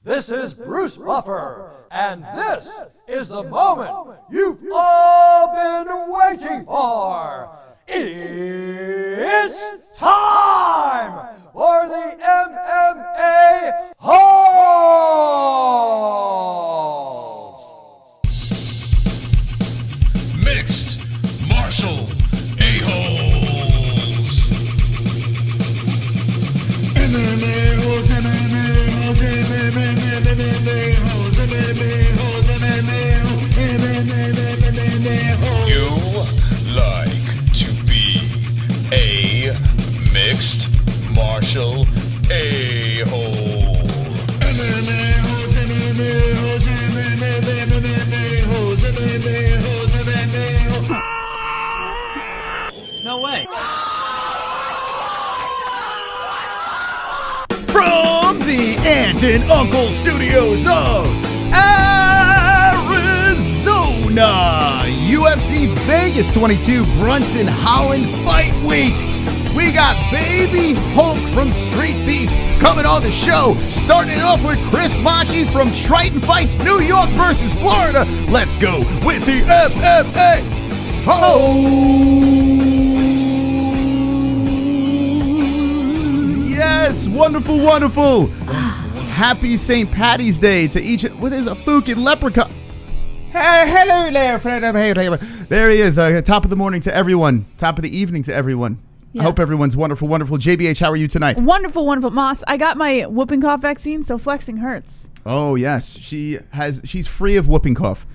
This is Bruce Buffer, and this is the moment you've all been waiting for. It's time for the MMA-Holes! Mixed martial a-holes. MMA-Holes, MMA-Holes, MMA-Holes, MMA-Holes, MMA-Holes. You like to be a mixed martial a-hole. MMA-Holes, MMA-Holes, MMA-Holes, MMA-Holes, MMA-Holes. No way. From the Aunt and Uncle Studios of Arizona, UFC Vegas 22 Brunson Holland Fight Week. We got Baby Hulk from Streetbeefs coming on the show, starting it off with Chris Machi from Triton Fights, New York versus Florida. Let's go with the MMA-Holes. Yes, wonderful, wonderful. Happy St. Patty's Day to each. Well, there's a fucking leprechaun. Hey, hello there, friend. There he is. Top of the morning to everyone. Top of the evening to everyone. Yes. I hope everyone's wonderful, wonderful. JBH, how are you tonight? Wonderful, wonderful. Moss, I got my whooping cough vaccine, so flexing hurts. Oh, yes. She's free of whooping cough,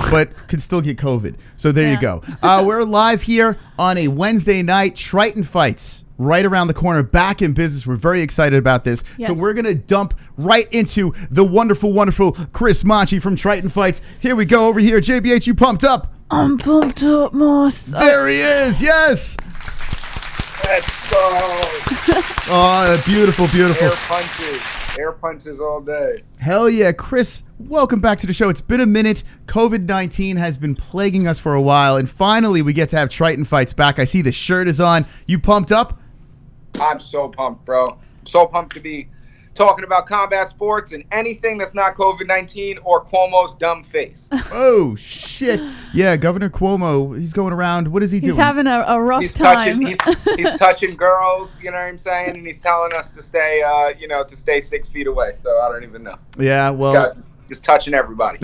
but could still get COVID. So there you go. We're live here on a Wednesday night. Triton Fights right around the corner, back in business. We're very excited about this. Yes. So we're going to dump right into the wonderful, wonderful Chris Machi from Triton Fights. Here we go over here. JBH, you pumped up? I'm pumped up, Moss. There he is. Yes. Let's go. Oh, beautiful, beautiful. Air punches all day. Hell yeah. Chris, welcome back to the show. It's been a minute. COVID-19 has been plaguing us for a while, and finally we get to have Triton Fights back. I see the shirt is on. You pumped up? I'm so pumped, bro. I'm so pumped to be talking about combat sports and anything that's not COVID-19 or Cuomo's dumb face. Oh, shit. Yeah, Governor Cuomo, he's going around. What is he doing? He's having a rough time. He's touching girls, you know what I'm saying? And he's telling us to stay, to stay 6 feet away. So I don't even know. Yeah, well. Just touching everybody.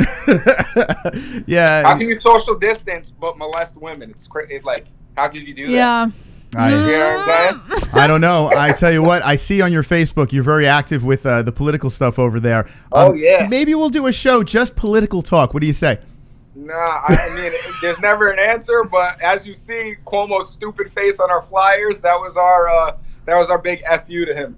Yeah. How can you social distance but molest women? It's like, how could you do that? Yeah. I don't know. I tell you what, I see on your Facebook you're very active with the political stuff over there. Oh, yeah. Maybe we'll do a show just political talk. What do you say? Nah, I mean, there's never an answer, but as you see Cuomo's stupid face on our flyers, that was our big FU to him.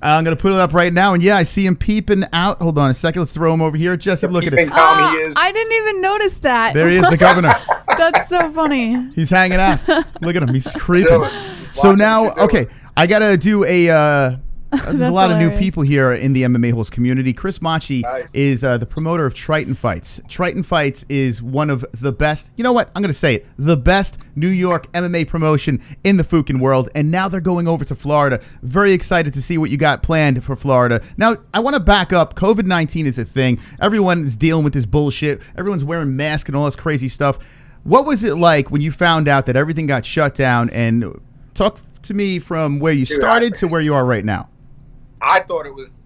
I'm going to put it up right now, and yeah, I see him peeping out. Hold on a second. Let's throw him over here. Jesse, look at it. I didn't even notice that. There he is, the governor. That's so funny. He's hanging out. Look at him. He's creeping. So now, okay, I got to do a... there's a lot of new people here in the MMA-Holes community. Chris Machi is the promoter of Triton Fights. Triton Fights is one of the best, you know what, I'm going to say it, the best New York MMA promotion in the fucking world. And now they're going over to Florida. Very excited to see what you got planned for Florida. Now, I want to back up. COVID-19 is a thing. Everyone is dealing with this bullshit. Everyone's wearing masks and all this crazy stuff. What was it like when you found out that everything got shut down? And talk to me from where you started to where you are right now. I thought it was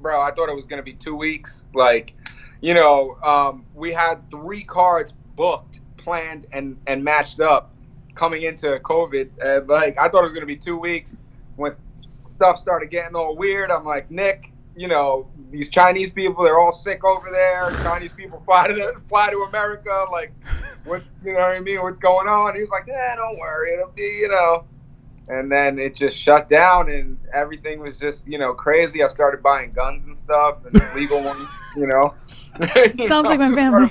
going to be 2 weeks. Like, we had 3 cards booked, planned, and matched up coming into COVID. And, I thought it was going to be 2 weeks. When stuff started getting all weird, I'm like, Nick, these Chinese people, they're all sick over there. Chinese people fly to America. Like, what I mean? What's going on? He was like, don't worry. It'll be, And then it just shut down, and everything was just, crazy. I started buying guns and stuff, and legal ones, Sounds like my family.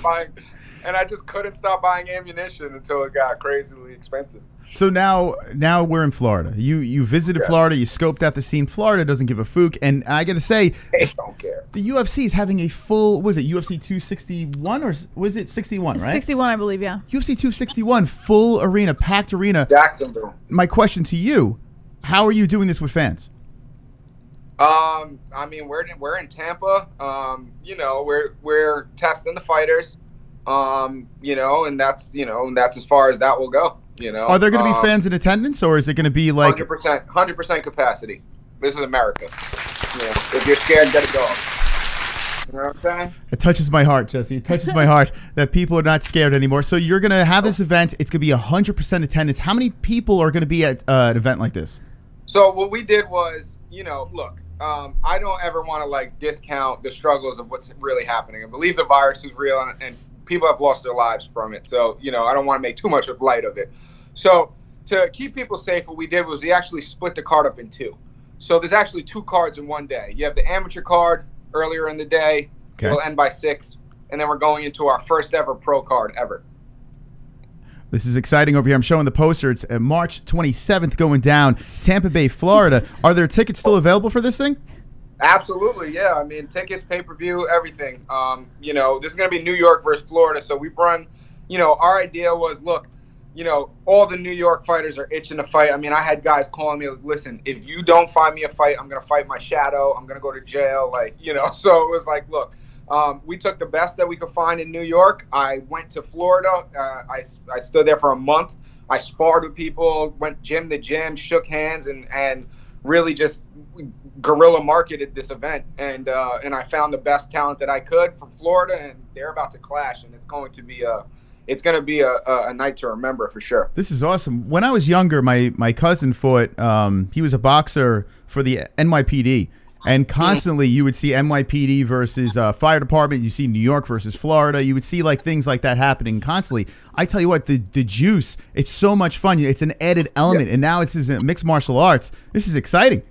And I just couldn't stop buying ammunition until it got crazily expensive. So now we're in Florida. You visited Florida. You scoped out the scene. Florida doesn't give a fook, and I got to say, they don't care. The UFC is having a full. Was it UFC 261 or was it 61? Right? 61, I believe. Yeah. UFC 261, full arena, packed arena. Jacksonville. My question to you: how are you doing this with fans? I mean, we're in Tampa. You know, we're testing the fighters. You know, and that's as far as that will go. You know, are there going to be fans in attendance, or is it going to be like 100% capacity? This is America. You know, if you're scared, get a dog. You know what I'm saying? It touches my heart, Jesse. It touches my heart that people are not scared anymore. So you're going to have this event. It's going to be 100% attendance. How many people are going to be at an event like this? So what we did was, you know, look, I don't ever want to like discount the struggles of what's really happening. I believe the virus is real, and people have lost their lives from it. So, you know, I don't want to make too much of light of it. So to keep people safe, what we did was we actually split the card up in two. So there's actually 2 cards in one day. You have the amateur card earlier in the day. Okay. It'll end by 6. And then we're going into our first ever pro card ever. This is exciting over here. I'm showing the poster. It's March 27th going down, Tampa Bay, Florida. Are there tickets still available for this thing? Absolutely, yeah. I mean, tickets, pay-per-view, everything. You know, this is going to be New York versus Florida. So we run, you know, our idea was, look, you know, all the New York fighters are itching to fight. I mean, I had guys calling me, listen, if you don't find me a fight, I'm going to fight my shadow. I'm going to go to jail. Like, you know, so it was like, look, we took the best that we could find in New York. I went to Florida. I stood there for a month. I sparred with people, went gym to gym, shook hands, and really just guerrilla marketed this event. And I found the best talent that I could from Florida, and they're about to clash, and it's going to be a night to remember for sure. This is awesome. When I was younger, my cousin fought. He was a boxer for the NYPD, and constantly you would see NYPD versus fire department. You see New York versus Florida. You would see like things like that happening constantly. I tell you what, the juice. It's so much fun. It's an added element, and now it's mixed martial arts. This is exciting.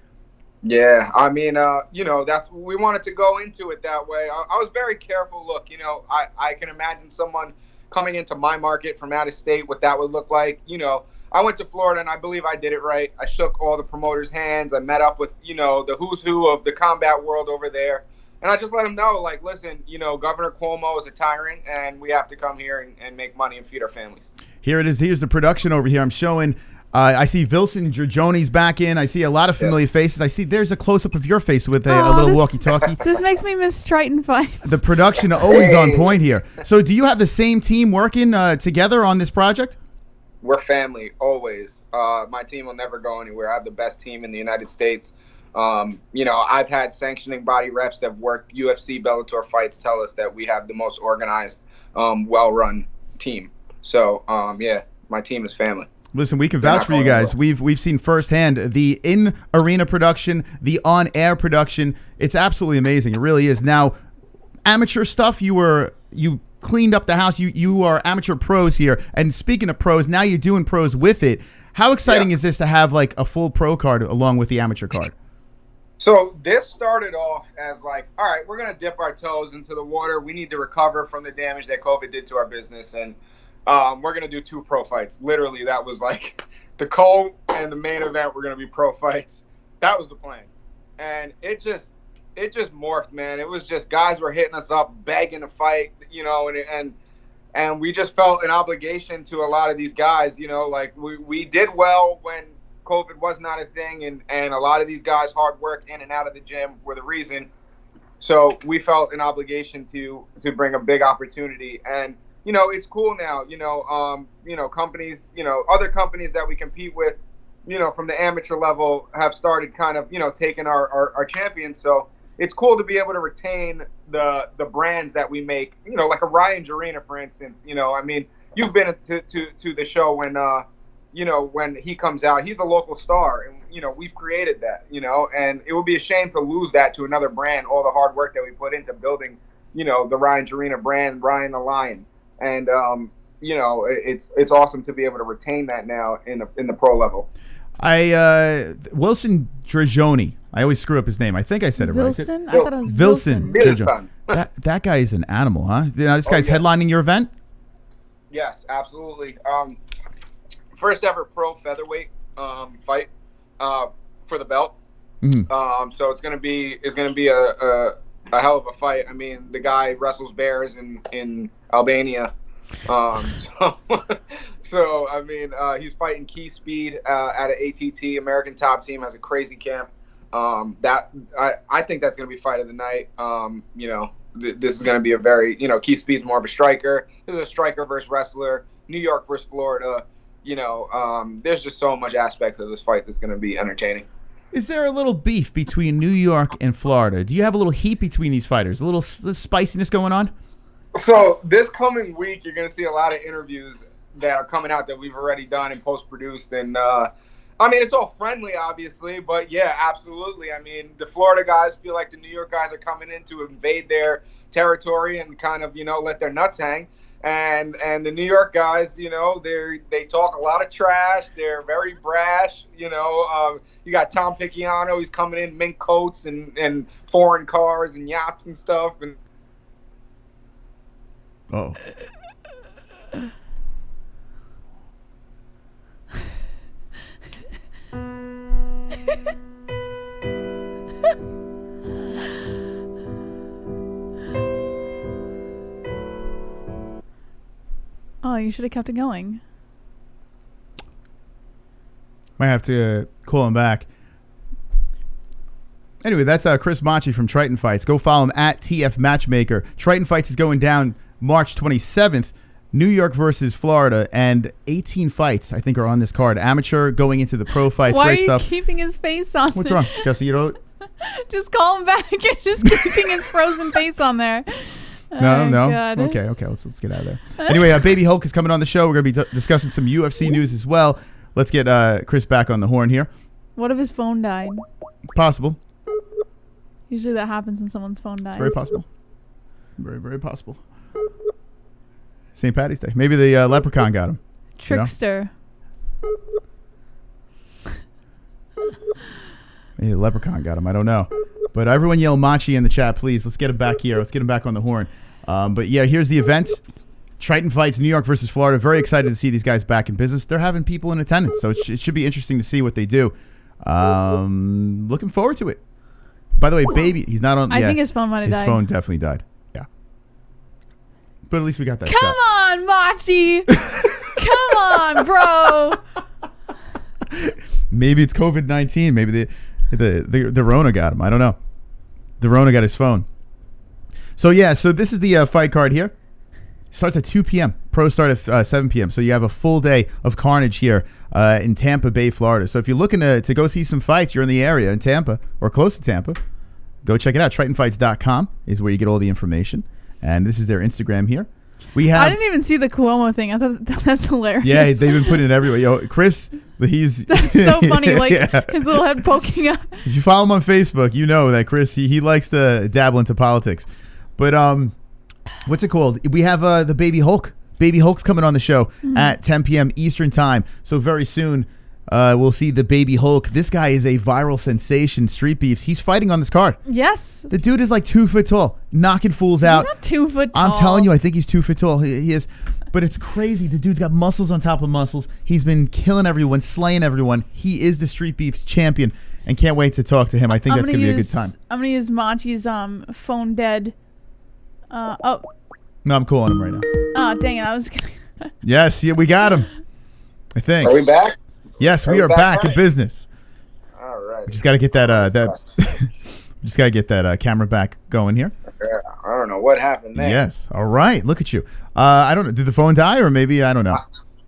Yeah, I mean, you know, we wanted to go into it that way. I was very careful. Look, you know, I can imagine someone coming into my market from out of state, what that would look like. You know, I went to Florida, and I believe I did it right. I shook all the promoters' hands. I met up with, you know, the who's who of the combat world over there. And I just let them know, like, listen, you know, Governor Cuomo is a tyrant, and we have to come here and make money and feed our families. Here it is. Here's the production over here. I'm showing. I see Vilson Dragoni's back in. I see a lot of familiar faces. I see there's a close-up of your face with a little walkie-talkie. This makes me miss Triton Fights. The production always on point here. So do you have the same team working together on this project? We're family, always. My team will never go anywhere. I have the best team in the United States. You know, I've had sanctioning body reps that worked UFC, Bellator fights tell us that we have the most organized, well-run team. So, yeah, my team is family. Listen, we can vouch for you guys. We've seen firsthand the in-arena production, the on-air production. It's absolutely amazing. It really is. Now, amateur stuff, you cleaned up the house. You are amateur pros here. And speaking of pros, now you're doing pros with it. How exciting is this to have like a full pro card along with the amateur card? So this started off as like, all right, we're going to dip our toes into the water. We need to recover from the damage that COVID did to our business. And we're going to do 2 pro fights. Literally, that was like the co and the main event were going to be pro fights. That was the plan. And it just morphed, man. It was just guys were hitting us up, begging to fight, you know, and we just felt an obligation to a lot of these guys, you know, like we did well when COVID was not a thing, and a lot of these guys' hard work in and out of the gym were the reason. So we felt an obligation to bring a big opportunity. And you know, it's cool now, you know, companies, you know, other companies that we compete with, you know, from the amateur level have started kind of, you know, taking our champions. So it's cool to be able to retain the brands that we make, you know, like a Ryan Jarena, for instance. You know, I mean, you've been to the show when, you know, when he comes out, he's a local star, and, you know, we've created that, you know, and it would be a shame to lose that to another brand, all the hard work that we put into building, you know, the Ryan Jarena brand, Ryan the Lion. And, you know, it's awesome to be able to retain that now in the pro level. Wilson Dragoni. I always screw up his name. I think I said it right. Wilson? I thought it was Wilson. That guy is an animal, huh? This guy's headlining your event? Yes, absolutely. First ever pro featherweight fight for the belt. Mm-hmm. So it's gonna be a hell of a fight. I mean, the guy wrestles bears in Albania. So I mean, he's fighting Key Speed at an ATT. American Top Team has a crazy camp. I think that's going to be fight of the night. You know, this is going to be a very, you know, Keith Speed's more of a striker. This is a striker versus wrestler. New York versus Florida. You know, there's just so much aspects of this fight that's going to be entertaining. Is there a little beef between New York and Florida? Do you have a little heat between these fighters? A little spiciness going on? So this coming week, you're going to see a lot of interviews that are coming out that we've already done and post-produced. And, I mean, it's all friendly, obviously, but, yeah, absolutely. I mean, the Florida guys feel like the New York guys are coming in to invade their territory and kind of, you know, let their nuts hang. And the New York guys, you know, they talk a lot of trash. They're very brash. You know, you got Tom Picciano. He's coming in mink coats and foreign cars and yachts and stuff. And oh. Oh, you should have kept it going. Might have to call him back. Anyway, that's Chris Machi from Triton Fights. Go follow him at TF Matchmaker. Triton Fights is going down March 27th. New York versus Florida, and 18 fights I think are on this card. Amateur going into the pro fights. Why great are you stuff. keeping his face on? What's wrong, Jesse? You don't. Just call him back. You're just keeping his frozen face on there. No, Oh, no. God. Okay. Let's get out of there. Anyway, Baby Hulk is coming on the show. We're going to be discussing some UFC news as well. Let's get Chris back on the horn here. What if his phone died? Possible. Usually that happens when someone's phone dies. It's very possible. Very, very possible. St. Patty's Day. Maybe the leprechaun got him. Trickster. Maybe the leprechaun got him. I don't know. But everyone yell Machi in the chat, please. Let's get him back here. Let's get him back on the horn. But yeah, here's the event. Triton Fights, New York versus Florida. Very excited to see these guys back in business. They're having people in attendance, so it should be interesting to see what they do. Looking forward to it. By the way, Baby, he's not on. I think his phone might have died. His phone definitely died. Yeah. But at least we got that. Come on, Machi. Come on, bro. Maybe it's COVID-19. Maybe the Rona got him. I don't know. The Rona got his phone. So yeah, so this is the fight card here. Starts at 2 p.m. Pros start at 7 p.m. So you have a full day of carnage here in Tampa Bay, Florida. So if you're looking to go see some fights, you're in the area in Tampa or close to Tampa, go check it out. TritonFights.com is where you get all the information. And this is their Instagram here. I didn't even see the Cuomo thing. I thought that's hilarious. Yeah, they've been putting it everywhere. Yo, Chris, that's so funny. Like his little head poking up. If you follow him on Facebook, you know that Chris he likes to dabble into politics. But what's it called? We have the Baby Hulk. Baby Hulk's coming on the show at 10 p.m. Eastern time. So very soon we'll see the Baby Hulk. This guy is a viral sensation. Streetbeefs. He's fighting on this card. Yes. The dude is like 2 foot tall, knocking fools out. He's not 2 foot tall. I'm telling you, I think he's 2 foot tall. He is. But it's crazy. The dude's got muscles on top of muscles. He's been killing everyone, slaying everyone. He is the Streetbeefs champion, and can't wait to talk to him. I think that's going to be a good time. I'm going to use Machi's phone dead. No, I'm cool on him right now. Oh, dang it. I was going to... Yes, yeah, we got him. I think. Are we back? Yes, we are back in business. All right. We just got to get that just got to get that camera back going here. I don't know what happened there. Yes. All right. Look at you. I don't know. Did the phone die or maybe I don't know.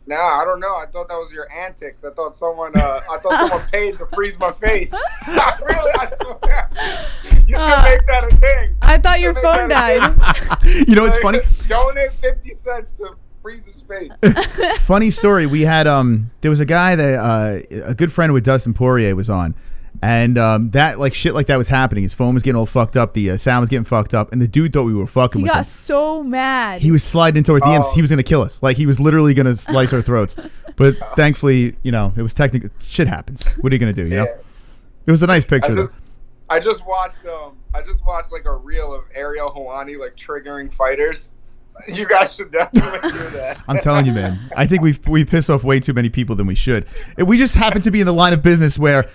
No, I don't know. I thought that was your antics. I thought someone paid to freeze my face. Really? I swear. You can make that a thing. I thought your phone died. You know what's funny? Donate 50 cents to freeze his face. Funny story. We had there was a guy that a good friend with Dustin Poirier was on. And that shit like that was happening. His phone was getting all fucked up. The sound was getting fucked up. And the dude thought we were fucking with him. He got so mad. He was sliding into our DMs. He was going to kill us. Like, he was literally going to slice our throats. But thankfully, you know, it was technically... Shit happens. What are you going to do, you know? It was a nice picture, though. I just watched like a reel of Ariel Helwani triggering fighters. You guys should definitely do that. I'm telling you, man. I think we piss off way too many people than we should. We just happen to be in the line of business where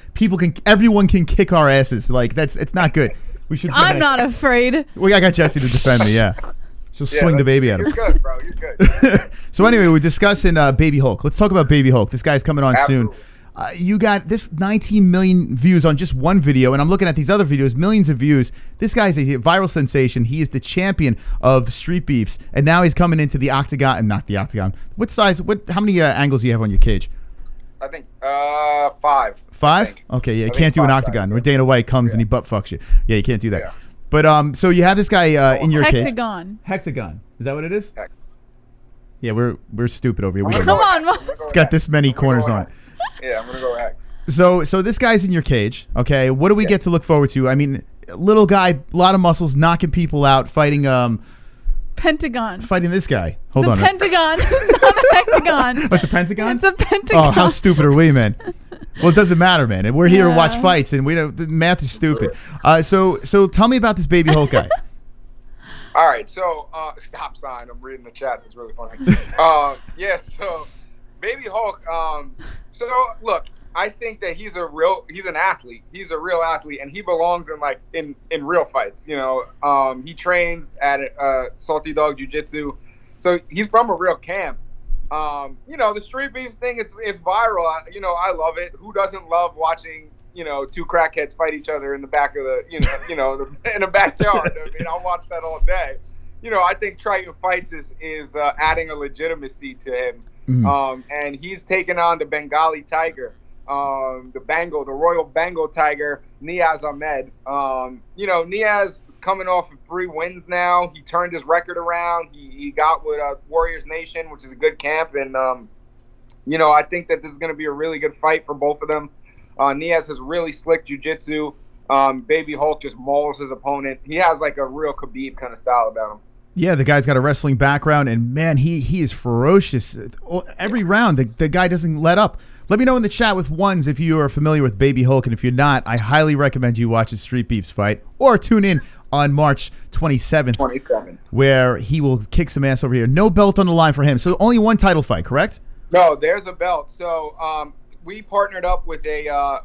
everyone can kick our asses. Like it's not good. We should. I'm not afraid. Well, I got Jesse to defend me. Yeah, she'll swing the baby at him. You're good, bro. You're good. So anyway, we're discussing Baby Hulk. Let's talk about Baby Hulk. This guy's coming on soon. You got this 19 million views on just one video, and I'm looking at these other videos, millions of views. This guy's a viral sensation. He is the champion of Streetbeefs, and now he's coming into the octagon, and not the octagon. What size? How many angles do you have on your cage? I think 5. 5? Okay, yeah, you can't do an octagon where Dana White comes and he butt fucks you. Yeah, you can't do that. Yeah. But so you have this guy in your cage. Hectagon. Is that what it is? Heck. Yeah, we're stupid over here. We Come don't know. on, Mom. It's got this many corners on it. Yeah, I'm gonna go X. So this guy's in your cage. Okay, what do we get to look forward to? I mean, little guy, a lot of muscles, knocking people out, fighting Pentagon. Fighting this guy. Hold on. Pentagon, not a hectagon. What's a pentagon? It's a pentagon. Oh, how stupid are we, man? Well, it doesn't matter, man. And we're here to watch fights, and we don't. The math is stupid. So tell me about this Baby Hulk guy. All right, so stop sign. I'm reading the chat. It's really funny. Yeah, so Baby Hulk. So look, I think that he's an athlete. He's a real athlete, and he belongs in real fights. You know, he trains at Salty Dog Jiu-Jitsu, so he's from a real camp. You know, the Streetbeefs thing, it's viral. I love it. Who doesn't love watching, two crackheads fight each other in the back of the, in the backyard? I mean, I'll watch that all day. I think Triton Fights is adding a legitimacy to him. Mm-hmm. And he's taken on the Bengali Tiger, the Royal Bengal Tiger, Niaz Ahmed. Niaz is coming off of 3 wins now. He turned his record around. He got with Warriors Nation, which is a good camp. And, I think that this is going to be a really good fight for both of them. Niaz has really slick jiu-jitsu. Baby Hulk just mauls his opponent. He has like a real Khabib kind of style about him. Yeah, the guy's got a wrestling background, and man, he is ferocious. Every round, the guy doesn't let up. Let me know in the chat with ones if you are familiar with Baby Hulk, and if you're not, I highly recommend you watch his Streetbeefs fight, or tune in on March 27th, where he will kick some ass over here. No belt on the line for him, so only one title fight, correct? No, there's a belt. So we partnered up with a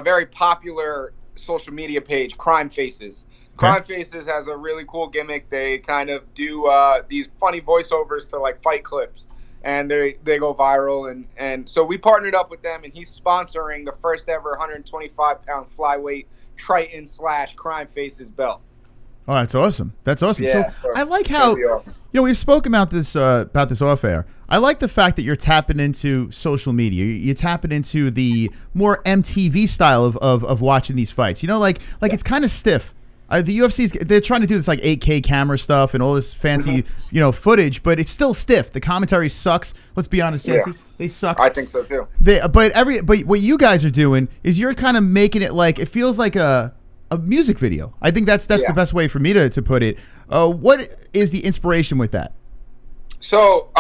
very popular social media page, Crime Faces. Crime Faces has a really cool gimmick. They kind of do these funny voiceovers to like fight clips, and they go viral. And so we partnered up with them, and he's sponsoring the first ever 125-pound flyweight Triton / Crime Faces belt. Oh, that's awesome. That's awesome. Yeah, so I like how we've spoken about this off air. I like the fact that you're tapping into social media. You're tapping into the more MTV style of watching these fights. It's kind of stiff. The UFC's, they're trying to do this like 8K camera stuff and all this fancy, footage, but it's still stiff. The commentary sucks. Let's be honest, Jesse. Yeah. They suck. I think so too. But what you guys are doing is you're kind of making it like, it feels like a music video. I think that's the best way for me to put it. What is the inspiration with that? So,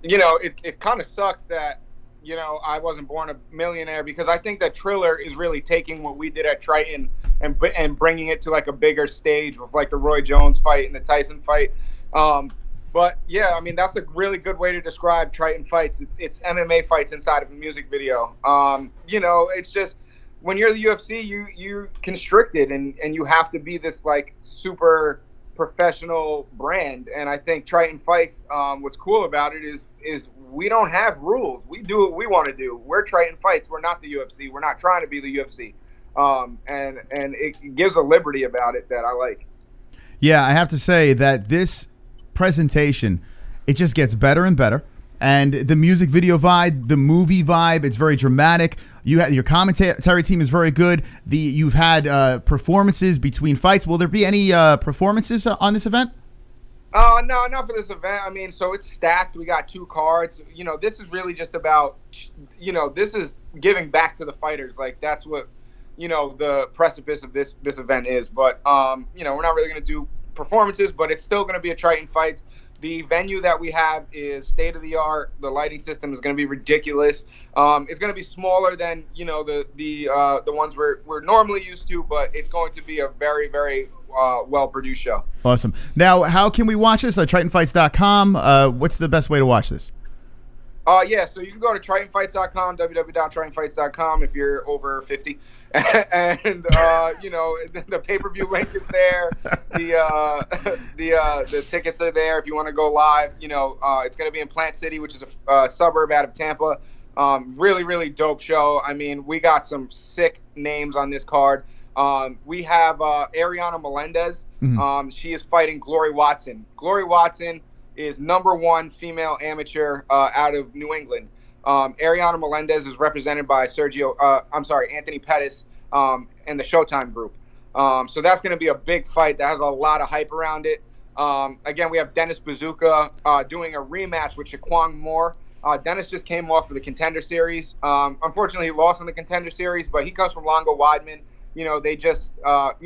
it kind of sucks that, I wasn't born a millionaire, because I think that Triller is really taking what we did at Triton and bringing it to like a bigger stage with like the Roy Jones fight and the Tyson fight. But yeah, I mean, that's a really good way to describe Triton Fights. It's MMA fights inside of a music video. It's just, when you're the UFC, you're constricted and you have to be this like super professional brand. And I think Triton Fights, what's cool about it is we don't have rules. We do what we want to do. We're Triton Fights. We're not the UFC. We're not trying to be the UFC. And it gives a liberty about it that I like. Yeah, I have to say that this presentation, it just gets better and better. And the music video vibe, the movie vibe, it's very dramatic. Your commentary team is very good. You've had performances between fights. Will there be any performances on this event? No, not for this event. I mean, so it's stacked. We got 2 cards. This is really just about, this is giving back to the fighters. Like, that's what, the precipice of this event is. But, we're not really going to do performances, but it's still going to be a Triton Fights. The venue that we have is state of the art. The lighting system is going to be ridiculous. It's going to be smaller than the ones we're normally used to, but it's going to be a very, very well produced show. Awesome. Now, how can we watch this? TritonFights.com. What's the best way to watch this? Yeah, so you can go to TritonFights.com, www.TritonFights.com if you're over 50. And the pay-per-view link is there. The tickets are there if you want to go live. It's going to be in Plant City, which is a suburb out of Tampa. Really, really dope show. I mean, we got some sick names on this card. We have Ariana Melendez. She is fighting Glory Watson. Glory Watson is #1 female amateur out of New England. Ariana Melendez is represented by Anthony Pettis and the Showtime group. So that's going to be a big fight that has a lot of hype around it. Again, we have Dennis Bazooka doing a rematch with Shaquan Moore. Dennis just came off of the Contender Series. Unfortunately, he lost in the Contender Series, but he comes from Longo Weidman. They just got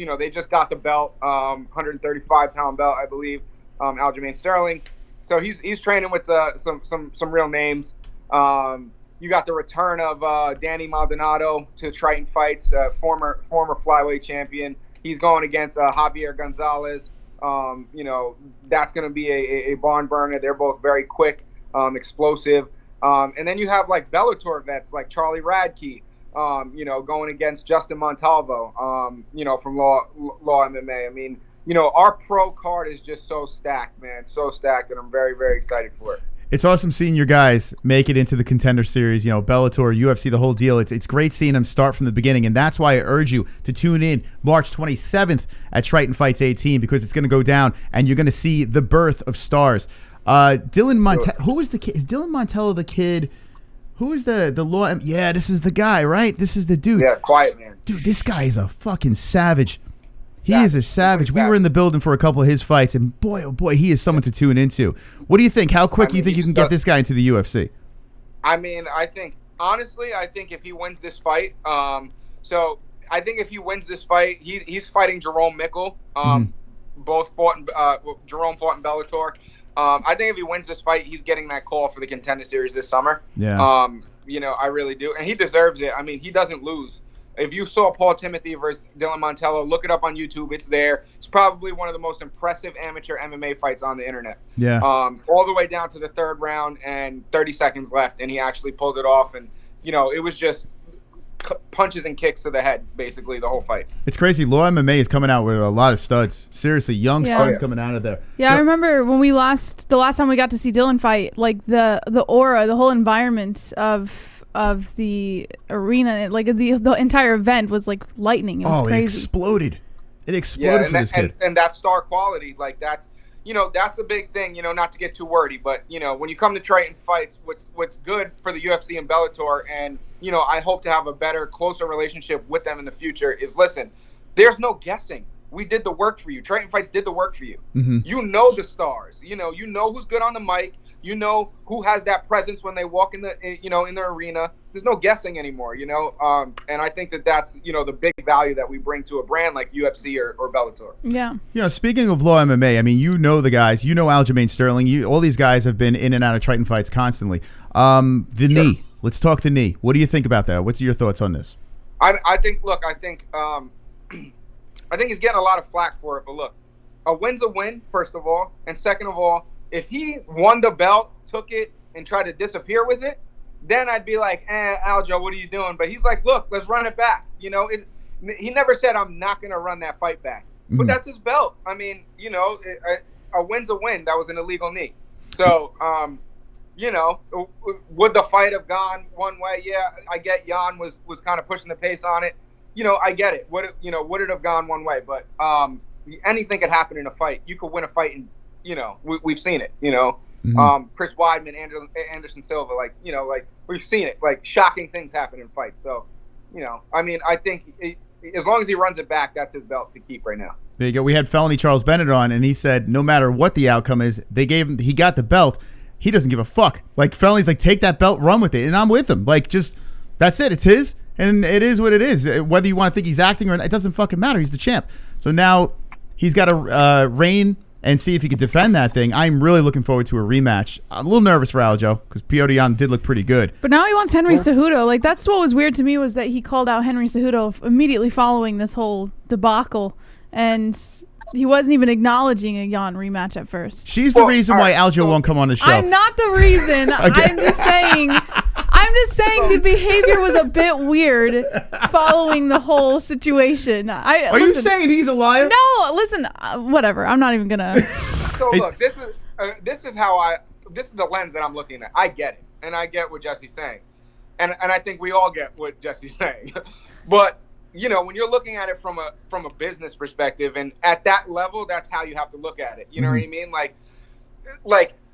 the belt, 135-pound belt, I believe, Aljamain Sterling. So he's training with some real names. You got the return of Danny Maldonado to Triton Fights, former flyweight champion. He's going against Javier Gonzalez. That's going to be a barn burner. They're both very quick, explosive. And then you have like Bellator vets like Charlie Radke, going against Justin Montalvo, from Law MMA. I mean, our pro card is just so stacked, man, so stacked, and I'm very, very excited for it. It's awesome seeing your guys make it into the Contender Series, Bellator, UFC, the whole deal. It's great seeing them start from the beginning, and that's why I urge you to tune in March 27th at Triton Fights 18, because it's going to go down, and you're going to see the birth of stars. Dylan Montello, who is the kid? Is Dylan Montello the kid? Who is the law? Yeah, this is the guy, right? This is the dude. Yeah, quiet man. Dude, this guy is a fucking savage. He is a savage. We were in the building for a couple of his fights, and boy, oh boy, he is someone to tune into. What do you think? How quick do you think you can get this guy into the UFC? I mean, honestly, I think if he wins this fight, so I think if he wins this fight, he's fighting Jerome Mickle. Both Jerome fought in Bellator. I think if he wins this fight, he's getting that call for the Contender Series this summer. Yeah. I really do, and he deserves it. I mean, he doesn't lose. If you saw Paul Timothy versus Dylan Montello, look it up on YouTube. It's there. It's probably one of the most impressive amateur MMA fights on the internet. Yeah. All the way down to the third round and 30 seconds left, and he actually pulled it off. And it was just punches and kicks to the head, basically the whole fight. It's crazy. Law MMA is coming out with a lot of studs. Seriously, young studs coming out of there. Yeah, I remember when the last time we got to see Dylan fight, like the aura, the whole environment of the arena, like the entire event was like lightning. It was crazy. It exploded for this kid. And that star quality, like that's the big thing, not to get too wordy, but when you come to Triton Fights, what's good for the UFC and Bellator, and I hope to have a better, closer relationship with them in the future, is listen, there's no guessing. We did the work for you. Triton Fights did the work for you. You know the stars. You know who's good on the mic. You know who has that presence when they walk in the in the arena. There's no guessing anymore, and I think that's the big value that we bring to a brand like UFC or Bellator. Yeah. Speaking of Law MMA, I mean, the guys, Aljamain Sterling, all these guys have been in and out of Triton Fights constantly. Knee. Let's talk the knee. What do you think about that? What's your thoughts on this? I think he's getting a lot of flack for it, but look, a win's a win, first of all, and second of all, if he won the belt, took it, and tried to disappear with it, then I'd be like, Aljo, what are you doing? But he's like, look, let's run it back. He never said, I'm not going to run that fight back. But that's his belt. I mean, a win's a win. That was an illegal knee. So, would the fight have gone one way? Yeah, I get Jan was kind of pushing the pace on it. I get it. Would it have gone one way? But anything could happen in a fight. You could win a fight and we've seen it, Chris Weidman, Anderson Silva, we've seen it, like shocking things happen in fights. So, I mean, I think as long as he runs it back, that's his belt to keep right now. There you go. We had Felony Charles Bennett on, and he said no matter what the outcome is, he got the belt. He doesn't give a fuck. Like, Felony's like, take that belt, run with it, and I'm with him. Like, just, that's it. It's his, and it is what it is. Whether you want to think he's acting or not, it doesn't fucking matter. He's the champ. So now he's got to reign and see if he could defend that thing. I'm really looking forward to a rematch. I'm a little nervous for Aljo because Piotr Jan did look pretty good. But now he wants Henry Cejudo. Like, that's what was weird to me, was that he called out Henry Cejudo immediately following this whole debacle, and he wasn't even acknowledging a Jan rematch at first. She's the reason why Aljo won't come on the show. I'm not the reason. I'm just saying the behavior was a bit weird following the whole situation. Are you saying he's a liar? No, listen, whatever. I'm not even gonna. So look, this is the lens that I'm looking at. I get it, and I get what Jesse's saying. and I think we all get what Jesse's saying. But when you're looking at it from a business perspective, and at that level, that's how you have to look at it. You know what I mean? Like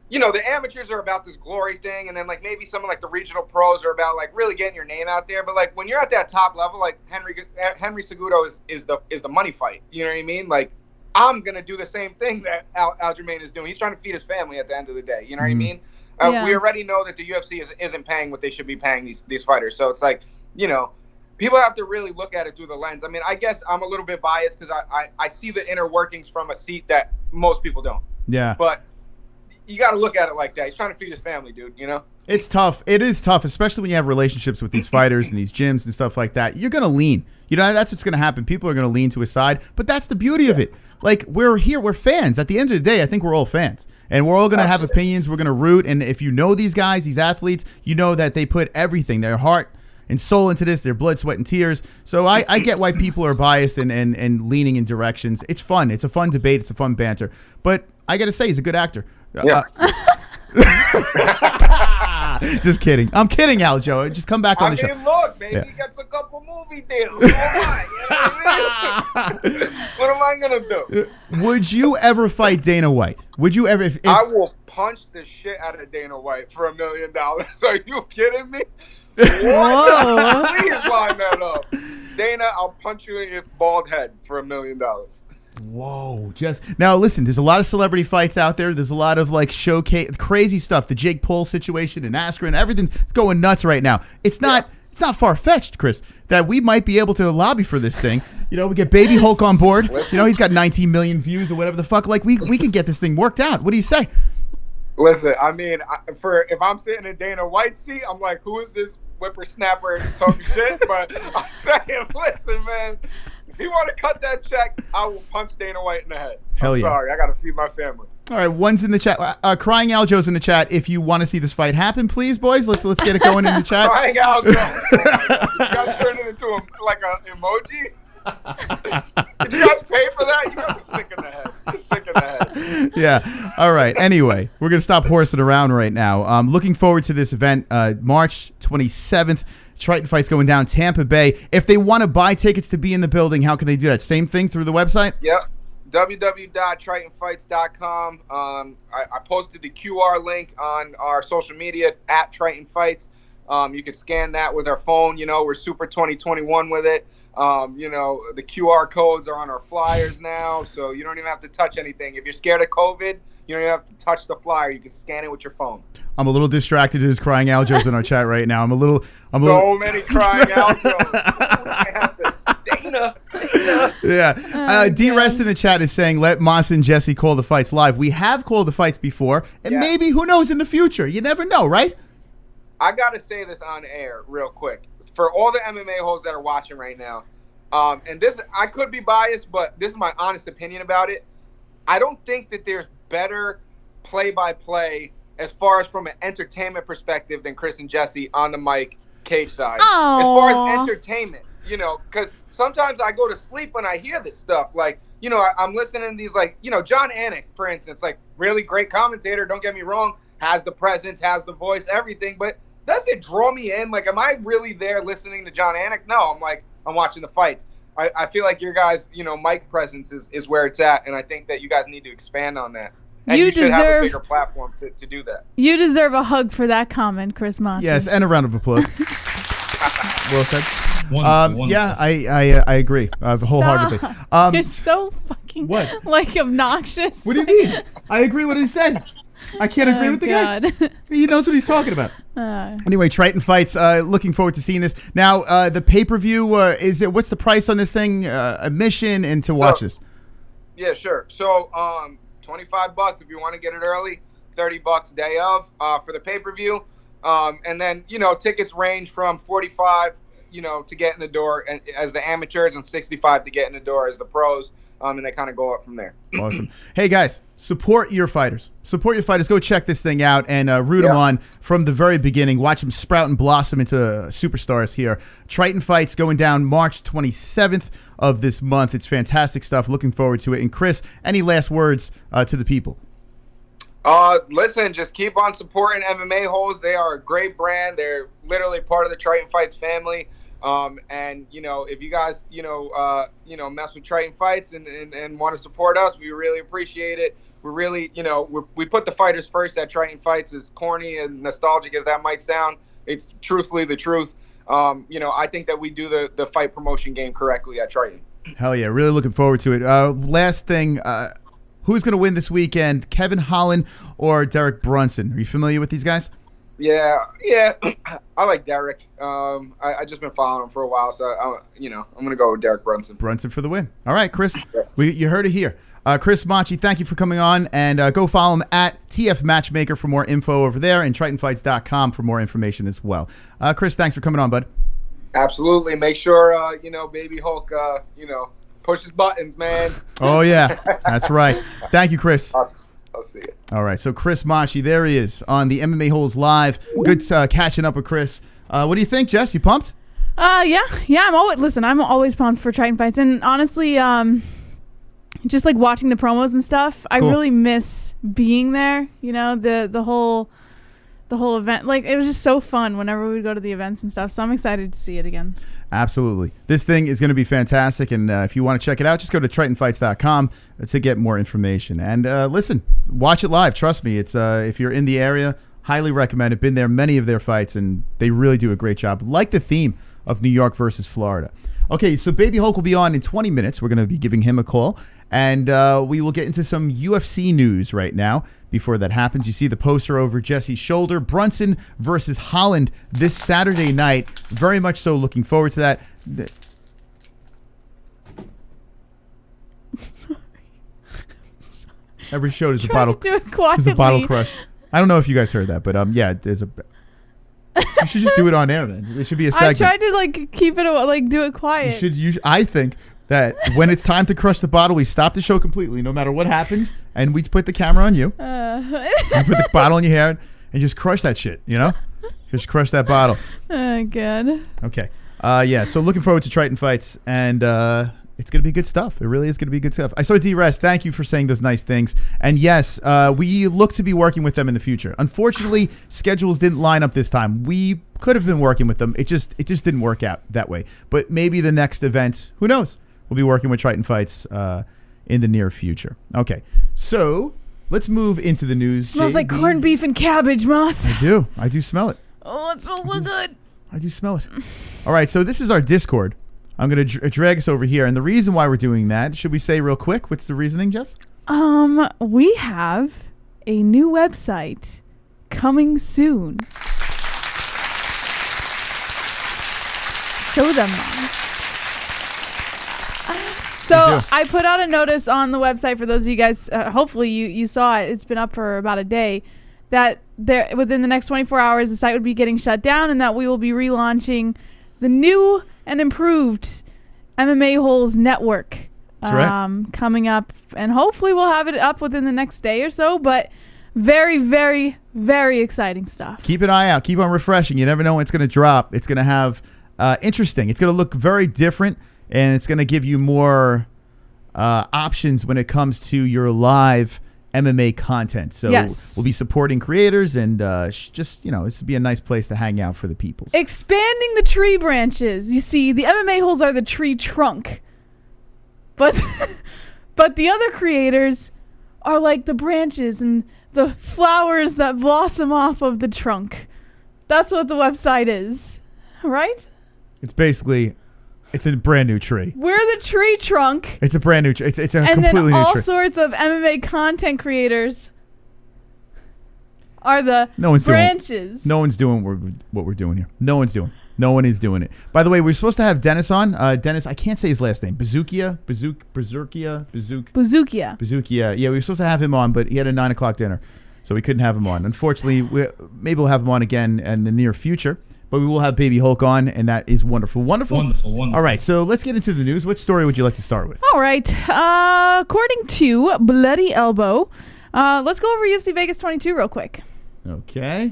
the amateurs are about this glory thing, and then like maybe some of like the regional pros are about like really getting your name out there. But like when you're at that top level, like Henry Cejudo is the money fight. You know what I mean? Like I'm gonna do the same thing that Aljamain is doing. He's trying to feed his family at the end of the day. You know what I mean? We already know that the UFC isn't paying what they should be paying these fighters. So it's like people have to really look at it through the lens. I mean, I guess I'm a little bit biased because I see the inner workings from a seat that most people don't. Yeah. But you got to look at it like that. He's trying to feed his family, dude, It's tough. It is tough, especially when you have relationships with these fighters and these gyms and stuff like that. You're going to lean. That's what's going to happen. People are going to lean to a side, but that's the beauty of it. Like, we're here. We're fans. At the end of the day, I think we're all fans. And we're all going to have opinions. We're going to root. And if you know these guys, these athletes, you know that they put everything, their heart and soul into this, their blood, sweat, and tears. So I get why people are biased and leaning in directions. It's fun. It's a fun debate. It's a fun banter. But I got to say, he's a good actor. Yeah. Just kidding. I'm kidding, Aljo. Just come back on the show. Look, maybe he gets a couple movie deals. What am I going to do? Would you ever fight Dana White? Would you ever? If I will punch the shit out of Dana White for $1 million. Are you kidding me? What? Please line that up. Dana, I'll punch you in your bald head for $1 million. Whoa. Just now listen, there's a lot of celebrity fights out there. There's a lot of like showcase crazy stuff. The Jake Paul situation in Askren, everything's going nuts right now. It's not far-fetched, Chris, that we might be able to lobby for this thing. We get Baby Hulk on board. He's got 19 million views or whatever the fuck. Like we can get this thing worked out. What do you say? Listen, I mean, if I'm sitting in Dana White's seat, I'm like, who is this whippersnapper talking shit? But I'm saying, listen, man, if you want to cut that check, I will punch Dana White in the head. I'm sorry, I got to feed my family. All right, one's in the chat. Crying Aljo's in the chat. If you want to see this fight happen, please, boys, let's get it going in the chat. Crying Aljo. You guys turned it into like an emoji. Did you guys pay for that? You guys are sick in the head. You're sick in the head. Yeah. All right. Anyway, we're going to stop horsing around right now. Looking forward to this event, March 27th. Triton Fights going down Tampa Bay. If they want to buy tickets to be in the building, how can they do that? Same thing through the website? Yep. www.tritonfights.com. I posted the QR link on our social media at Triton Fights. You can scan that with our phone. We're super 2021 with it. The QR codes are on our flyers now, so you don't even have to touch anything. If you're scared of COVID, you don't even have to touch the flyer. You can scan it with your phone. I'm a little distracted. There's crying Aljos in our chat right now. So many crying Aljos. Dana. Yeah. D-Rest in the chat is saying, let Moss and Jesse call the fights live. We have called the fights before, and maybe, who knows, in the future. You never know, right? I got to say this on air real quick. For all the MMA holes that are watching right now, and this, I could be biased, but this is my honest opinion about it. I don't think that there's better play-by-play as far as from an entertainment perspective than Chris and Jesse on the mic, cage side. Aww. As far as entertainment, because sometimes I go to sleep when I hear this stuff. Like, I'm listening to these, like, John Anik, for instance, like, really great commentator, don't get me wrong, has the presence, has the voice, everything, but does it draw me in? Like, am I really there listening to John Anik? No, I'm watching the fights. I feel like your guys, mic presence is where it's at, and I think that you guys need to expand on that. And you should have a bigger platform to do that. You deserve a hug for that comment, Chris Monty. Yes, and a round of applause. Well said. Yeah, I agree wholeheartedly. You're so fucking obnoxious. What do you mean? I agree with what he said. I can't agree with the guy. He knows what he's talking about. Anyway, Triton Fights. Looking forward to seeing this. Now, the pay-per-view, what's the price on this thing? Admission and to watch this? Yeah, sure. So, $25 if you want to get it early. $30 day of for the pay-per-view. And then, tickets range from $45, to get in the door as the amateurs and $65 to get in the door as the pros. And they kind of go up from there. Awesome. Hey, guys, support your fighters. Support your fighters. Go check this thing out and root them on from the very beginning. Watch them sprout and blossom into superstars here. Triton Fights going down March 27th of this month. It's fantastic stuff. Looking forward to it. And Chris, any last words to the people? Listen, just keep on supporting MMA-Holes. They are a great brand. They're literally part of the Triton Fights family. And if you guys, mess with Triton Fights and want to support us, we really appreciate it. We're really, we put the fighters first at Triton Fights. As corny and nostalgic as that might sound, it's truthfully the truth. I think that we do the fight promotion game correctly at Triton. Hell yeah, really looking forward to it. Last thing, who's going to win this weekend, Kevin Holland or Derek Brunson? Are you familiar with these guys? Yeah, I like Derek. I just been following him for a while, so I'm gonna go with Derek Brunson. Brunson for the win. All right, Chris, you heard it here. Chris Machi, thank you for coming on, and go follow him at TF Matchmaker for more info over there, and TritonFights.com for more information as well. Chris, thanks for coming on, bud. Absolutely. Make sure Baby Hulk pushes buttons, man. Oh yeah, that's right. Thank you, Chris. Awesome. I'll see you. All right, so Chris Machi, there he is on the MMA-Holes Live. Good catching up with Chris. What do you think, Jess? You pumped? Yeah. I'm always pumped for Triton Fights, and honestly, just like watching the promos and stuff, I really miss being there. The whole event, like it was just so fun whenever we would go to the events and stuff. So I'm excited to see it again. Absolutely. This thing is going to be fantastic, and if you want to check it out, just go to TritonFights.com to get more information. And listen, watch it live. Trust me, it's if you're in the area, highly recommend it. Been there many of their fights, and they really do a great job. Like the theme of New York versus Florida. Okay, so Baby Hulk will be on in 20 minutes. We're going to be giving him a call, and we will get into some UFC news right now. Before that happens, you see the poster over Jesse's shoulder. Brunson versus Holland this Saturday night. Very much so looking forward to that. Every show there's a bottle. Do it quietly. There's a bottle crush. I don't know if you guys heard that, but yeah, there's a. You should just do it on air, man. It should be a segment. I tried to keep it do it quiet. I think that when it's time to crush the bottle, we stop the show completely, no matter what happens, and we put the camera on you. You put the bottle in your hair and just crush that shit, Just crush that bottle. Oh, God. Okay. Yeah, so looking forward to Triton Fights, and it's going to be good stuff. It really is going to be good stuff. I saw D-Rest. Thank you for saying those nice things. And yes, we look to be working with them in the future. Unfortunately, schedules didn't line up this time. We could have been working with them. It just didn't work out that way. But maybe the next event, who knows? We'll be working with Triton Fights in the near future. Okay, so let's move into the news. Smells like corned beef and cabbage, Moss. I do smell it. Oh, it smells so good. I do smell it. All right, so this is our Discord. I'm going to drag us over here. And the reason why we're doing that, should we say real quick? What's the reasoning, Jess? We have a new website coming soon. Show them, Mom. So I put out a notice on the website for those of you guys, hopefully you saw it. It's been up for about a day. That within the next 24 hours, the site would be getting shut down, and that we will be relaunching the new and improved MMA-Holes network coming up. And hopefully we'll have it up within the next day or so. But very, very, very exciting stuff. Keep an eye out. Keep on refreshing. You never know when it's going to drop. It's going to have interesting. It's going to look very different. And it's going to give you more options when it comes to your live MMA content. So we'll be supporting creators, and this would be a nice place to hang out for the peoples. Expanding the tree branches. You see, the MMA-Holes are the tree trunk. But the other creators are like the branches and the flowers that blossom off of the trunk. That's what the website is. Right? It's basically... It's a brand new tree. We're the tree trunk. It's a brand new tree. It's a completely new tree. And then all sorts of MMA content creators are the branches. No one's doing what we're doing here. No one's doing. No one is doing it. By the way, we're supposed to have Dennis on. Dennis, I can't say his last name. Bazookia. Yeah, we were supposed to have him on, but he had a 9 o'clock dinner, so we couldn't have him on. Unfortunately, maybe we'll have him on again in the near future. But we will have Baby Hulk on, and that is wonderful. Wonderful. All right, so let's get into the news. What story would you like to start with? All right. According to Bloody Elbow, let's go over UFC Vegas 22 real quick. Okay.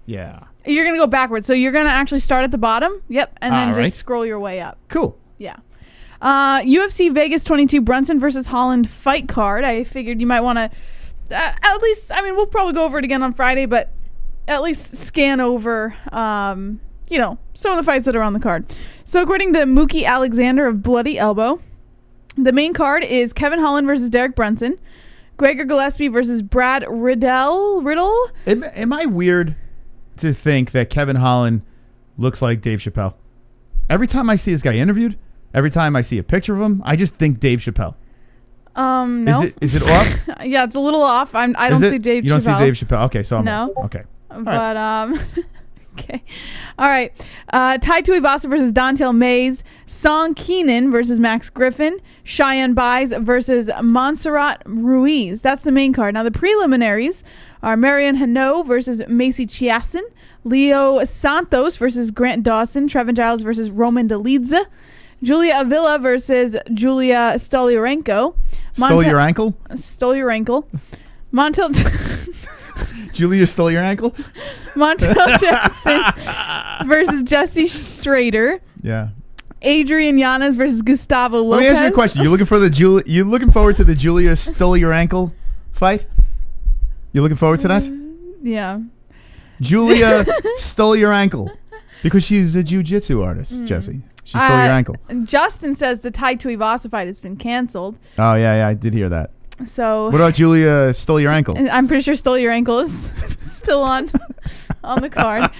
Yeah. You're going to go backwards. So you're going to actually start at the bottom. Yep. And then just scroll your way up. Cool. Yeah. UFC Vegas 22 Brunson versus Holland fight card. I figured you might want to at least, I mean, we'll probably go over it again on Friday, but at least scan over, some of the fights that are on the card. So according to Mookie Alexander of Bloody Elbow, the main card is Kevin Holland versus Derek Brunson, Gregor Gillespie versus Brad Riddle. Am I weird to think that Kevin Holland looks like Dave Chappelle? Every time I see this guy interviewed, every time I see a picture of him, I just think Dave Chappelle. No. Is it off? Yeah, it's a little off. I don't see Dave Chappelle. You don't see Dave Chappelle? Okay, so I'm no. off. Okay. But okay. All right. Tai Tuivasa versus Dontel Mays, Song Keenan versus Max Griffin, Cheyenne Buys versus Montserrat Ruiz. That's the main card. Now the preliminaries are Marion Hanaud versus Macy Chiasson, Leo Santos versus Grant Dawson, Trevin Giles versus Roman Dolidze, Julia Avila versus Julia Stolyarenko. Stole your ankle? Stole your ankle. Montel... Julia stole your ankle? Montel Jackson versus Jesse Strader. Yeah. Adrian Yanez versus Gustavo Lopez. Let me ask you a question. You looking forward to the Julia stole your ankle fight? You looking forward to that? Yeah. Julia stole your ankle because she's a jiu-jitsu artist, Jesse. She stole your ankle. Justin says the Tai Tuivasa fight has been canceled. Oh, yeah, I did hear that. So what about Julia stole your ankle? I'm pretty sure Stole Your Ankle is still on the card.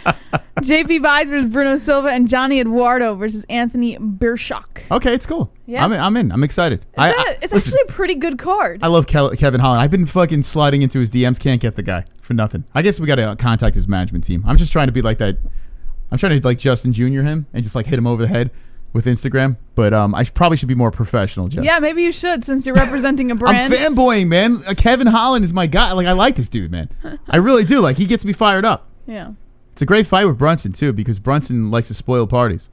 JP Buys versus Bruno Silva and Johnny Eduardo versus Anthony Birchak. Okay, it's cool. Yeah. I'm in. I'm excited. It's actually a pretty good card. I love Kevin Holland. I've been fucking sliding into his DMs. Can't get the guy for nothing. I guess we got to contact his management team. I'm just trying to be like that. I'm trying to like Justin Jr. him and just like hit him over the head with Instagram, but I probably should be more professional, Jeff. Yeah, maybe you should since you're representing a brand. I'm fanboying, man. Kevin Holland is my guy. Like, I like this dude, man. I really do. Like, he gets me fired up. Yeah. It's a great fight with Brunson, too, because Brunson likes to spoil parties.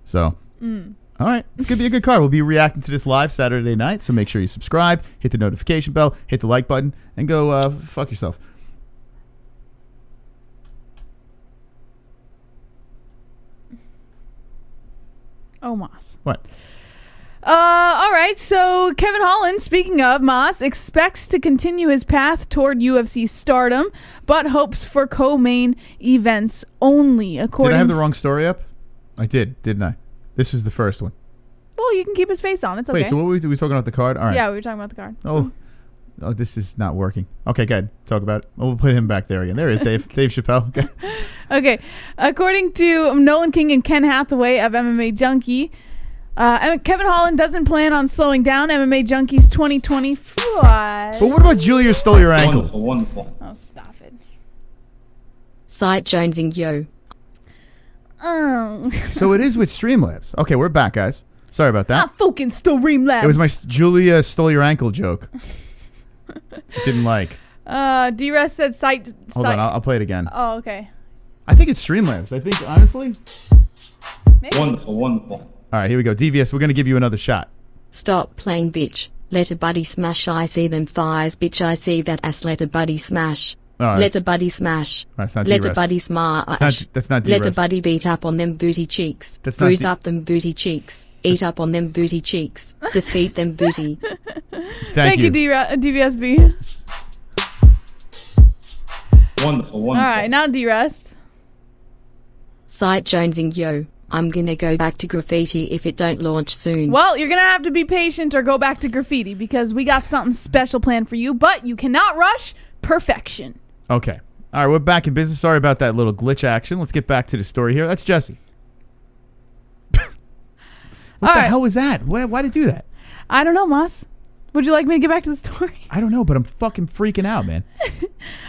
So, all right. It's going to be a good card. We'll be reacting to this live Saturday night, so make sure you subscribe, hit the notification bell, hit the like button, and go fuck yourself. Oh, Moss. What? All right. So Kevin Holland, speaking of Moss, expects to continue his path toward UFC stardom, but hopes for co-main events only. Did I have the wrong story up? I did, didn't I? This was the first one. Well, you can keep his face on. It's okay. Wait, so what were we talking about the card? All right. Yeah, we were talking about the card. Oh, this is not working. Okay, good. Talk about it. We'll put him back there again. There is Dave. Dave Chappelle. Okay. Okay. According to Nolan King and Ken Hathaway of MMA Junkie, Kevin Holland doesn't plan on slowing down. MMA Junkie's 2020 fight. But what about Julia stole your ankle? Wonderful. Oh, stop it. Site jonesing yo. Oh. So it is with Streamlabs. Okay, we're back, guys. Sorry about that. Not fucking Streamlabs. It was my Julia stole your ankle joke. Didn't like. D-Rest said site. Hold on, I'll play it again. Oh, okay. I think it's Streamlabs. I think, honestly. Maybe. Wonderful. All right, here we go. DVS, we're going to give you another shot. Stop playing, bitch. Let a buddy smash. I see them thighs, bitch. I see that ass. Let a buddy smash. Oh, let a buddy smash. That's not Let D-Rest. a buddy smash. That's not Let a D-Rest. buddy beat up on them booty cheeks. That's not Bruise up them booty cheeks. Eat up on them booty cheeks. Defeat them booty. Thank you. DVSB. Wonderful. All right, now D-Rest. Site jonesing yo. I'm gonna go back to graffiti if it don't launch soon. Well, you're gonna have to be patient or go back to graffiti because we got something special planned for you, but you cannot rush perfection. Okay. All right, we're back in business. Sorry about that little glitch action. Let's get back to the story here. That's Jesse. What the hell was that? Why did it do that? I don't know, Moss. Would you like me to get back to the story? I don't know, but I'm fucking freaking out, man.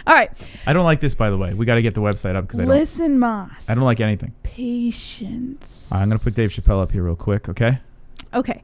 All right. I don't like this, by the way. We got to get the website up because Listen, Moss. I don't like anything. Patience. I'm going to put Dave Chappelle up here real quick, okay? Okay.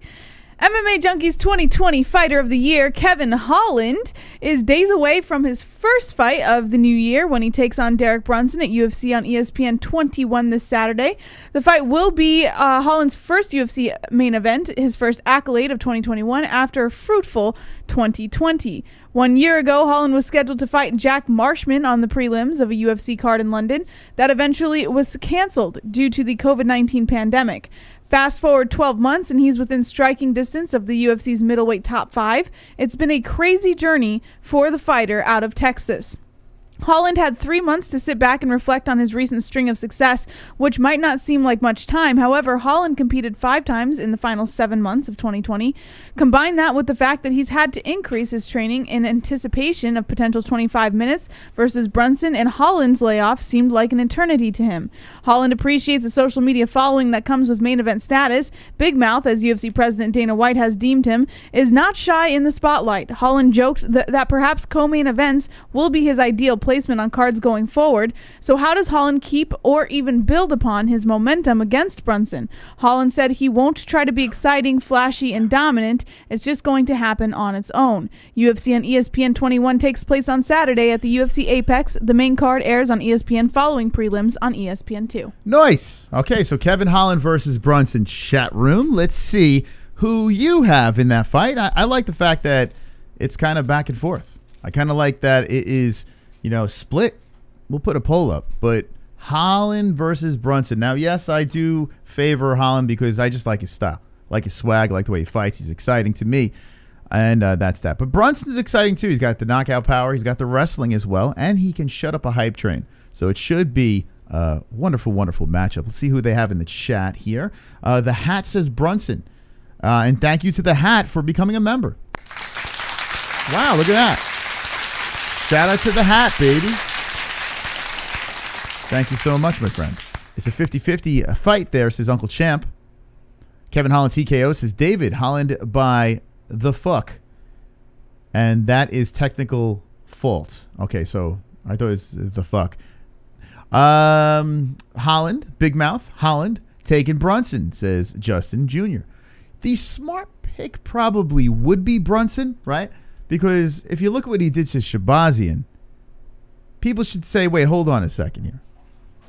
MMA Junkie's 2020 Fighter of the Year, Kevin Holland, is days away from his first fight of the new year when he takes on Derek Brunson at UFC on ESPN 21 this Saturday. The fight will be Holland's first UFC main event, his first accolade of 2021 after a fruitful 2020. 1 year ago, Holland was scheduled to fight Jack Marshman on the prelims of a UFC card in London that eventually was canceled due to the COVID-19 pandemic. Fast forward 12 months and he's within striking distance of the UFC's middleweight top 5. It's been a crazy journey for the fighter out of Texas. Holland had 3 months to sit back and reflect on his recent string of success, which might not seem like much time. However, Holland competed 5 times in the final 7 months of 2020. Combine that with the fact that he's had to increase his training in anticipation of potential 25 minutes versus Brunson, and Holland's layoff seemed like an eternity to him. Holland appreciates the social media following that comes with main event status. Big Mouth, as UFC President Dana White has deemed him, is not shy in the spotlight. Holland jokes that perhaps co-main events will be his ideal placement on cards going forward. So how does Holland keep or even build upon his momentum against Brunson? Holland said he won't try to be exciting, flashy, and dominant. It's just going to happen on its own. UFC on ESPN 21 takes place on Saturday at the UFC Apex. The main card airs on ESPN following prelims on ESPN 2. Nice. Okay, so Kevin Holland versus Brunson chat room. Let's see who you have in that fight. I like the fact that it's kind of back and forth. I kind of like that it is, split. We'll put a poll up, but Holland versus Brunson. Now, yes, I do favor Holland because I just like his style, like his swag, like the way he fights. He's exciting to me, and that's that. But Brunson's exciting too. He's got the knockout power. He's got the wrestling as well, and he can shut up a hype train. So it should be a wonderful, wonderful matchup. Let's see who they have in the chat here. The hat says Brunson, and thank you to the hat for becoming a member. Wow, look at that. Shout out to the hat, baby. Thank you so much, my friend. It's a 50-50 fight there, says Uncle Champ. Kevin Holland TKO says David Holland by the fuck. And that is technical fault. Okay, so I thought it was the fuck. Holland, Big Mouth, Holland, taking Brunson, says Justin Jr. The smart pick probably would be Brunson, right? Because if you look at what he did to Shabazian, people should say, wait, hold on a second here.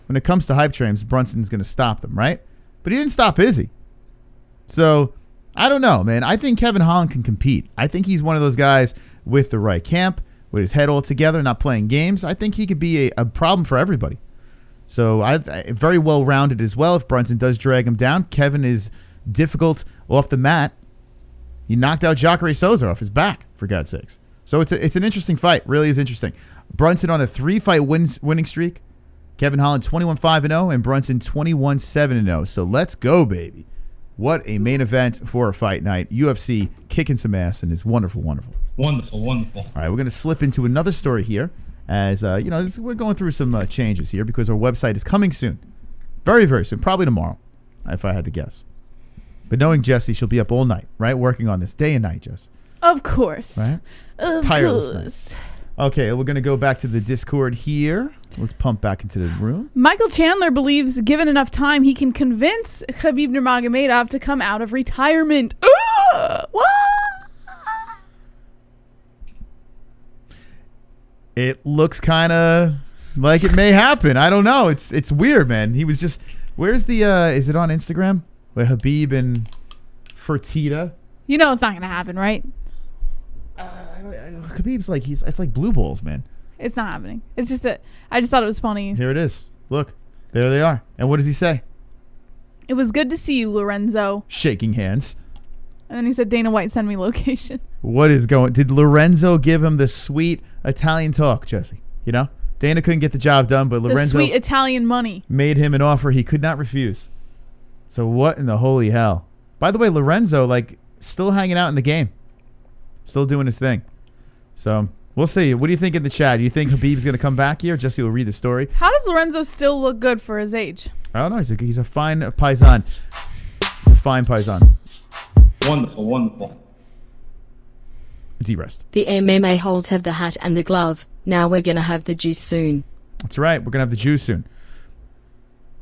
When it comes to hype trains, Brunson's going to stop them, right? But he didn't stop Izzy. So, I don't know, man. I think Kevin Holland can compete. I think he's one of those guys with the right camp, with his head all together, not playing games. I think he could be a problem for everybody. So, very well-rounded as well. If Brunson does drag him down, Kevin is difficult off the mat. He knocked out Jacare Souza off his back, for God's sakes. So it's an interesting fight. Really is interesting. Brunson on a 3-fight winning streak. Kevin Holland 21-5-0 and Brunson 21-7-0. So let's go, baby. What a main event for a fight night. UFC kicking some ass and is wonderful, wonderful. Wonderful, wonderful. All right, we're going to slip into another story here as, we're going through some changes here because our website is coming soon. Very, very soon. Probably tomorrow, if I had to guess. But knowing Jessie, she'll be up all night, right? Working on this day and night, Jess. Of course. Right? Of Tireless course. night. Okay, we're going to go back to the Discord here. Let's pump back into the room. Michael Chandler believes given enough time, he can convince Khabib Nurmagomedov to come out of retirement. What? It looks kind of like it may happen. I don't know. It's weird, man. He was just... Where's the... is it on Instagram? With Khabib and Fertitta. You know it's not going to happen, right? Khabib's like, it's like blue balls, man. It's not happening. It's just that I just thought it was funny. Here it is. Look. There they are. And what does he say? It was good to see you, Lorenzo. Shaking hands. And then he said, Dana White, send me location. What is going... Did Lorenzo give him the sweet Italian talk, Jesse? Dana couldn't get the job done, but Lorenzo... The sweet Italian money. Made him an offer he could not refuse. So what in the holy hell? By the way, Lorenzo, still hanging out in the game. Still doing his thing. So, we'll see. What do you think in the chat? Do you think Khabib's going to come back here? Jesse will read the story. How does Lorenzo still look good for his age? I don't know. He's a fine paisan. He's a fine paisan. Wonderful, wonderful. D-Rest. The MMA-Holes have the hat and the glove. Now we're going to have the juice soon. That's right. We're going to have the juice soon.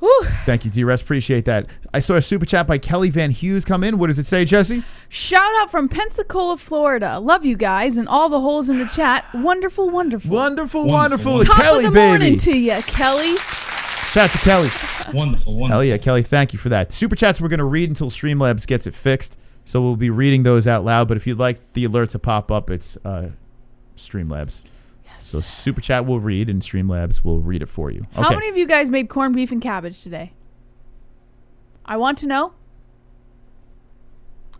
Whew. Thank you, D-Rest. Appreciate that. I saw a super chat by Kelly Van Hughes come in. What does it say, Jesse? Shout out from Pensacola, Florida. Love you guys and all the holes in the chat. Wonderful, wonderful. Wonderful, wonderful. Top Kelly, of the morning baby. to you, Kelly. Shout out to Kelly. Wonderful, wonderful. Hell yeah, Kelly. Thank you for that. Super chats we're going to read until Streamlabs gets it fixed. So we'll be reading those out loud. But if you'd like the alert to pop up, it's Streamlabs. Yes. So super chat we'll read and Streamlabs will read it for you. Okay. How many of you guys made corned beef and cabbage today? I want to know.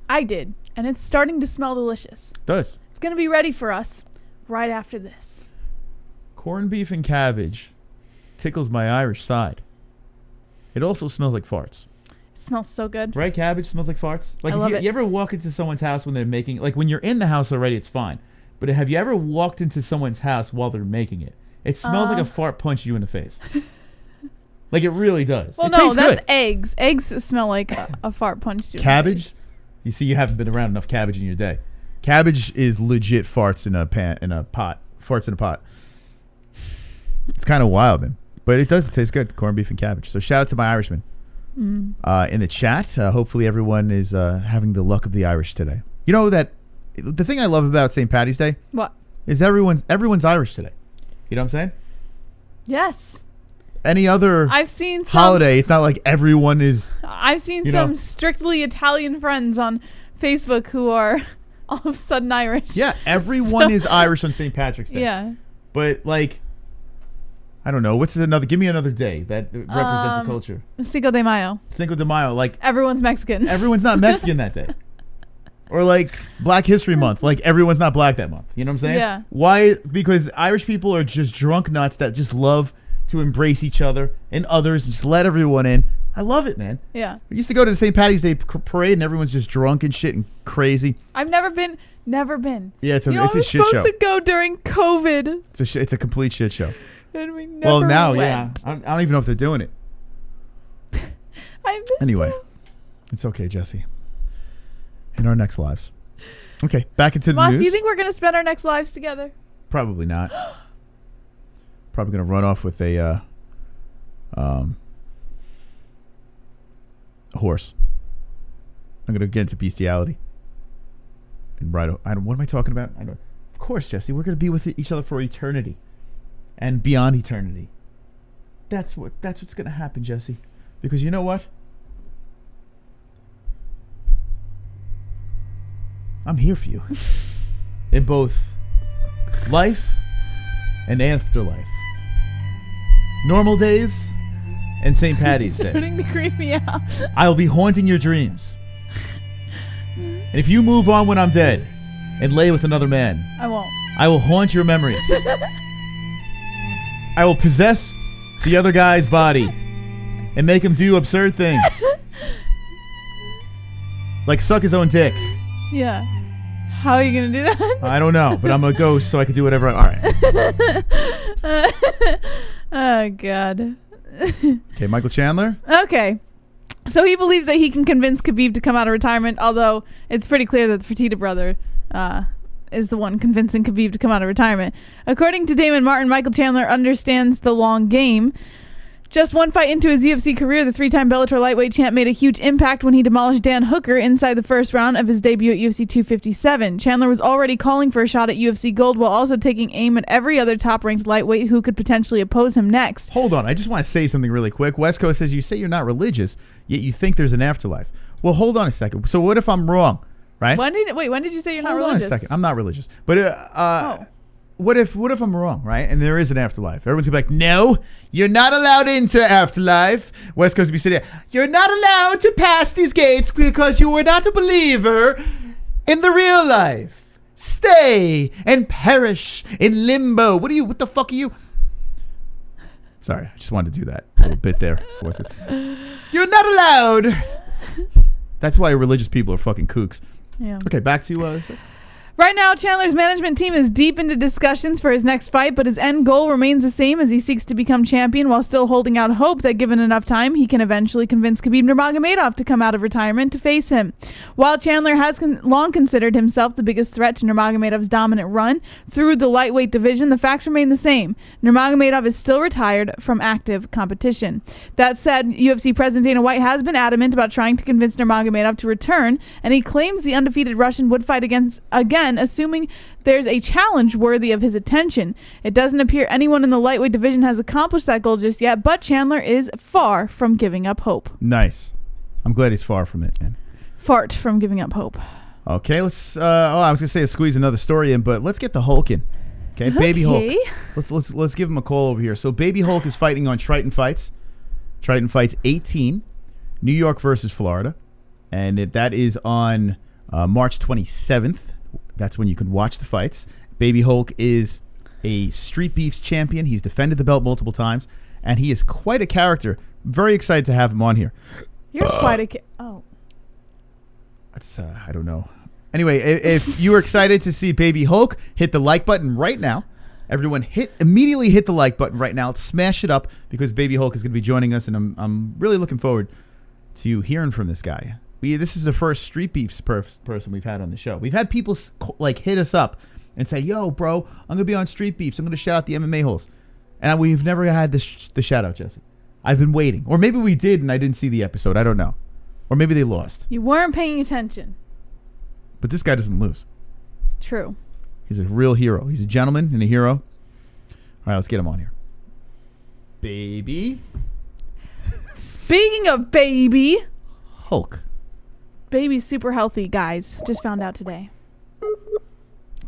I did, and it's starting to smell delicious. It does. It's going to be ready for us right after this. Corned beef and cabbage tickles my Irish side. It also smells like farts. It smells so good. Right? Cabbage smells like farts? Like, I love it. You ever walk into someone's house when they're making... Like, when you're in the house already, it's fine. But have you ever walked into someone's house while they're making it? It smells like a fart punched you in the face. Like, it really does. Well, it no, tastes that's good. eggs. Eggs smell like a fart punched you Cabbage? in the face. You see, you haven't been around enough cabbage in your day. Cabbage is legit farts in a pot. Farts in a pot. It's kind of wild, man. But it does taste good, corned beef and cabbage. So shout out to my Irishman. In the chat, hopefully everyone is having the luck of the Irish today. You know that the thing I love about St. Paddy's Day? What? Is everyone's Irish today. You know what I'm saying? Yes. Any other I've seen some, holiday, it's not like everyone is... I've seen some strictly Italian friends on Facebook who are all of a sudden Irish. Yeah, everyone is Irish on St. Patrick's Day. Yeah. But, like... I don't know. Give me another day that represents a culture. Cinco de Mayo. Cinco de Mayo. Like, Everyone's Mexican. everyone's not Mexican that day. Or like Black History Month. Like, everyone's not black that month. You know what I'm saying? Yeah. Why? Because Irish people are just drunk nuts that just love to embrace each other and others and just let everyone in. I love it, man. Yeah. We used to go to the St. Paddy's Day parade and everyone's just drunk and shit and crazy. I've never been. Yeah, it's a shit I was show. supposed to go during COVID. It's a complete shit show. And we never now, went. yeah. I don't even know if they're doing it. I missed Anyway, it. it's okay, Jesse. In our next lives. Okay, back into the Moss, news. do you think we're going to spend our next lives together? Probably not. Probably going to run off with a horse. I'm going to get into bestiality. And ride. What am I talking about? Of course, Jesse. We're going to be with each other for eternity. And beyond eternity. That's what's going to happen, Jesse. Because you know what? I'm here for you. In both life and afterlife. Normal days and St. Paddy's Day. Starting to creep me out. I'll be haunting your dreams. And if you move on when I'm dead and lay with another man, I won't. I will haunt your memories. I will possess the other guy's body and make him do absurd things. Like suck his own dick. Yeah. How are you going to do that? I don't know, but I'm a ghost, so I can do whatever. All right. Oh, God. Okay, Michael Chandler. Okay. So he believes that he can convince Khabib to come out of retirement, although it's pretty clear that the Fertitta brother is the one convincing Khabib to come out of retirement. According to Damon Martin, Michael Chandler understands the long game. Just one fight into his UFC career, the three-time Bellator lightweight champ made a huge impact when he demolished Dan Hooker inside the first round of his debut at UFC 257. Chandler was already calling for a shot at UFC gold while also taking aim at every other top-ranked lightweight who could potentially oppose him next. Hold on. I just want to say something really quick. West Coast says, you say you're not religious, yet you think there's an afterlife. Well, hold on a second. So what if I'm wrong, right? When did you say you're not religious? Hold on a second. I'm not religious. But what if I'm wrong, right? And there is an afterlife. Everyone's going to be like, no, you're not allowed into afterlife. West Coast will be sitting there, you're not allowed to pass these gates because you were not a believer in the real life. Stay and perish in limbo. What the fuck are you? Sorry, I just wanted to do that little bit there. You're not allowed. That's why religious people are fucking kooks. Yeah. Okay, back to... Right now, Chandler's management team is deep into discussions for his next fight, but his end goal remains the same as he seeks to become champion while still holding out hope that given enough time, he can eventually convince Khabib Nurmagomedov to come out of retirement to face him. While Chandler has long considered himself the biggest threat to Nurmagomedov's dominant run through the lightweight division, the facts remain the same. Nurmagomedov is still retired from active competition. That said, UFC President Dana White has been adamant about trying to convince Nurmagomedov to return, and he claims the undefeated Russian would fight again, assuming there's a challenge worthy of his attention. It doesn't appear anyone in the lightweight division has accomplished that goal just yet, but Chandler is far from giving up hope. Nice. I'm glad he's far from it, man. Fart from giving up hope. Okay, let's I was gonna say squeeze another story in, but let's get the Hulk in. Okay, Baby Hulk. Let's give him a call over here. So Baby Hulk is fighting on Triton Fights. Triton Fights 18, New York versus Florida. And that is on March 27th. That's when you can watch the fights. Baby Hulk is a Street Beefs champion. He's defended the belt multiple times, and he is quite a character. Very excited to have him on here. You're quite a oh. That's I don't know. Anyway, if you are excited to see Baby Hulk, hit the like button right now. Everyone, immediately hit the like button right now. Let's smash it up because Baby Hulk is going to be joining us, and I'm really looking forward to hearing from this guy. This is the first Street Beefs person we've had on the show. We've had people like hit us up and say, "Yo, bro, I'm gonna be on Street Beefs. I'm gonna shout out the MMA-Holes," and we've never had the shout out, Jesse. I've been waiting, or maybe we did and I didn't see the episode. I don't know, or maybe they lost. You weren't paying attention. But this guy doesn't lose. True. He's a real hero. He's a gentleman and a hero. All right, let's get him on here. Baby. Speaking of Baby Hulk. Baby's super healthy, guys. Just found out today.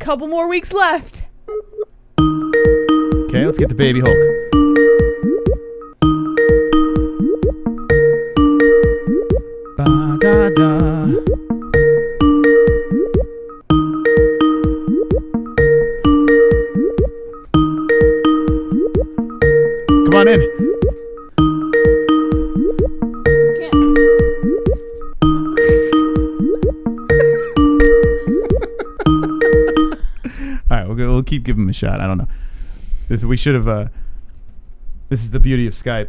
Couple more weeks left. Okay, let's get the Baby Hulk. Ba-da-da. Come on in. All right, we'll keep giving him a shot. I don't know. We should have. This is the beauty of Skype.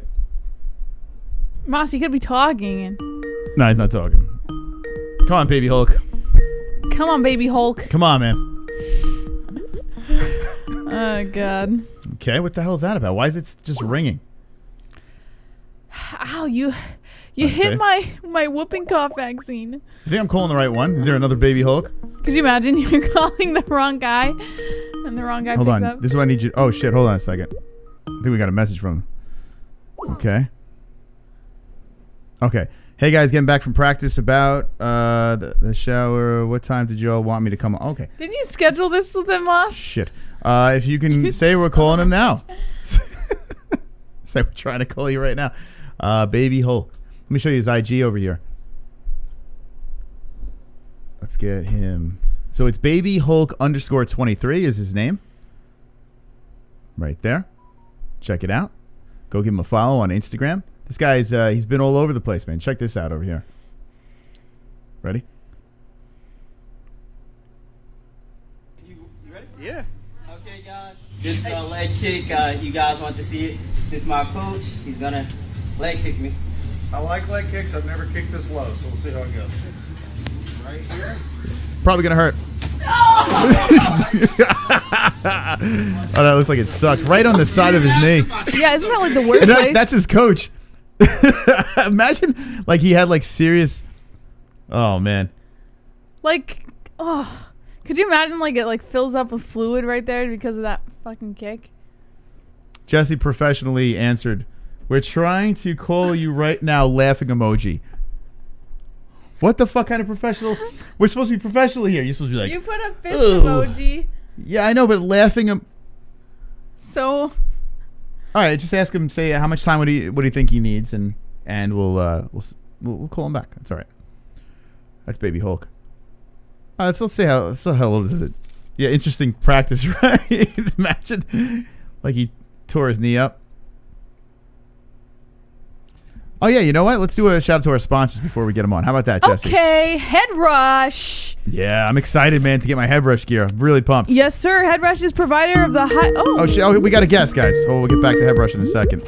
Moss, he could be talking. And No, he's not talking. Come on, Baby Hulk. come on, Baby Hulk. Come on, man. Oh God. Okay, what the hell is that about? Why is it just ringing? Ow, you hit my whooping cough vaccine. You think I'm calling the right one? Is there another Baby Hulk? Could you imagine you're calling the wrong guy and the wrong guy Hold picks on. up? This is what I need you. Oh shit! Hold on a second. I think we got a message from him. Okay. Okay. Hey guys, getting back from practice. About the shower. What time did you all want me to come on? Okay. Didn't you schedule this with him, Moss? Shit. If you can say we're calling him now. Say we're trying to call you right now. Baby Hulk. Let me show you his IG over here. Let's get him. So it's Baby Hulk _23 is his name. Right there. Check it out. Go give him a follow on Instagram. This guy's he's been all over the place, man. Check this out over here. Ready? You ready? Yeah. Okay, guys. This leg kick, you guys want to see it. This is my coach. He's gonna leg kick me. I like leg kicks. I've never kicked this low, so we'll see how it goes. Right here. It's probably gonna hurt. Oh, that looks like it sucked. Right on the side of his knee. Yeah, isn't that like the worst place? That's his coach. Imagine like he had like serious. Oh man. Like, oh, could you imagine like it like fills up with fluid right there because of that fucking kick? Jesse professionally answered, "We're trying to call you right now." Laughing emoji. What the fuck kind of professional? We're supposed to be professional here. You're supposed to be like. You put a fish "Ugh." emoji. Yeah, I know, but laughing. So. All right, just ask him. Say how much time what do you think he needs, and we'll call him back. That's all right. That's Baby Hulk. Let's see how old is it? Yeah, interesting practice, right? Imagine like he tore his knee up. Oh yeah, you know what? Let's do a shout out to our sponsors before we get them on. How about that, Jesse? Okay, Head Rush. Yeah, I'm excited, man, to get my Head Rush gear. I'm really pumped. Yes, sir. Head Rush is provider of the high. Oh shit! Oh, we got a guest, guys. Oh, we'll get back to Head Rush in a second.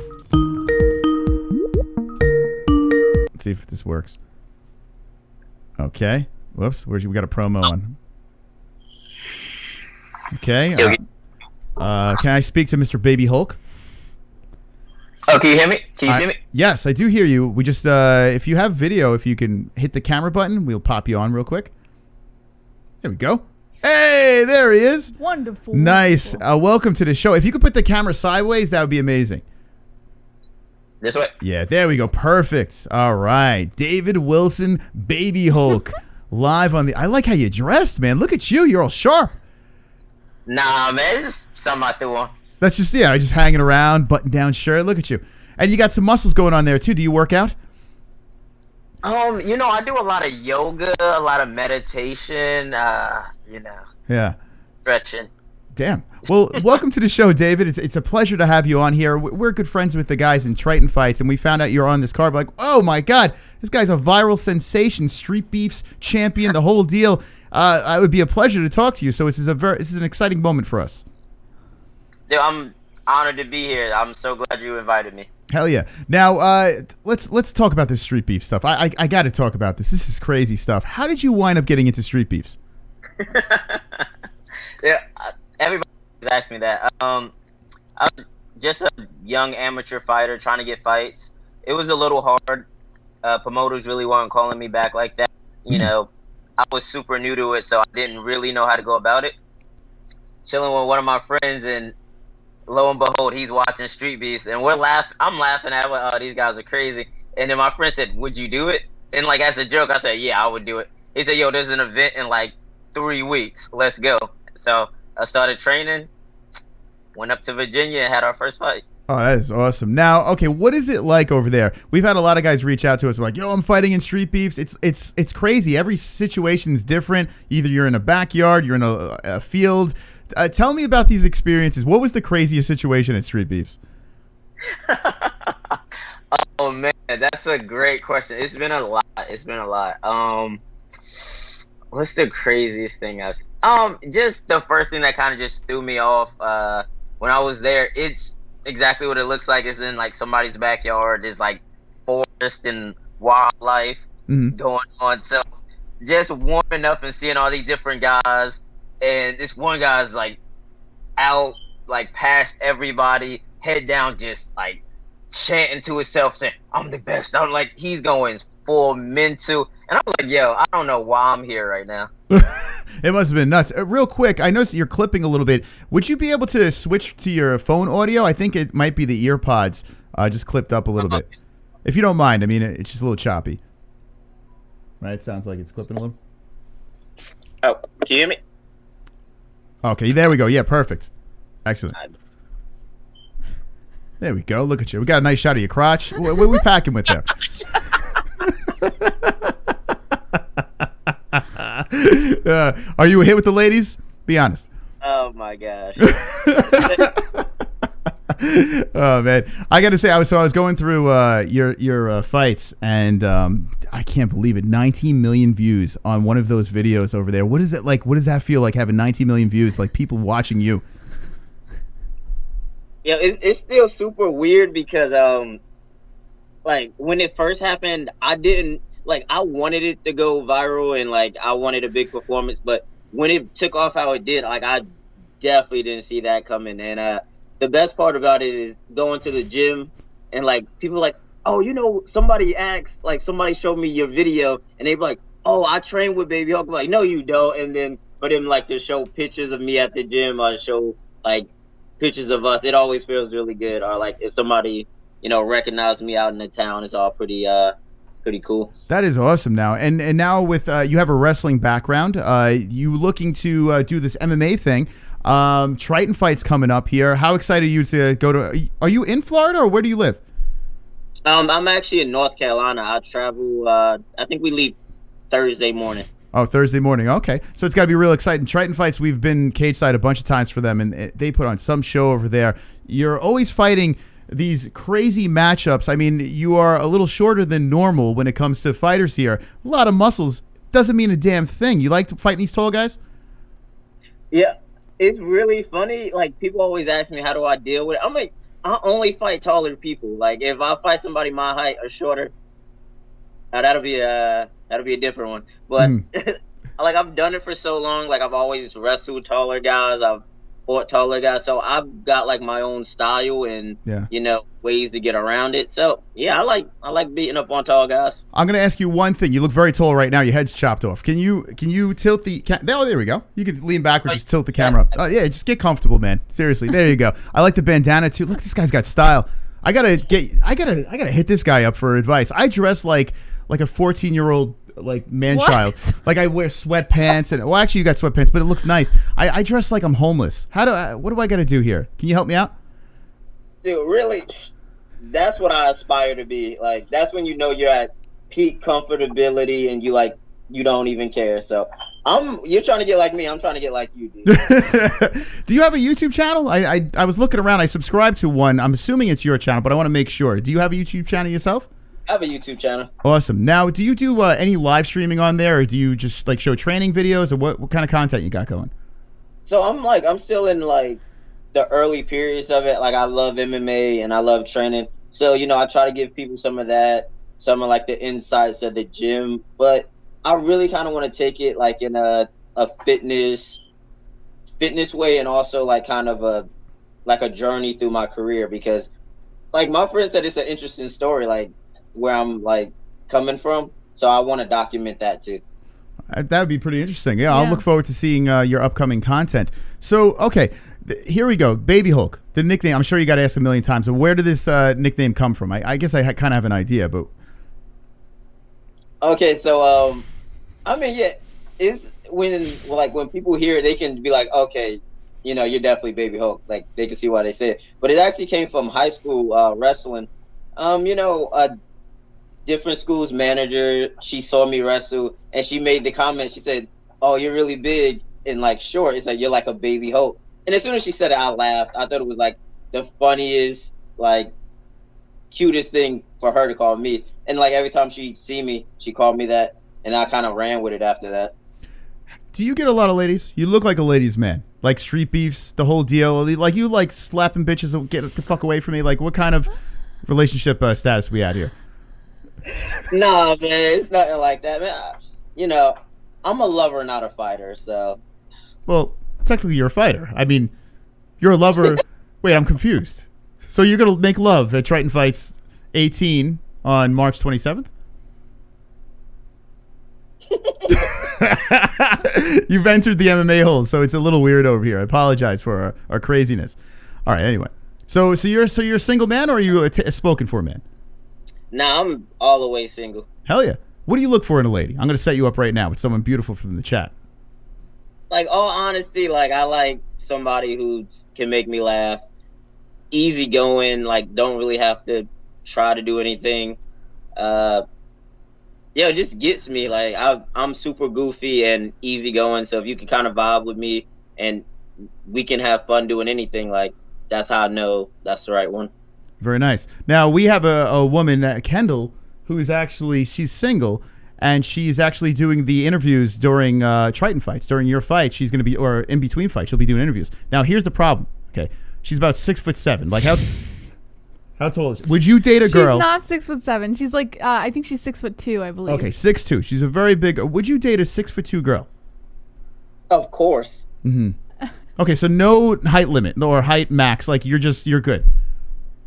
Let's see if this works. Okay. Whoops. We got a promo on. Okay. Can I speak to Mr. Baby Hulk? Oh, can you hear me? Can you see me? Yes, I do hear you. We just, if you have video, if you can hit the camera button, we'll pop you on real quick. There we go. Hey, there he is. Wonderful. Nice. Wonderful. Welcome to the show. If you could put the camera sideways, that would be amazing. This way? Yeah, there we go. Perfect. All right. David Wilson, Baby Hulk, live on the... I like how you dressed, man. Look at you. You're all sharp. Nah, man. It's just something I threw on. That's just, yeah, just hanging around, button-down shirt. Look at you. And you got some muscles going on there, too. Do you work out? You know, I do a lot of yoga, a lot of meditation, you know. Yeah. Stretching. Damn. Well, welcome to the show, David. It's a pleasure to have you on here. We're good friends with the guys in Triton Fights, and we found out you're on this card. We're like, oh my God, this guy's a viral sensation, Streetbeefs champion, the whole deal. It would be a pleasure to talk to you. So this is an exciting moment for us. Dude, I'm honored to be here. I'm so glad you invited me. Hell yeah. Now, let's talk about this street beef stuff. I got to talk about this. This is crazy stuff. How did you wind up getting into street beefs? Yeah, everybody asked me that. I'm just a young amateur fighter trying to get fights. It was a little hard. Promoters really weren't calling me back like that. You know, I was super new to it, so I didn't really know how to go about it. Chilling with one of my friends, and lo and behold, he's watching Streetbeefs, and we're laughing. I'm laughing at, oh, these guys are crazy. And then my friend said, would you do it? And like as a joke, I said, yeah, I would do it. He said, yo, there's an event in like 3 weeks. Let's go. So I started training, went up to Virginia, and had our first fight. Oh, that is awesome. Now, okay, what is it like over there? We've had a lot of guys reach out to us like, yo, I'm fighting in street beefs. It's crazy. Every situation is different. Either you're in a backyard, you're in a field. Tell me about these experiences. What was the craziest situation at street beefs? Oh man, that's a great question. It's been a lot. What's the craziest thing I've seen? Just the first thing that kind of just threw me off when I was there. It's exactly what it looks like. It's in like somebody's backyard. There's like forest and wildlife going on. So just warming up and seeing all these different guys, and this one guy's like out like past everybody, head down, just like chanting to himself, saying, "I'm the best." I'm like, he's going full mental, and I was like, yo, I don't know why I'm here right now. It must have been nuts. Real quick, I noticed you're clipping a little bit. Would you be able to switch to your phone audio? I think it might be the ear pods just clipped up a little bit. If you don't mind, I mean, it's just a little choppy. Right? It sounds like it's clipping a little. Oh, can you hear me? Okay, there we go. Yeah, perfect. Excellent. There we go. Look at you. We got a nice shot of your crotch. What are we packing with there? Are you a hit with the ladies? Be honest. Oh my gosh. Oh man, I got to say, I was going through your fights, and I can't believe it. 19 million views on one of those videos over there. What is it like? What does that feel like, having 19 million views? Like people watching you? Yeah, it's still super weird because like when it first happened, I didn't like. I wanted it to go viral and like I wanted a big performance, but when it took off how it did, like I definitely didn't see that coming. And the best part about it is going to the gym and like people are like, oh, you know, somebody asked, like somebody showed me your video, and they be like, oh, I train with Baby Hulk. I'm like, no, you don't. And then for them like to show pictures of me at the gym or show like pictures of us, it always feels really good. Or like if somebody, you know, recognized me out in the town, it's all pretty cool. That is awesome. Now and now with you have a wrestling background, you looking to do this MMA thing. Triton Fights coming up here. How excited are you to go to? Are you in Florida or where do you live? I'm actually in North Carolina. I travel. I think we leave Thursday morning. Oh, Thursday morning. Okay, so it's got to be real exciting. Triton Fights. We've been cage side a bunch of times for them, and they put on some show over there. You're always fighting these crazy matchups. I mean, you are a little shorter than normal when it comes to fighters here. A lot of muscles doesn't mean a damn thing. You like to fight these tall guys? Yeah, it's really funny. Like people always ask me, how do I deal with it? I'm like, I only fight taller people. Like if I fight somebody my height or shorter, that'll be a different one. But like I've done it for so long. Like I've always wrestled taller guys. I've fought taller guys. So I've got like my own style and you know, ways to get around it. So yeah, I like beating up on tall guys. I'm gonna ask you one thing. You look very tall right now. Your head's chopped off. Can you tilt the oh, there we go. You can lean back or just tilt the camera up. Yeah, just get comfortable, man. Seriously, there you go. I like the bandana too. Look, this guy's got style. I gotta hit this guy up for advice. I dress like a 14-year-old like man-child. Like I wear sweatpants and well, actually you got sweatpants, but it looks nice. I dress like I'm homeless. What do I got to do here? Can you help me out? Dude, really, that's what I aspire to be. Like that's when you know you're at peak comfortability, and you don't even care. So you're trying to get like me. I'm trying to get like you, dude. Do you have a YouTube channel? I was looking around. I subscribed to one. I'm assuming it's your channel, but I want to make sure. Do you have a YouTube channel yourself? I have a YouTube channel. Awesome. Now, do you do any live streaming on there, or do you just like show training videos, or what kind of content you got going? So I'm still in like the early periods of it. Like I love MMA and I love training. So, I try to give people some of that, some of like the insights of the gym, but I really kind of want to take it like in a fitness way, and also like kind of a journey through my career, because like my friend said, it's an interesting story, like where I'm like coming from. So I want to document that too. That would be pretty interesting. Yeah, I'll look forward to seeing your upcoming content. So, okay, here we go. Baby Hulk, the nickname. I'm sure you got asked a million times. So where did this nickname come from? I guess I kind of have an idea, but. Okay, so I mean, yeah, it's when people hear it, they can be like, okay, you're definitely Baby Hulk. Like they can see why they say it. But it actually came from high school wrestling. A different school's manager, she saw me wrestle, and she made the comment. She said, "Oh, you're really big and like short. It's like you're like a Baby Hulk." And as soon as she said it, I laughed. I thought it was like the funniest, like cutest thing for her to call me. And like every time she see me, she called me that, and I kind of ran with it after that. Do you get a lot of ladies? You look like a ladies' man. Like Streetbeefs, the whole deal. Like you like slapping bitches and get the fuck away from me. Like what kind of relationship status we at here? Nah, man, it's nothing like that, man. I'm a lover, not a fighter, so. Well, technically you're a fighter. I mean, you're a lover. Wait, I'm confused. So you're going to make love at Triton Fights 18 on March 27th? You've entered the MMA-Holes, so it's a little weird over here. I apologize for our craziness. All right, anyway. So you're a single man, or are you a spoken for man? Nah, I'm all the way single. Hell yeah. What do you look for in a lady? I'm going to set you up right now with someone beautiful from the chat. Like, all honesty, like, I like somebody who can make me laugh. Easygoing, like, don't really have to try to do anything. It just gets me. Like, I'm super goofy and easygoing, so if you can kind of vibe with me and we can have fun doing anything, like, that's how I know that's the right one. Very nice. Now, we have a woman, Kendall, who is she's single, and she's actually doing the interviews during Triton Fights. During your fight, she's going to be, or in between fights, she'll be doing interviews. Now, here's the problem, okay? She's about 6'7". Like, how tall is she? Would you date a girl? She's not 6'7". She's like, I think she's 6'2", I believe. Okay, 6'2". She's a very big, would you date a 6'2" girl? Of course. Mm-hmm. Okay, so no height limit or height max. Like, you're good.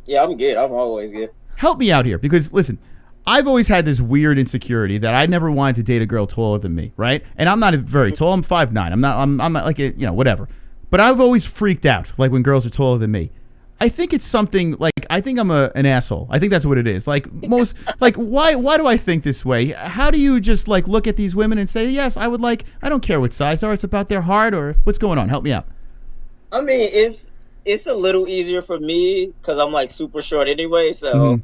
Yeah, I'm good. I'm always good. Help me out here, because listen, I've always had this weird insecurity that I never wanted to date a girl taller than me, right? And I'm not very tall. I'm 5'9". I'm not like a, whatever. But I've always freaked out like when girls are taller than me. I think it's something like, I think I'm an asshole. I think that's what it is. Like most, like why do I think this way? How do you just like look at these women and say, yes, I would like, I don't care what size they are. It's about their heart, or what's going on? Help me out. I mean, it's a little easier for me because I'm like super short anyway, so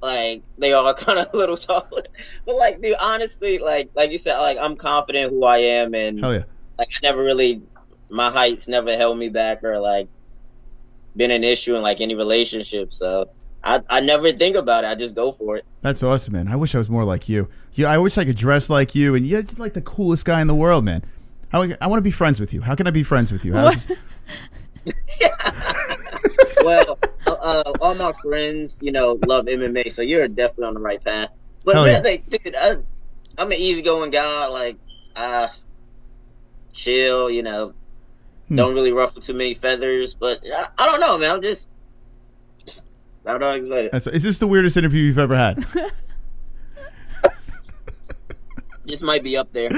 like they are kind of a little taller. But like, dude, honestly, like you said, like I'm confident who I am, and hell yeah, like I never really, my height's never held me back or like been an issue in like any relationship. So I never think about it. I just go for it. That's awesome, man. I wish I was more like you. Yeah, I wish I could dress like you, and you're like the coolest guy in the world, man. I want to be friends with you. How can I be friends with you? Well, all my friends, love MMA, so you're definitely on the right path. But hell man, yeah. like, dude, I'm an easygoing guy. Like, chill, don't really ruffle too many feathers. But I don't know, man. I don't explain it. Is this the weirdest interview you've ever had? This might be up there.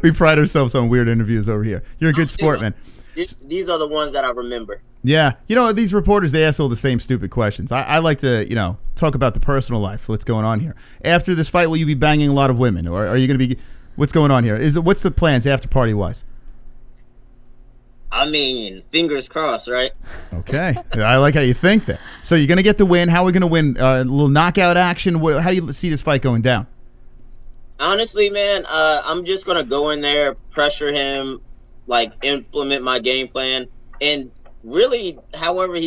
We pride ourselves on weird interviews over here. You're a good sport, man. These are the ones that I remember. Yeah. These reporters, they ask all the same stupid questions. I like to, talk about the personal life, what's going on here. After this fight, will you be banging a lot of women? Or are you going to be, what's going on here? What's the plans after party-wise? I mean, fingers crossed, right? Okay. I like how you think that. So you're going to get the win. How are we going to win? A little knockout action? How do you see this fight going down? Honestly, man, I'm just going to go in there, pressure him, like implement my game plan. And really, however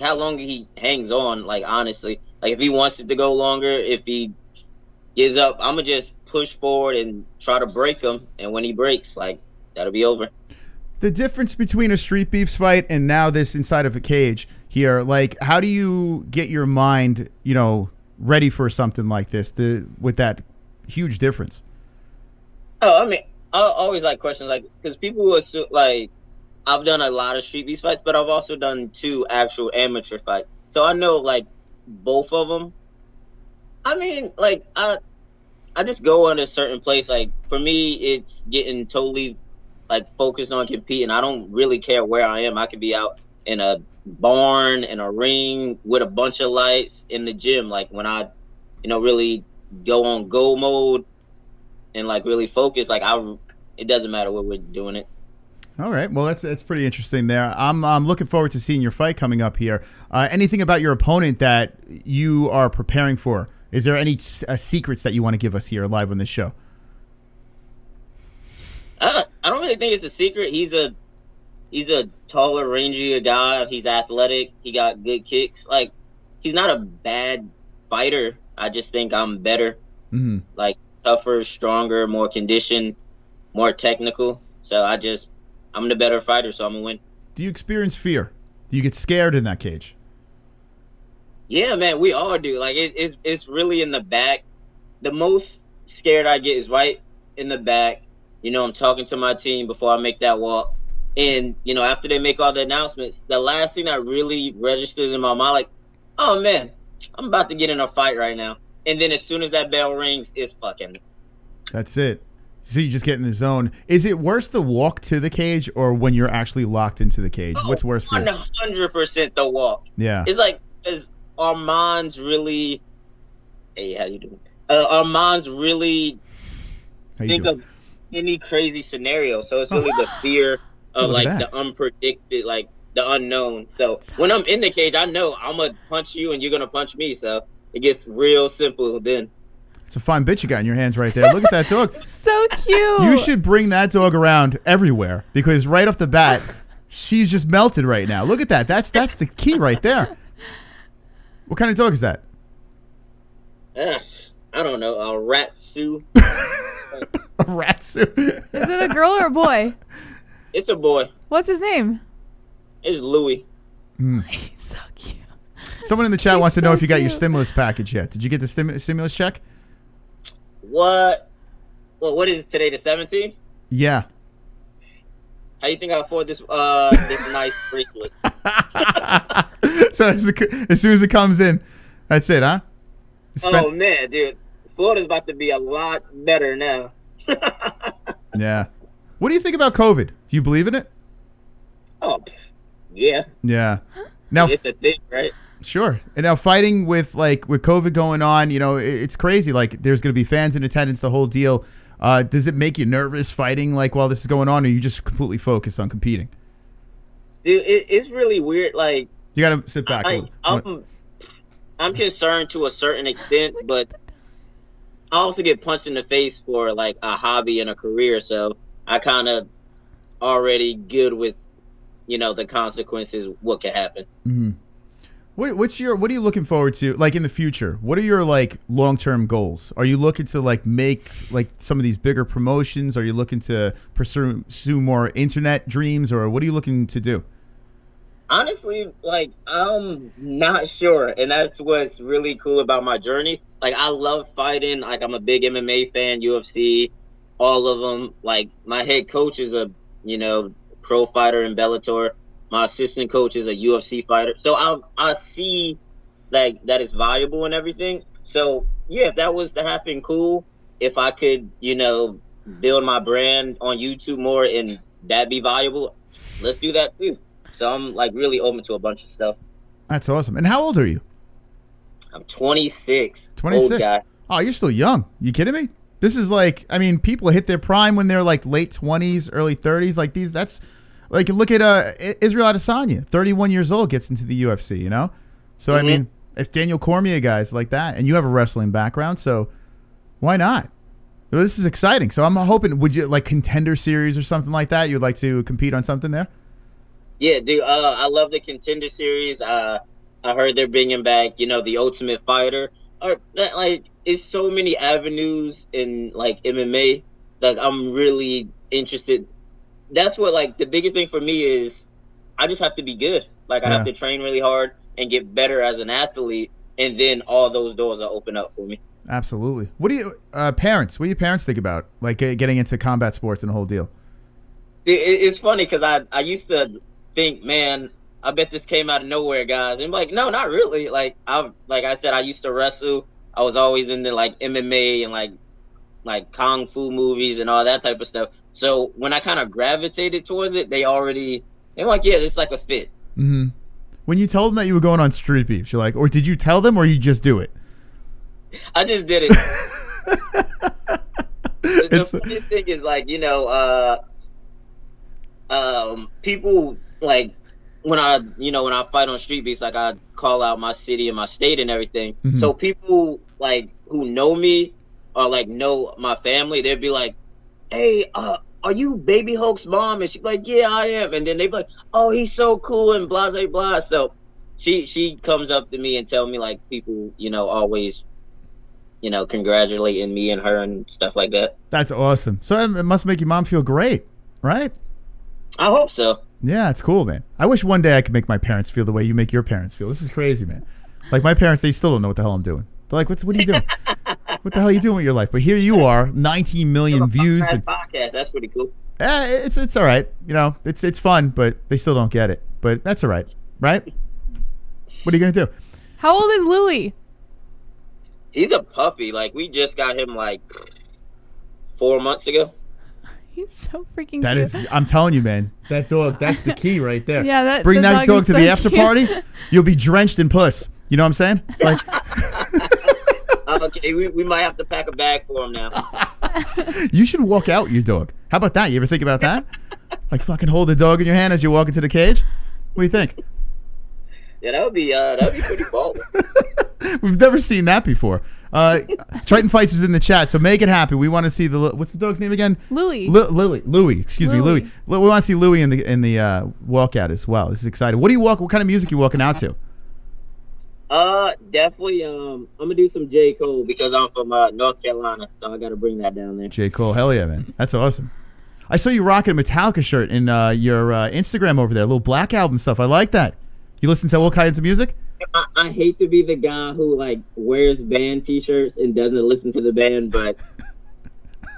how long he hangs on, like, honestly. Like, if he wants it to go longer, if he gives up, I'm going to just push forward and try to break him. And when he breaks, like, that'll be over. The difference between a Street Beefs fight and now this inside of a cage here, like, how do you get your mind, ready for something like this with that huge difference? Oh, I mean, I always like questions like, because people assume, like, I've done a lot of Street Beefs fights, but I've also done 2 actual amateur fights. So I know, like, both of them. I mean, like, I just go in a certain place. Like, for me, it's getting totally, like, focused on competing. I don't really care where I am. I could be out in a barn, in a ring, with a bunch of lights, in the gym. Like, when I, really go on go mode and, like, really focus, like, it doesn't matter where we're doing it. All right. Well, that's pretty interesting there. I'm looking forward to seeing your fight coming up here. Anything about your opponent that you are preparing for? Is there any secrets that you want to give us here live on this show? I don't really think it's a secret. He's a taller, rangier guy. He's athletic. He got good kicks. Like, he's not a bad fighter. I just think I'm better. Mm-hmm. Like, tougher, stronger, more conditioned, more technical. So I'm the better fighter, so I'm going to win. Do you experience fear? Do you get scared in that cage? Yeah, man, we all do. Like, it's really in the back. The most scared I get is right in the back. I'm talking to my team before I make that walk. And, after they make all the announcements, the last thing that really registers in my mind, like, oh, man, I'm about to get in a fight right now. And then as soon as that bell rings, it's fucking. That's it. So you just get in the zone. Is it worse the walk to the cage or when you're actually locked into the cage? What's worse for you? 100% the walk. Yeah. It's like, because our minds really. Hey, how you doing? Our minds really think of any crazy scenario. So it's really the fear of, like, the unpredicted, like, the unknown. So when I'm in the cage, I know I'm going to punch you and you're going to punch me. So it gets real simple then. It's a fine bitch you got in your hands right there. Look at that dog. So cute. You should bring that dog around everywhere because right off the bat, she's just melted right now. Look at that. That's the key right there. What kind of dog is that? I don't know. A Ratsu. A Ratsu. Is it a girl or a boy? It's a boy. What's his name? It's Louis. He's so cute. Someone in the chat wants to know if you got your stimulus package yet. Did you get the stimulus check? What? Well, what is it today? The 17th? Yeah. How you think I afford this this nice bracelet? So as soon as it comes in, that's it, huh? Oh man, dude, Florida's about to be a lot better now. Yeah. What do you think about COVID? Do you believe in it? Oh, yeah. Yeah. Now it's a thing, right? Sure. And now fighting with COVID going on, it's crazy. Like, there's going to be fans in attendance, the whole deal. Does it make you nervous fighting while this is going on, or are you just completely focused on competing? Dude, it's really weird. Like, you got to sit back. I'm concerned to a certain extent, but I also get punched in the face for, like, a hobby and a career, so I kind of already good with, the consequences, what could happen. Mm-hmm. What are you looking forward to, like, in the future? What are your, like, long-term goals? Are you looking to, like, make, like, some of these bigger promotions? Are you looking to pursue more internet dreams, or what are you looking to do? Honestly, like, I'm not sure, and that's what's really cool about my journey. Like, I love fighting. Like, I'm a big MMA fan, UFC, all of them. Like, my head coach is a, pro fighter in Bellator. My assistant coach is a UFC fighter. So I see, like, that it's valuable and everything. So, yeah, if that was to happen, cool. If I could, build my brand on YouTube more and that be valuable, let's do that too. So I'm, like, really open to a bunch of stuff. That's awesome. And how old are you? I'm 26. 26. Old guy. Oh, you're still young. You kidding me? This is like, I mean, people hit their prime when they're like late 20s, early 30s. Like these, that's like, look at Israel Adesanya, 31 years old, gets into the UFC, you know? So, I mean, it's Daniel Cormier guys like that. And you have a wrestling background, so why not? Well, this is exciting. So I'm hoping, would you like Contender Series or something like that? You'd like to compete on something there? Yeah, dude. I love the Contender Series. I heard they're bringing back, you know, the Ultimate Fighter. Or like, it's so many avenues in like MMA. Like, I'm really interested. That's what, like, the biggest thing for me is I just have to be good. Like, I have to train really hard and get better as an athlete, and then all those doors will open up for me. Absolutely. What do you parents? What do your parents think about like getting into combat sports and the whole deal? It's funny because I used to think, man, I bet this came out of nowhere, guys. And I'm like, no, not really. Like I said, I used to wrestle. I was always into like MMA and like kung fu movies and all that type of stuff. So when I kind of gravitated towards it, they're like, yeah, it's like a fit. Mm-hmm. When you told them that you were going on Streetbeefs, you're like, or did you tell them, or you just do it? I just did it. The funniest thing is, like, you know, people like when I fight on Streetbeefs, like, I call out my city and my state and everything. Mm-hmm. So people like who know me or like know my family, they'd be like, "Hey, are you Baby Hulk's mom?" And she's like, "Yeah, I am." And then they'd be like, "Oh, he's so cool," and blah blah blah. So she comes up to me and tell me, like, people, you know, always, you know, congratulating me and her and stuff like that. That's awesome. So it must make your mom feel great, right? I hope so. Yeah, it's cool, man. I wish one day I could make my parents feel the way you make your parents feel. This is crazy, man. Like, my parents, they still don't know what the hell I'm doing. They're like, what are you doing? What the hell are you doing with your life? But here you are, 19 million views. Podcast, that's pretty cool. Yeah, it's all right. You know, it's fun, but they still don't get it. But that's all right, right? What are you going to do? How old is Louis? He's a puppy. Like, we just got him like 4 months ago. He's so freaking That cute. is, I'm telling you, man. That dog, that's the key right there. Yeah, bring that dog to so the after cute. party. You'll be drenched in puss. You know what I'm saying? Like, okay, we might have to pack a bag for him now. you should walk out your dog. How about that? You ever think about that? Like, fucking hold the dog in your hand as you walk into the cage? What do you think? Yeah, that would be pretty bold. We've never seen that before. Triton Fights is in the chat, so make it happen. We want to see what's the dog's name again? Louis. Louis. Excuse me, Louis. We want to see Louis in the walkout as well. This is exciting. What kind of music are you walking out to? Definitely. I'm gonna do some J. Cole because I'm from North Carolina, so I got to bring that down there. J. Cole, hell yeah, man. That's awesome. I saw you rocking a Metallica shirt in your Instagram over there, a little Black Album stuff. I like that. You listen to all kinds of music? I hate to be the guy who like wears band T-shirts and doesn't listen to the band, but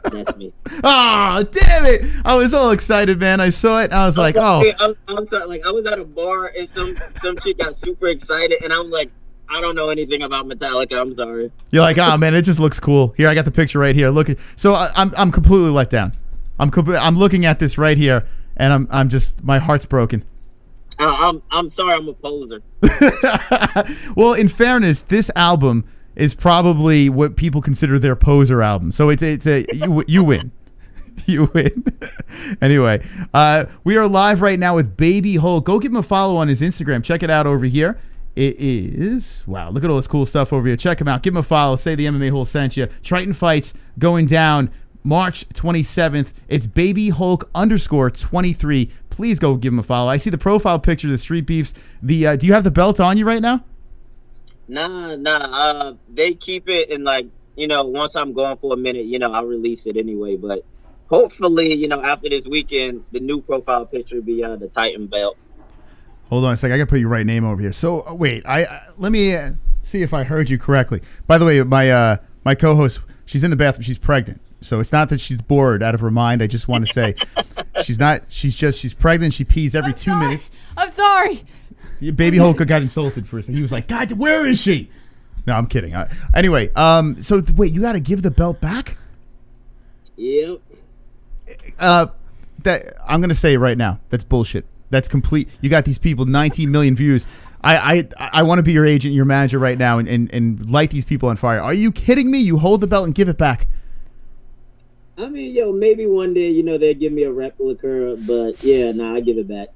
that's me. Oh, damn it! I was all excited, man. I saw it, and I was like, oh. I'm sorry. Like, I was at a bar, and some chick got super excited, and I'm like, I don't know anything about Metallica. I'm sorry. You're like, oh, man, it just looks cool. Here, I got the picture right here. Look, so I'm completely let down. I'm looking at this right here, and I'm just, my heart's broken. I'm sorry, I'm a poser. Well, in fairness, this album is probably what people consider their poser album. So you win. You win. Anyway, we are live right now with Baby Hulk. Go give him a follow on his Instagram. Check it out over here. It is, wow, look at all this cool stuff over here. Check him out. Give him a follow. Say the MMA-Holes sent you. Triton Fights going down March 27th. It's Baby Hulk _23. Please go give him a follow. I see the profile picture of the Streetbeefs. Do you have the belt on you right now? Nah. They keep it, and like, you know, once I'm gone for a minute, you know, I'll release it anyway. But hopefully, you know, after this weekend, the new profile picture will be the Titan belt. Hold on a second. I gotta put your right name over here. So wait, let me see if I heard you correctly. By the way, my co-host, she's in the bathroom. She's pregnant. So it's not that she's bored out of her mind. I just want to say she's not. She's pregnant. She pees every 2 minutes. I'm sorry. Baby Hulk got insulted for a second. He was like, God, where is she? No, I'm kidding. Anyway, so wait, you got to give the belt back? Yep. That I'm going to say it right now. That's bullshit. That's complete. You got these people, 19 million views. I want to be your agent, your manager right now and light these people on fire. Are you kidding me? You hold the belt and give it back. I mean, yo, maybe one day, they'll give me a replica, but yeah, I give it back.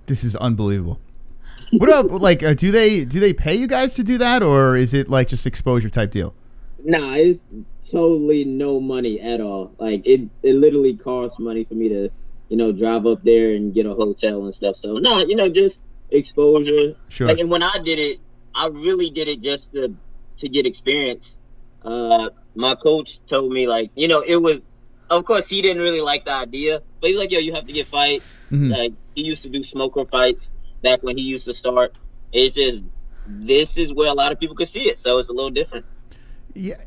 This is unbelievable. What up? Like, do they pay you guys to do that, or is it like just exposure type deal? Nah, it's totally no money at all. Like, it literally costs money for me to, drive up there and get a hotel and stuff. So, just exposure. Sure. Like, and when I did it, I really did it just to get experience. My coach told me, like, it was, of course, he didn't really like the idea, but he was like, yo, you have to get fights. Mm-hmm. Like, he used to do smoker fights back when he used to start. It's just, this is where a lot of people could see it, so it's a little different. Yeah,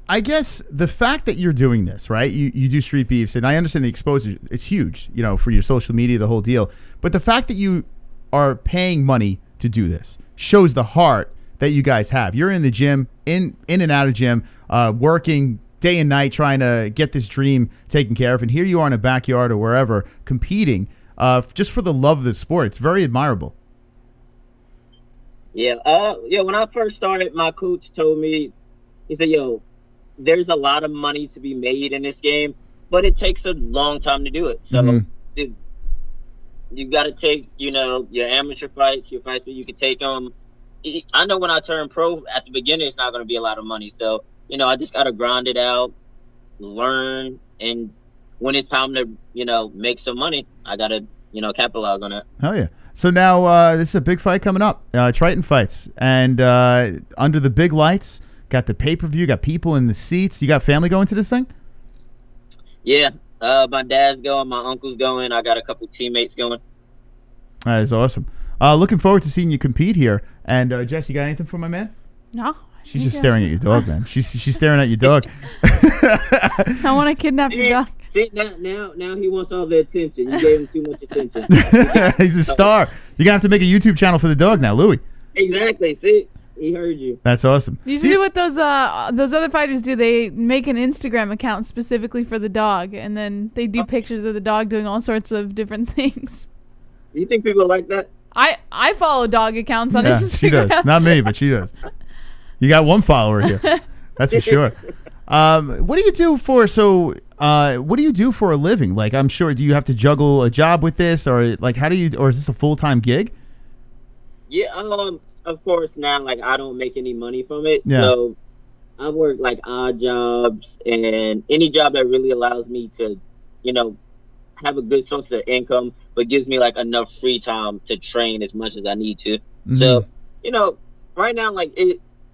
I guess the fact that you're doing this, right? You do street beefs, and I understand the exposure. It's huge, for your social media, the whole deal. But the fact that you are paying money to do this shows the heart that you guys have. You're in the gym, in and out of gym, working day and night, trying to get this dream taken care of. And here you are in a backyard or wherever, competing just for the love of the sport. It's very admirable. Yeah. When I first started, my coach told me, he said, yo, there's a lot of money to be made in this game, but it takes a long time to do it. So you got to take, your amateur fights, your fights where you can take them. I know when I turn pro, at the beginning, it's not going to be a lot of money. So, I just got to grind it out, learn, and when it's time to, make some money, I got to, capitalize on it. Hell yeah. So now this is a big fight coming up, Triton Fights. And under the big lights, got the pay-per-view, got people in the seats. You got family going to this thing? Yeah. My dad's going, my uncle's going. I got a couple teammates going. That is awesome. Looking forward to seeing you compete here. And Jess, you got anything for my man? No. She's just staring at your dog, man. She's staring at your dog. I want to kidnap your dog. See, now he wants all the attention. You gave him too much attention. He's a star. You're gonna have to make a YouTube channel for the dog now, Louis. Exactly. See, he heard you. That's awesome. Usually what those other fighters do, they make an Instagram account specifically for the dog, and then they do pictures of the dog doing all sorts of different things. You think people like that? I follow dog accounts on Instagram. She does. Not me, but she does. You got one follower here. That's for sure. What do you do for what do you do for a living? Like, I'm sure, do you have to juggle a job with this, or like how do you, or is this a full-time gig? Yeah, of course now, like, I don't make any money from it. Yeah. So I work like odd jobs and any job that really allows me to, have a good source of income, but gives me like enough free time to train as much as I need to. Mm-hmm. So, right now, like,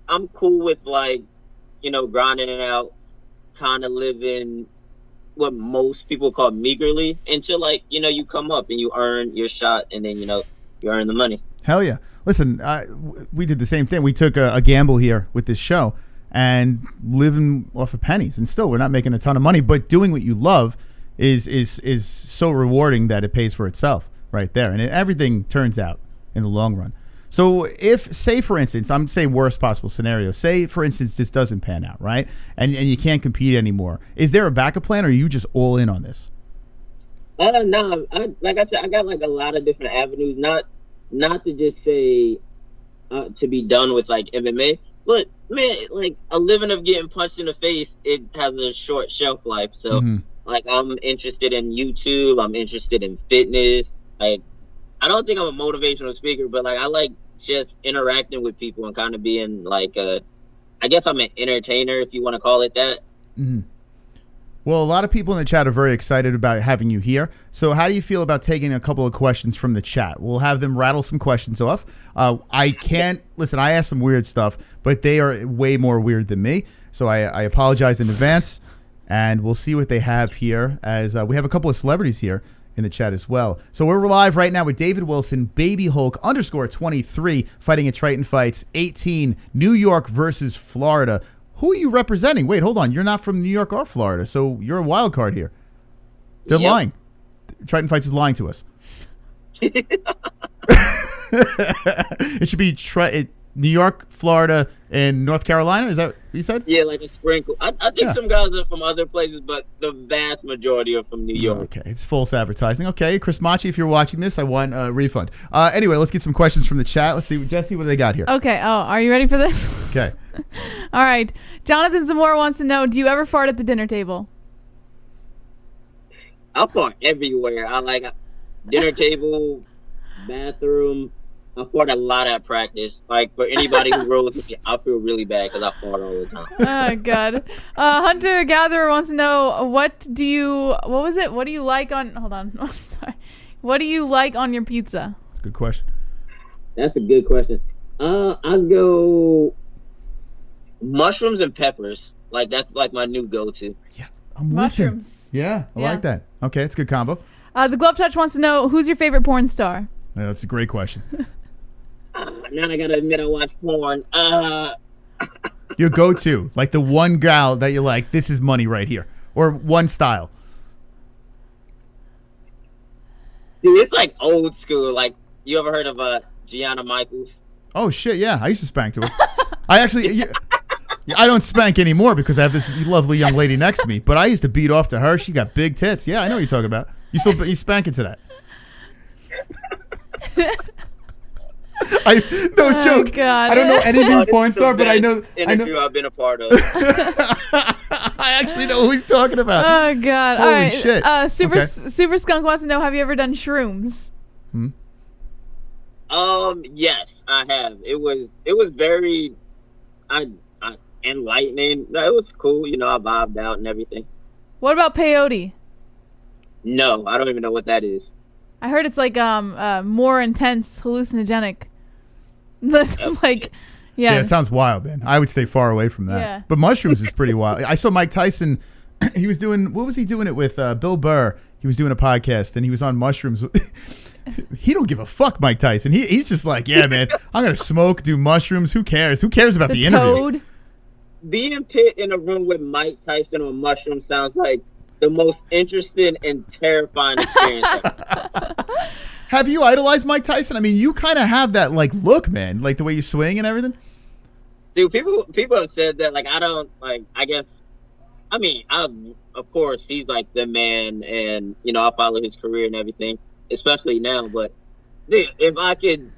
I'm cool with, like, grinding it out, kind of living what most people call meagerly until, like, you come up and you earn your shot, and then, you earn the money. Hell yeah. Listen, we did the same thing. We took a gamble here with this show and living off of pennies, and still we're not making a ton of money, but doing what you love is so rewarding that it pays for itself right there. And everything turns out in the long run. So if, say, for instance, I'm saying worst possible scenario, say, for instance, this doesn't pan out, right? And you can't compete anymore. Is there a backup plan, or are you just all in on this? No, like I said, I got like a lot of different avenues, not to just say to be done with like MMA, but man, like a living of getting punched in the face, it has a short shelf life. So like, I'm interested in YouTube, I'm interested in fitness. Like, I don't think I'm a motivational speaker, but like, I like just interacting with people and kind of being like I guess I'm an entertainer, if you want to call it that. Mm-hmm. Well, a lot of people in the chat are very excited about having you here. So how do you feel about taking a couple of questions from the chat? We'll have them rattle some questions off. I can't, listen, I asked some weird stuff, but they are way more weird than me. So I apologize in advance, and we'll see what they have here, as we have a couple of celebrities here in the chat as well. So we're live right now with David Wilson, Baby Hulk _23, fighting at Triton Fights 18, New York versus Florida. Who are you representing? Wait, hold on. You're not from New York or Florida, so you're a wild card here. They're lying. Triton Fights is lying to us. It should be New York, Florida, and North Carolina. Is that what you said? Yeah, like a sprinkle. I think some guys are from other places, but the vast majority are from New York. Okay, it's false advertising. Okay, Chris Machi, if you're watching this, I want a refund. Anyway, let's get some questions from the chat. Let's see, Jesse, what do they got here? Okay. Oh, are you ready for this? Okay. All right. Jonathan Zamora wants to know, do you ever fart at the dinner table? I fought everywhere. I like dinner table, bathroom. I fought a lot at practice. Like, for anybody who rolls with me, I feel really bad because I fought all the time. Oh, God. Hunter Gatherer wants to know, what do you like on, hold on. Oh, sorry. What do you like on your pizza? That's a good question. That's a good question. I go mushrooms and peppers. Like, that's like my new go-to. Yeah, I'm mushrooms. Yeah, I like that. Okay, it's a good combo. The Glove Touch wants to know, who's your favorite porn star? Yeah, that's a great question. Now I gotta admit I watch porn. Your go-to, like the one gal that you like, this is money right here. Or one style. Dude, it's like old school. Like, you ever heard of Gianna Michaels? Oh, shit, yeah. I used to spank to her. I don't spank anymore because I have this lovely young lady next to me. But I used to beat off to her. She got big tits. Yeah, I know what you're talking about. You spanking to that. No joke. God. I don't know any new porn star, but I know. Interview I've been a part of. I actually know who he's talking about. Oh, God. Holy all right. shit. Super Skunk wants to know, have you ever done shrooms? Yes, I have. It was very enlightening. No, it was cool. You know, I vibed out and everything. What about peyote? No, I don't even know what that is. I heard it's like more intense, hallucinogenic. Like, yeah. Yeah, it sounds wild, man. I would stay far away from that. Yeah. But mushrooms is pretty wild. I saw Mike Tyson. He was doing, what was he doing it with? Bill Burr. He was doing a podcast, and he was on mushrooms. He don't give a fuck, Mike Tyson. He's just like, yeah, man, I'm going to smoke, do mushrooms. Who cares? Who cares about the interview? Toad. Being pit in a room with Mike Tyson on mushrooms sounds like the most interesting and terrifying experience ever. Have you idolized Mike Tyson? I mean, you kind of have that like look, man, like the way you swing and everything. Dude, people have said that. Like, I don't like. I guess. I mean, of course, he's like the man, and you know, I follow his career and everything, especially now. But dude, if I could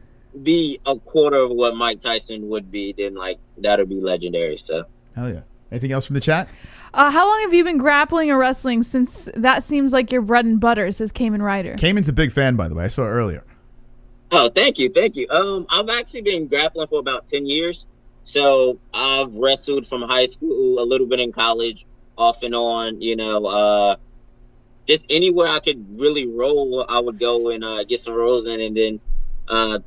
be a quarter of what Mike Tyson would be, then like that'd be legendary. So. Hell yeah. Anything else from the chat? How long have you been grappling or wrestling, since that seems like your bread and butter, says Cayman Ryder? Cayman's a big fan, by the way. I saw it earlier. Oh, thank you. I've actually been grappling for about 10 years. So I've wrestled from high school, a little bit in college, off and on, you know, just anywhere I could really roll, I would go and get some rolls in. And then I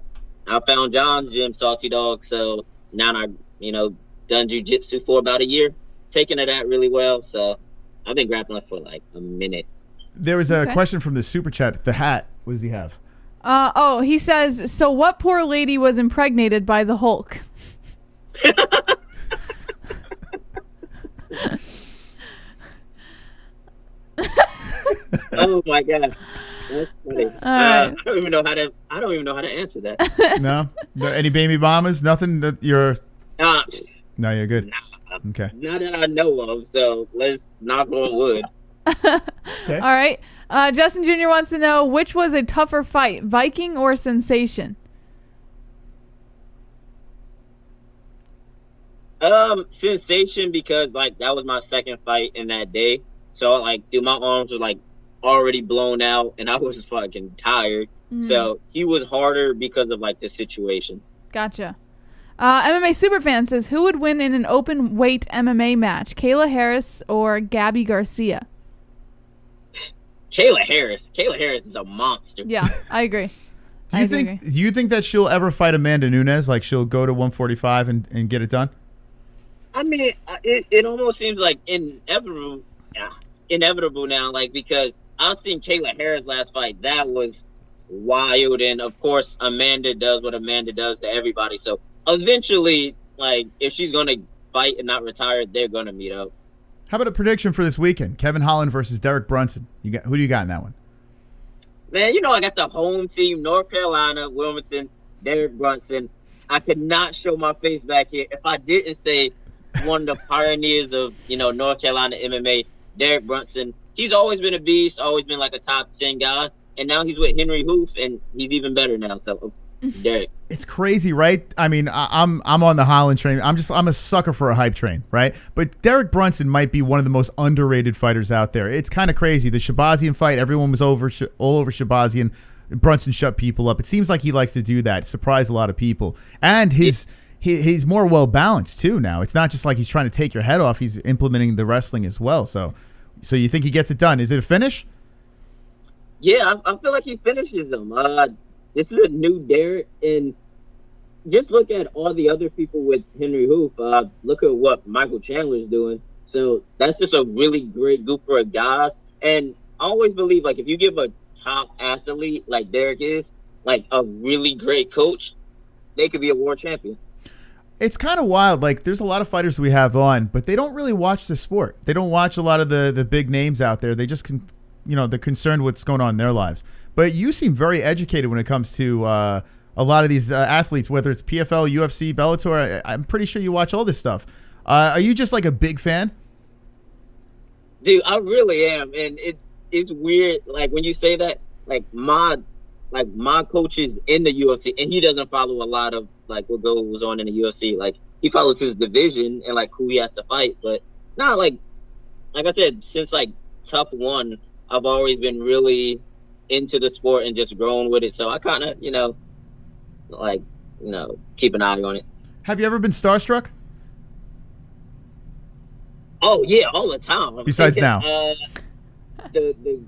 found John's gym, Salty Dog. So now I, you know, done jiu-jitsu for about a year, taking it out really well. So I've been grappling for like a minute. There was a question from the super chat. The hat, what does he have? He says, so what poor lady was impregnated by the Hulk? Oh my God, that's funny. I don't even know how to answer that. No, any baby mamas? Nothing that you're. No, you're good. Nah, okay. Not that I know of. So let's knock on wood. Okay. All right. Justin Jr. wants to know, which was a tougher fight, Viking or Sensation? Sensation, because like that was my second fight in that day. So like, dude, my arms were like already blown out and I was fucking tired. So he was harder because of like the situation. Gotcha. MMA Superfan says, who would win in an open weight MMA match, Kayla Harris or Gabby Garcia? Kayla Harris is a monster. Yeah, I agree. Do you think that she'll ever fight Amanda Nunes? Like she'll go to 145 and get it done? I mean, it almost seems like inevitable now, like, because I've seen Kayla Harris last fight. That was wild. And of course, Amanda does what Amanda does to everybody. So eventually, like, if she's going to fight and not retire, they're going to meet up. How about a prediction for this weekend? Kevin Holland versus Derek Brunson. Who do you got in that one? Man, you know, I got the home team, North Carolina, Wilmington, Derek Brunson. I could not show my face back here if I didn't say one of the pioneers of, you know, North Carolina MMA, Derek Brunson. He's always been a beast, always been like a top 10 guy. And now he's with Henry Hoof, and he's even better now. So, Derek. It's crazy, right? I mean, I'm on the Holland train. I'm a sucker for a hype train, right? But Derek Brunson might be one of the most underrated fighters out there. It's kind of crazy. The Shabazian fight, everyone was all over Shabazian. Brunson shut people up. It seems like he likes to do that. Surprise a lot of people. And he's more well balanced too now. It's not just like he's trying to take your head off. He's implementing the wrestling as well. So you think he gets it done? Is it a finish? Yeah, I feel like he finishes them. This is a new Derek, and just look at all the other people with Henry Hoof. Look at what Michael Chandler's doing. So that's just a really great group of guys. And I always believe, like, if you give a top athlete like Derek is, like a really great coach, they could be a world champion. It's kind of wild. Like, there's a lot of fighters we have on, but they don't really watch the sport. They don't watch a lot of the big names out there. They just they're concerned with what's going on in their lives. But you seem very educated when it comes to a lot of these athletes, whether it's PFL, UFC, Bellator. I'm pretty sure you watch all this stuff. Are you just like a big fan? Dude, I really am, and it's weird. Like when you say that, like my coach is in the UFC, and he doesn't follow a lot of like what goes on in the UFC. Like he follows his division and like who he has to fight. But not like I said, since like Tough One, I've always been really into the sport and just grown with it. So I kind of, keep an eye on it. Have you ever been starstruck? Oh yeah, all the time. Besides now. The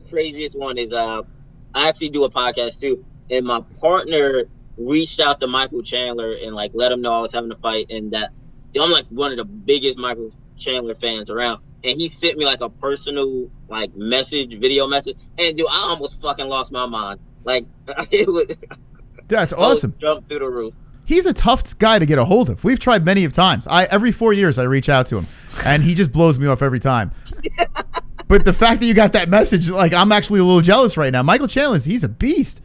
craziest one is I actually do a podcast too, and my partner reached out to Michael Chandler and like let him know I was having a fight, and that I'm like one of the biggest Michael Chandler fans around. And he sent me like a personal like video message, and dude, I almost fucking lost my mind. Like it was. That's awesome. Jumped through the roof. He's a tough guy to get a hold of. We've tried many of times. Every 4 years I reach out to him, and he just blows me off every time. But the fact that you got that message, like I'm actually a little jealous right now. Michael Chandler, he's a beast.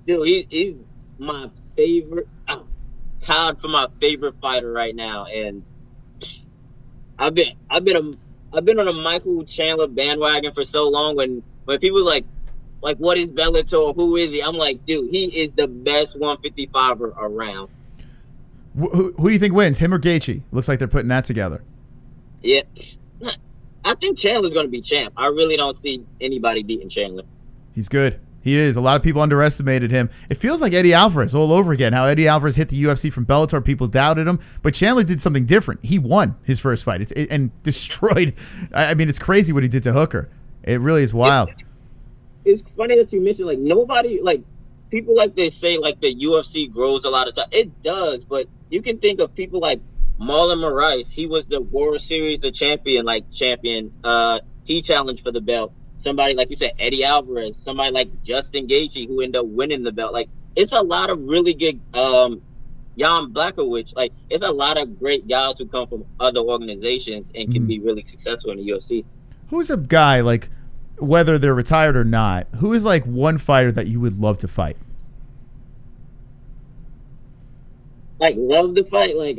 Dude, he's my favorite. I'm tied for my favorite fighter right now, and I've been on a Michael Chandler bandwagon for so long. When people like what is Bellator? Who is he? I'm like, dude, he is the best 155er around. Who do you think wins, him or Gaethje? Looks like they're putting that together. Yeah, I think Chandler's going to be champ. I really don't see anybody beating Chandler. He's good. He is. A lot of people underestimated him. It feels like Eddie Alvarez all over again. How Eddie Alvarez hit the UFC from Bellator, people doubted him, but Chandler did something different. He won his first fight and destroyed. I mean, it's crazy what he did to Hooker. It really is wild. It's funny that you mentioned like nobody, like people like they say like the UFC grows a lot of time. It does, but you can think of people like Marlon Moraes. He was the World Series champion. He challenged for the belt. Somebody like you said, Eddie Alvarez. Somebody like Justin Gaethje, who ended up winning the belt. Like it's a lot of really good. Jan Blachowicz. Like it's a lot of great guys who come from other organizations and can be really successful in the UFC. Who's a guy like, whether they're retired or not, who is like one fighter that you would love to fight? Like love to fight, like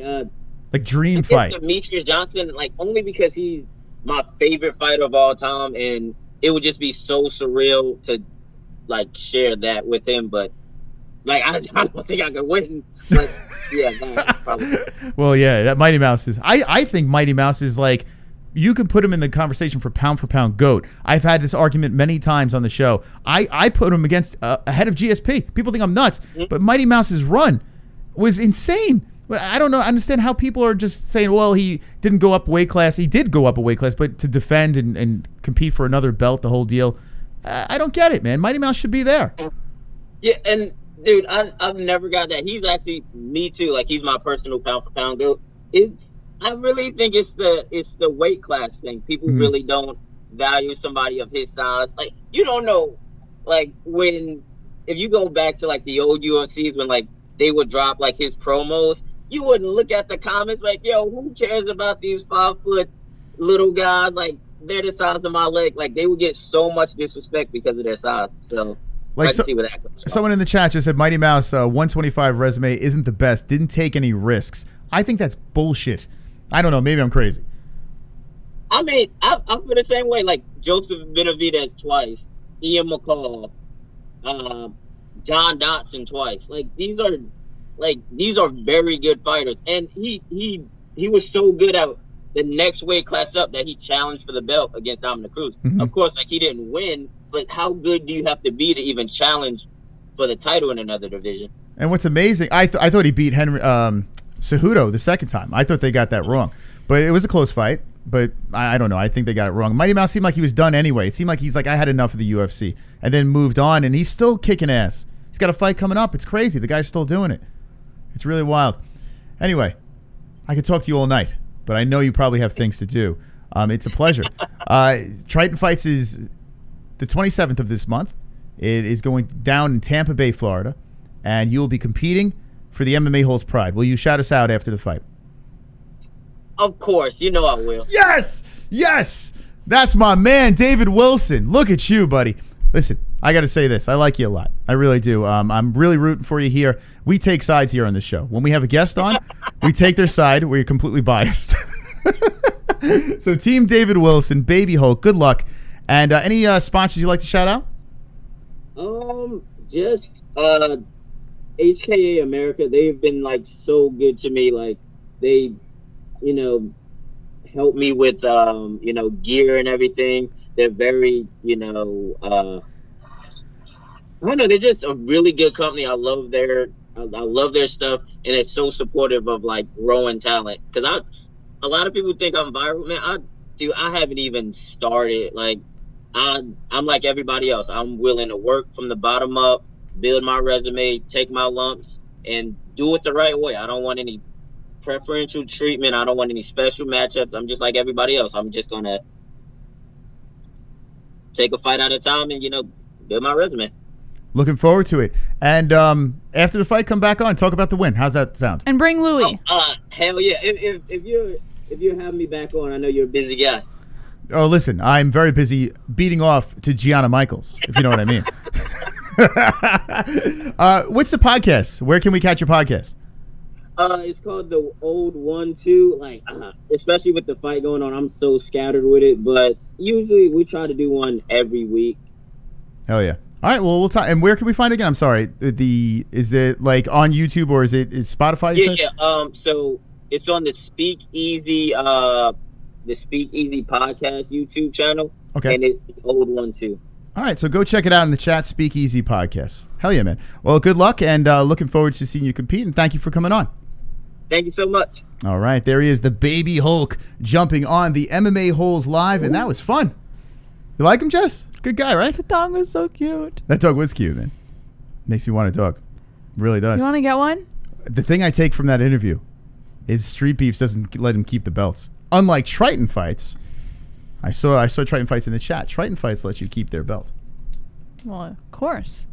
dream fight. Demetrius Johnson, like only because he's my favorite fighter of all time, and it would just be so surreal to like share that with him. But like I don't think I could win. But yeah, no, probably. Well, yeah, that Mighty Mouse is. I think Mighty Mouse is like. You can put him in the conversation for pound GOAT. I've had this argument many times on the show. I put him against ahead of GSP. People think I'm nuts, but Mighty Mouse's run was insane. I don't know. I understand how people are just saying, well, he didn't go up weight class. He did go up a weight class, but to defend and compete for another belt, the whole deal. I don't get it, man. Mighty Mouse should be there. Yeah, and dude, I've never got that. He's actually me too. Like he's my personal pound GOAT. I really think it's the weight class thing. People really don't value somebody of his size. Like you don't know, like if you go back to like the old UFCs when like they would drop like his promos, you wouldn't look at the comments like, yo, who cares about these 5 foot little guys? Like they're the size of my leg. Like they would get so much disrespect because of their size. So like I can see where that comes from. Someone in the chat just said Mighty Mouse 125 resume isn't the best. Didn't take any risks. I think that's bullshit. I don't know. Maybe I'm crazy. I mean, I feel the same way. Like Joseph Benavidez twice, Ian McCall, John Dodson twice. Like these are very good fighters, and he was so good at the next weight class up that he challenged for the belt against Dominic Cruz. Mm-hmm. Of course, like he didn't win, but how good do you have to be to even challenge for the title in another division? And what's amazing, I thought he beat Henry Cejudo the second time. I thought they got that wrong, but it was a close fight. But I don't know. I think they got it wrong. Mighty Mouse seemed like he was done anyway. It seemed like he's like, I had enough of the UFC, and then moved on, and he's still kicking ass. He's got a fight coming up. It's crazy. The guy's still doing it. It's really wild. Anyway, I could talk to you all night, but I know you probably have things to do. It's a pleasure. Triton Fights is the 27th of this month. It is going down in Tampa Bay, Florida, and you will be competing for the MMA-Holes Pride. Will you shout us out after the fight? Of course, you know I will. Yes! Yes! That's my man, David Wilson. Look at you, buddy. Listen, I got to say this. I like you a lot. I really do. I'm really rooting for you here. We take sides here on the show. When we have a guest on, we take their side. We're completely biased. So Team David Wilson, Baby Hulk, good luck. And any sponsors you'd like to shout out? Just HKA America. They've been like so good to me. Like they, help me with gear and everything. They're very, I don't know, they're just a really good company. I love their stuff, and it's so supportive of like growing talent. Because a lot of people think I'm viral, man. I haven't even started. Like I'm like everybody else. I'm willing to work from the bottom up, build my resume, take my lumps, and do it the right way. I don't want any preferential treatment. I don't want any special matchups. I'm just like everybody else. I'm just gonna take a fight at a time and build my resume. Looking forward to it. And after the fight, come back on, talk about the win. How's that sound? And bring Louis. Hell yeah! If you're having me back on, I know you're a busy guy. Oh, listen, I'm very busy beating off to Gianna Michaels, if you know what I mean. What's the podcast? Where can we catch your podcast? It's called The Old 1-2. Like, especially with the fight going on, I'm so scattered with it. But usually we try to do one every week. Hell yeah! All right, well, we'll talk. And where can we find it again? I'm sorry. Is it like on YouTube or is Spotify? Yeah. So it's on the Speakeasy podcast YouTube channel. Okay. And it's Old 1-2. All right, so go check it out in the chat. Speakeasy Podcast. Hell yeah, man. Well, good luck, and looking forward to seeing you compete. And thank you for coming on. Thank you so much. All right, there he is, the Baby Hulk, jumping on the MMA-Holes live, and that was fun. You like him, Jess? Good guy, right? The dog was so cute. That dog was cute, man. Makes me want a dog. Really does. You want to get one? The thing I take from that interview is Streetbeefs doesn't let him keep the belts. Unlike Triton Fights, I saw Triton Fights in the chat. Triton Fights let you keep their belt. Well, of course.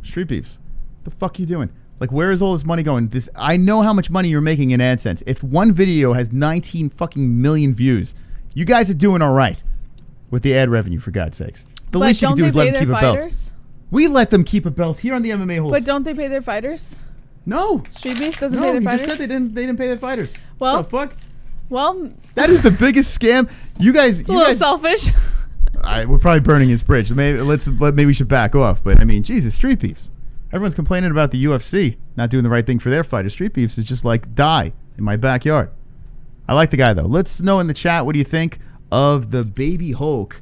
Streetbeefs, the fuck you doing? Like, where is all this money going? I know how much money you're making in AdSense. If one video has 19 fucking million views, you guys are doing all right with the ad revenue, for God's sakes. The least you can do is let them keep a belt. We let them keep a belt here on the MMA-Holes. But don't they pay their fighters? No. Streetbeefs doesn't pay their fighters? No, you just said they didn't pay their fighters. Well, what the fuck? Well, that is the biggest scam. You guys, it's a little selfish. We're probably burning his bridge. Maybe we should back off. But I mean, Jesus, Streetbeefs. Everyone's complaining about the UFC not doing the right thing for their fighters. Streetbeefs is just like die in my backyard. I like the guy though. Let's know in the chat, what do you think of the Baby Hulk?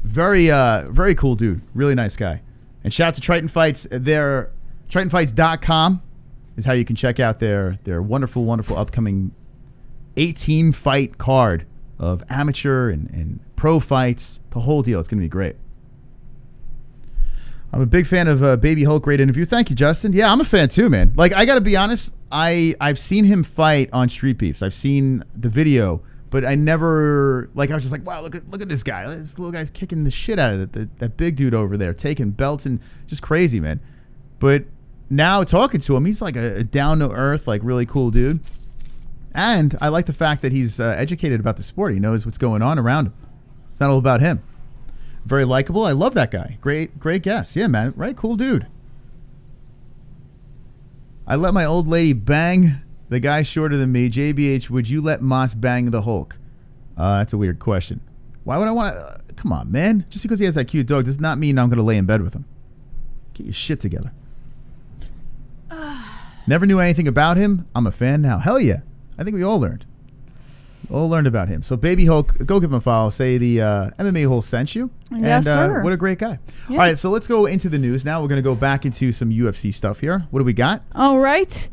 Very cool dude. Really nice guy. And shout out to Triton Fights. TritonFights.com is how you can check out their wonderful, wonderful upcoming 18 fight card of amateur and pro fights. The whole deal. It's going to be great. I'm a big fan of Baby Hulk. Great interview. Thank you, Justin. Yeah, I'm a fan too, man. Like, I got to be honest. I've seen him fight on Streetbeefs. I've seen the video, but I never, like, I was just like, wow, look at this guy. This little guy's kicking the shit out of it. That big dude over there, taking belts and just crazy, man. But now talking to him, he's like a down-to-earth, like, really cool dude. And I like the fact that he's educated about the sport. He knows what's going on around him. It's not all about him. Very likable. I love that guy. Great guest. Yeah, man. Right? Cool dude. I let my old lady bang the guy shorter than me. JBH, would you let Moss bang the Hulk? That's a weird question. Why would I want to? Come on, man. Just because he has that cute dog does not mean I'm going to lay in bed with him. Get your shit together. Never knew anything about him. I'm a fan now. Hell yeah. I think we all learned. All learned about him. So Baby Hulk, go give him a follow. Say the MMA-Holes sent you. Yes, sir. What a great guy. Yeah. All right, so let's go into the news. Now we're going to go back into some UFC stuff here. What do we got? All right.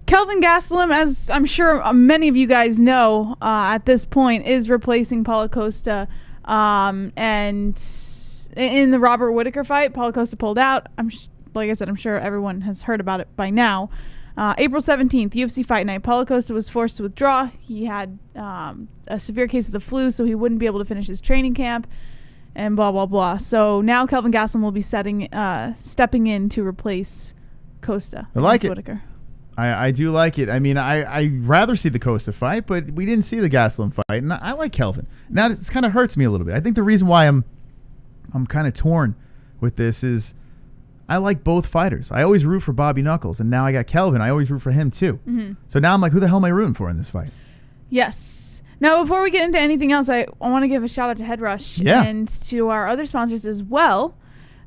Kelvin Gastelum, as I'm sure many of you guys know at this point, is replacing Paulo Costa. And in the Robert Whittaker fight, Paulo Costa pulled out. Like I said, I'm sure everyone has heard about it by now. April 17th, UFC Fight Night. Paulo Costa was forced to withdraw. He had a severe case of the flu, so he wouldn't be able to finish his training camp, and blah, blah, blah. So now Kelvin Gastelum will be stepping in to replace Costa. I like it. Whittaker. I do like it. I mean, I'd rather see the Costa fight, but we didn't see the Gastelum fight, and I like Kelvin. Now, it kind of hurts me a little bit. I think the reason why I'm kind of torn with this is I like both fighters. I always root for Bobby Knuckles, and now I got Kelvin. I always root for him, too. Mm-hmm. So now I'm like, who the hell am I rooting for in this fight? Yes. Now, before we get into anything else, I want to give a shout-out to Head Rush and to our other sponsors as well.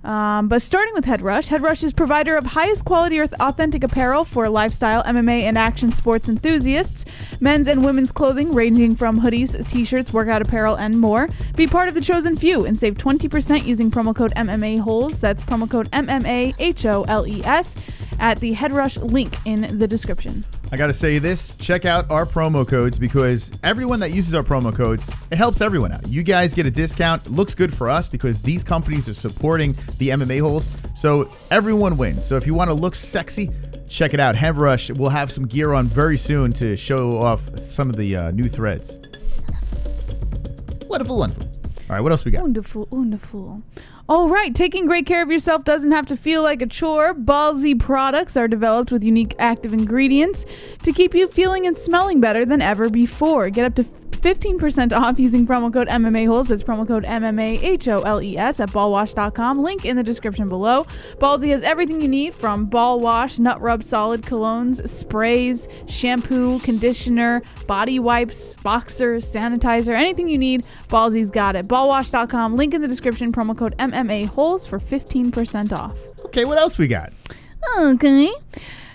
But starting with Head Rush is provider of highest quality authentic apparel for lifestyle, MMA, and action sports enthusiasts. Men's and women's clothing ranging from hoodies, t-shirts, workout apparel, and more. Be part of the chosen few and save 20% using promo code MMA-Holes. That's promo code MMA-HOLES at the Head Rush link in the description. I got to say this, check out our promo codes because everyone that uses our promo codes, it helps everyone out. You guys get a discount. It looks good for us because these companies are supporting the MMA Holes, so everyone wins. So if you want to look sexy, check it out. Head Rush will have some gear on very soon to show off some of the new threads. Wonderful, wonderful. All right, what else we got? Wonderful, wonderful. All right, taking great care of yourself doesn't have to feel like a chore. Ballsy products are developed with unique active ingredients to keep you feeling and smelling better than ever before. Get up to 15% off using promo code MMA-Holes. That's promo code MMA-HOLES at ballwash.com. Link in the description below. Ballsy has everything you need from ball wash, nut rub, solid colognes, sprays, shampoo, conditioner, body wipes, boxers, sanitizer, anything you need, Ballsy's got it. Ballwash.com. Link in the description. Promo code MMA-Holes for 15% off. Okay, what else we got? Okay.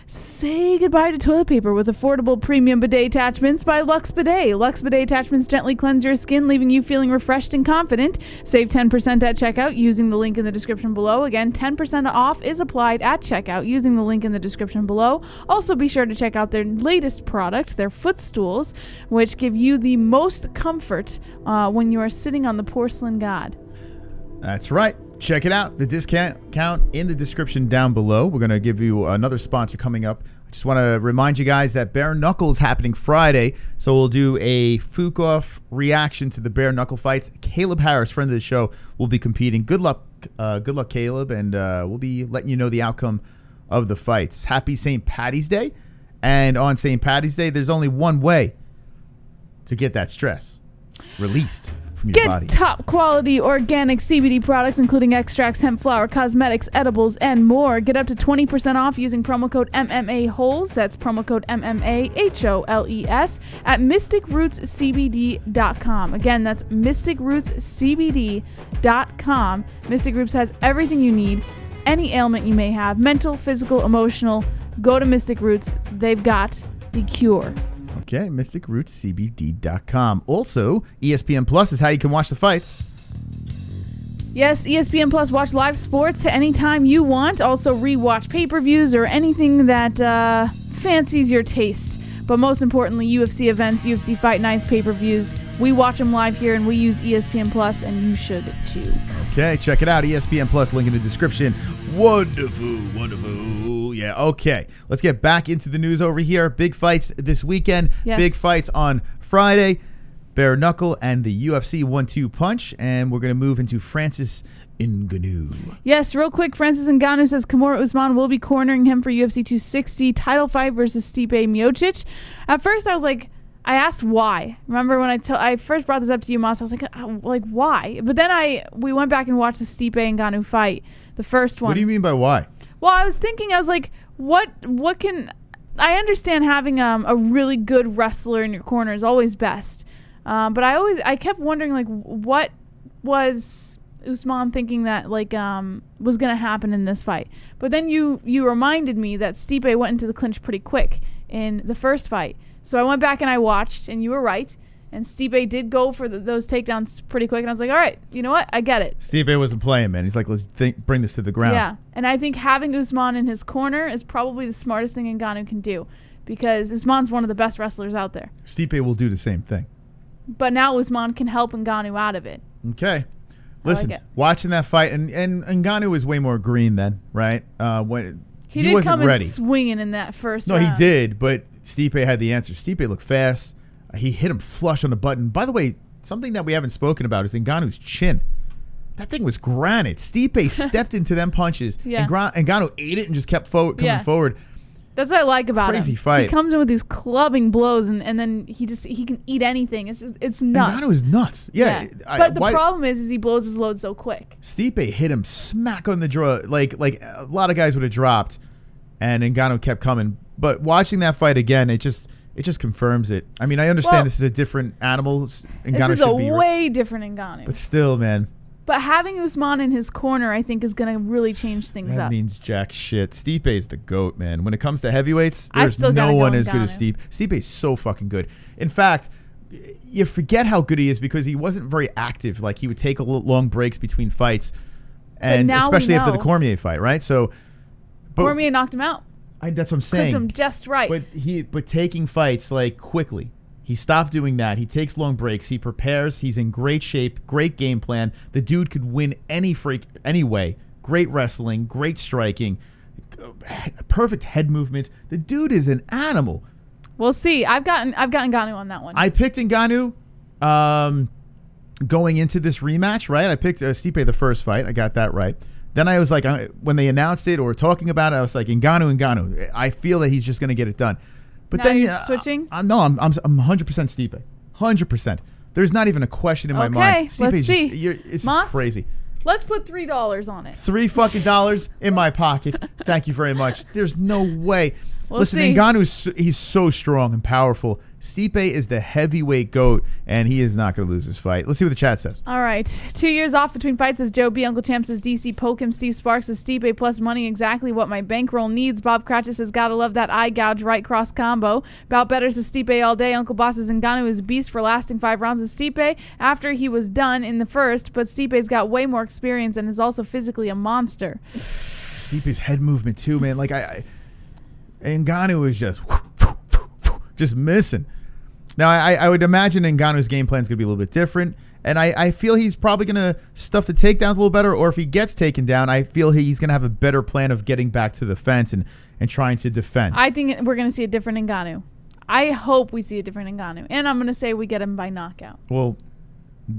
Say goodbye to toilet paper with affordable premium bidet attachments by Lux Bidet. Lux Bidet attachments gently cleanse your skin, leaving you feeling refreshed and confident. Save 10% at checkout using the link in the description below. Again, 10% off is applied at checkout using the link in the description below. Also, be sure to check out their latest product, their footstools, which give you the most comfort when you are sitting on the porcelain god. That's right. Check it out. The discount count in the description down below. We're going to give you another sponsor coming up. I just want to remind you guys that Bare Knuckle is happening Friday. So we'll do a Fukoff reaction to the Bare Knuckle fights. Caleb Harris, friend of the show, will be competing. Good luck, Caleb. And we'll be letting you know the outcome of the fights. Happy St. Paddy's Day. And on St. Paddy's Day, there's only one way to get that stress released. Get top quality organic CBD products, including extracts, hemp flower, cosmetics, edibles, and more. Get up to 20% off using promo code MMA-Holes. That's promo code MMA-HOLES at mysticrootscbd.com. Again, that's mysticrootscbd.com. Mystic Roots has everything you need, any ailment you may have, mental, physical, emotional. Go to Mystic Roots. They've got the cure. Okay, mysticrootscbd.com. Also, ESPN Plus is how you can watch the fights. Yes, ESPN Plus, watch live sports anytime you want. Also, rewatch pay-per-views or anything that fancies your taste. But most importantly, UFC events, UFC Fight Nights, pay-per-views. We watch them live here, and we use ESPN Plus, and you should too. Okay, check it out. ESPN Plus, link in the description. Wonderful, wonderful. Yeah, okay. Let's get back into the news over here. Big fights this weekend. Yes. Big fights on Friday. Bare Knuckle and the UFC 1-2 punch. And we're going to move into Francis Ngannou. Yes, real quick, Francis Ngannou says Kamaru Usman will be cornering him for UFC 260 title fight versus Stipe Miocic. At first, I was like, I asked why. Remember when I first brought this up to you, Moss? I was like, why? But then we went back and watched the Stipe Ngannou fight, the first one. What do you mean by why? Well, I was like, what can... I understand having a really good wrestler in your corner is always best. But I kept wondering, like, what was Usman thinking that was gonna happen in this fight. But then you reminded me that Stipe went into the clinch pretty quick in the first fight. So I went back and I watched, and you were right. And Stipe did go for those takedowns pretty quick. And I was like, all right, you know what? I get it. Stipe wasn't playing, man. He's like, let's bring this to the ground. Yeah. And I think having Usman in his corner is probably the smartest thing Ngannou can do, because Usman's one of the best wrestlers out there. Stipe will do the same thing. But now Usman can help Ngannou out of it. Okay. Listen, watching that fight, and Ngannou was way more green then, right? When he did wasn't come ready. In swinging in that first round. No, he did, but Stipe had the answer. Stipe looked fast. He hit him flush on the button. By the way, something that we haven't spoken about is Ngannou's chin. That thing was granite. Stipe stepped into them punches, and Ngannou ate it and just kept coming forward. That's what I like about him. Crazy fight. He comes in with these clubbing blows, and then he can eat anything. It's nuts. Ngannou is nuts. Yeah. But the problem is he blows his load so quick. Stipe hit him smack on the jaw, like a lot of guys would have dropped, and Ngannou kept coming. But watching that fight again, it just confirms it. I mean, I understand this is a different animal. Ngannou this is a way different Ngannou. But still, man. But having Usman in his corner, I think, is going to really change things up. That means jack shit. Stipe is the GOAT, man. When it comes to heavyweights, there's no one as good as Stipe. Stipe is so fucking good. In fact, you forget how good he is because he wasn't very active. Like, he would take long breaks between fights, and especially after the Cormier fight, right? So, Cormier knocked him out. That's what I'm saying. Clipped him just right. But taking fights like quickly. He stopped doing that. He takes long breaks. He prepares. He's in great shape. Great game plan. The dude could win any way. Great wrestling. Great striking. Perfect head movement. The dude is an animal. We'll see. I've gotten Ngannou on that one. I picked Ngannou going into this rematch, right? I picked Stipe the first fight. I got that right. Then I was like, when they announced it or were talking about it, I was like, Ngannou. I feel that he's just going to get it done. But now then you're switching? No, I'm 100% Stipe. 100%. There's not even a question in my mind. Okay, let's see. It's Moss, just crazy. Let's put $3 on it. $3 fucking in my pocket. Thank you very much. There's no way. Listen, see. Ngannou, he's so strong and powerful. Stipe is the heavyweight GOAT, and he is not going to lose this fight. Let's see what the chat says. All right. 2 years off between fights, says Joe B. Uncle Champ says DC. Poke him. Steve Sparks says Stipe plus money, exactly what my bankroll needs. Bob Cratchit says, gotta love that eye gouge right cross combo. Bout Better says Stipe all day. Uncle Boss says Ngannou is a beast for lasting 5 rounds with Stipe after he was done in the first, but Stipe's got way more experience and is also physically a monster. Stipe's head movement too, man. Like Ngannou is just missing. Now, I would imagine Ngannou's game plan is going to be a little bit different, and I feel he's probably going to stuff the takedowns a little better, or if he gets taken down, I feel he's going to have a better plan of getting back to the fence and trying to defend. I think we're going to see a different Ngannou. I hope we see a different Ngannou, and I'm going to say we get him by knockout. Well,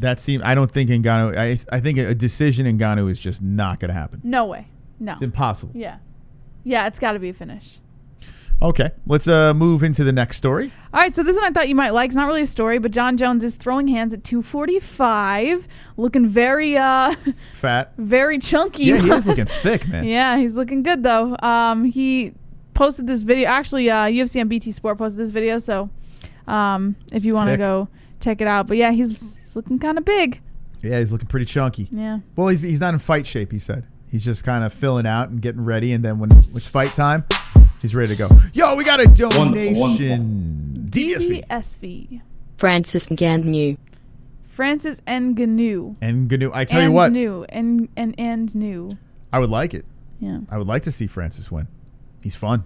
I don't think Ngannou, I think a decision Ngannou is just not going to happen. No way. No. It's impossible. Yeah. Yeah, it's got to be a finish. Okay, let's move into the next story. All right, so this one I thought you might like. It's not really a story, but John Jones is throwing hands at 245, looking very fat, very chunky. Yeah, he is looking thick, man. Yeah, he's looking good though. He posted this video. Actually, UFC on BT Sport posted this video. So, if you want to go check it out, but yeah, he's looking kind of big. Yeah, he's looking pretty chunky. Yeah. Well, he's not in fight shape. He said he's just kind of filling out and getting ready, and then when it's fight time, he's ready to go. Yo, we got a donation. Wonderful. DVSV. Francis Ngannou. Francis Ngannou. Ngannou. I tell you what. Ngannou. I would like it. Yeah. I would like to see Francis win. He's fun.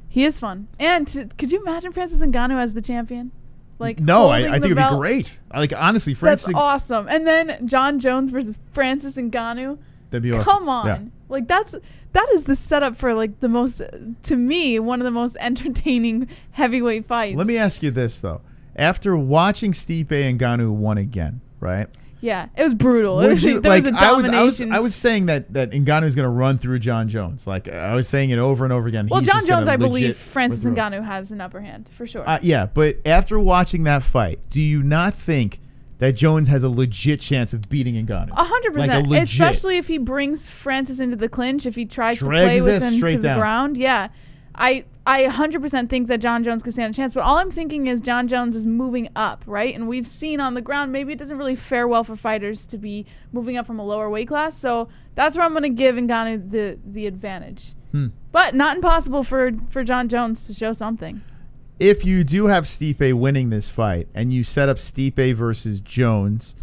He is fun. And could you imagine Francis Ngannou as the champion? Like, no, I think it'd be great. Honestly, Francis. That's awesome. And then John Jones versus Francis Ngannou. That'd be awesome. Come on. Yeah. Like, that is the setup for, like, the most, to me, one of the most entertaining heavyweight fights. Let me ask you this, though. After watching Stipe and Ngannou won again, right? Yeah, it was brutal. There was a domination. I was saying that Ngannou's going to run through John Jones. Like, I was saying it over and over again. Well, John Jones, I believe Francis Ngannou has an upper hand, for sure. Yeah, but after watching that fight, do you not think that Jones has a legit chance of beating Ngannou? 100%. Especially if he brings Francis into the clinch, if he tries to play with him to the ground. Yeah. I 100% think that John Jones could stand a chance, but all I'm thinking is John Jones is moving up, right? And we've seen on the ground, maybe it doesn't really fare well for fighters to be moving up from a lower weight class. So that's where I'm going to give Ngannou the advantage. But not impossible for John Jones to show something. If you do have Stipe winning this fight and you set up Stipe versus Jones,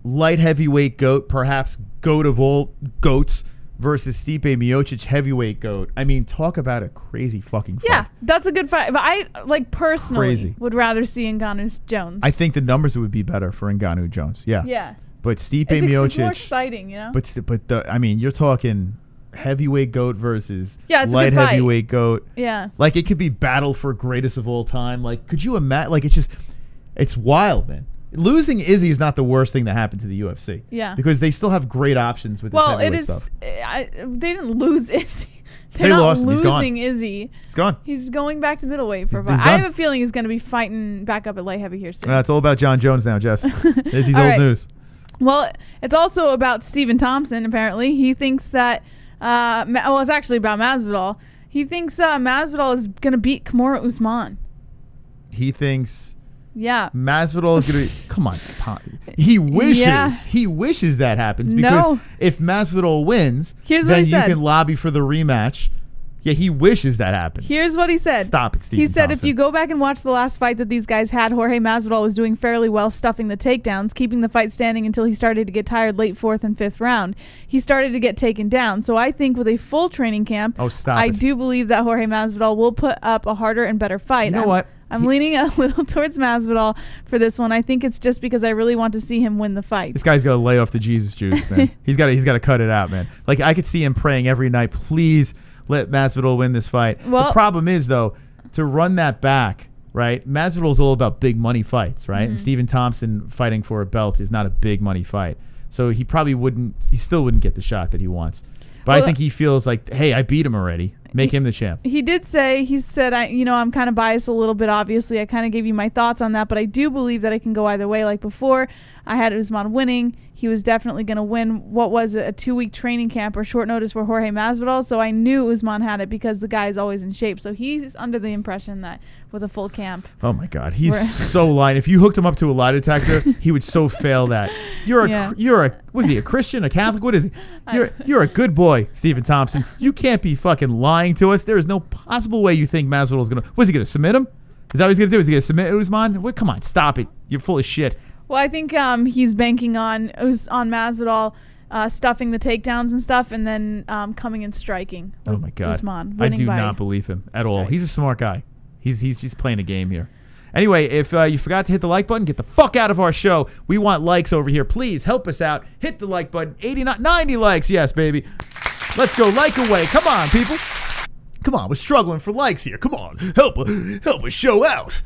light heavyweight GOAT, perhaps GOAT of all GOATs, versus Stipe Miocic, heavyweight GOAT. I mean, talk about a crazy fucking fight. Yeah, that's a good fight. But I, personally would rather see Ngannou's Jones. I think the numbers would be better for Ngannou Jones. Yeah. Yeah. But Stipe Miocic. It's more exciting, you know? But I mean, you're talking heavyweight GOAT versus it's light a good fight. heavyweight GOAT. Yeah. Like, it could be battle for greatest of all time. Like, could you imagine? Like, it's wild, man. Losing Izzy is not the worst thing that happened to the UFC. Yeah. Because they still have great options with this heavyweight stuff. They didn't lose Izzy. They lost him. He's gone. Losing Izzy. He's gone. He's going back to middleweight for a fight. I have a feeling he's going to be fighting back up at light heavy here soon. It's all about John Jones now, Jess. Izzy's old news. Well, it's also about Stephen Thompson, apparently. He thinks that, it's actually about Masvidal. He thinks Masvidal is going to beat Kamaru Usman. He thinks... Yeah. Masvidal is going to be... Come on, stop. He wishes. Yeah. He wishes that happens. Because if Masvidal wins, then you can lobby for the rematch. Yeah, he wishes that happens. Here's what he said. Stop it, Stephen He said, Thompson. if you go back and watch the last fight that these guys had, Jorge Masvidal was doing fairly well stuffing the takedowns, keeping the fight standing until he started to get tired late 4th and 5th round. He started to get taken down. So I think with a full training camp, I do believe that Jorge Masvidal will put up a harder and better fight. You know what? I'm leaning a little towards Masvidal for this one. I think it's just because I really want to see him win the fight. This guy's got to lay off the Jesus juice, man. He's got to cut it out, man. Like, I could see him praying every night, please let Masvidal win this fight. Well, the problem is, though, to run that back, right? Masvidal's all about big money fights, right? And Stephen Thompson fighting for a belt is not a big money fight. So he still wouldn't get the shot that he wants. But I think he feels like, hey, I beat him already. Make him the champ. He said, I'm kind of biased a little bit, obviously. I kind of gave you my thoughts on that, but I do believe that it can go either way. Like before, I had Usman winning. He was definitely going to win what was a 2-week training camp or short notice for Jorge Masvidal. So I knew Usman had it because the guy is always in shape. So he's under the impression that with a full camp. Oh my God, he's so lying. If you hooked him up to a lie detector, he would so fail that. Was he a Christian, a Catholic? What is he? You're a good boy, Stephen Thompson. You can't be fucking lying to us. There is no possible way you think Masvidal is gonna. Was he gonna submit him? Is that what he's gonna do? Is he gonna submit Usman? Come on, stop it. You're full of shit. Well, I think he's banking on Masvidal stuffing the takedowns and stuff, and then coming and striking. Oh my God, Usman, I do not believe him at all. He's a smart guy. He's just playing a game here. Anyway, if you forgot to hit the like button, get the fuck out of our show. We want likes over here. Please help us out. Hit the like button. 90 likes. Yes, baby. Let's go like away. Come on, people. Come on. We're struggling for likes here. Come on. Help us show out.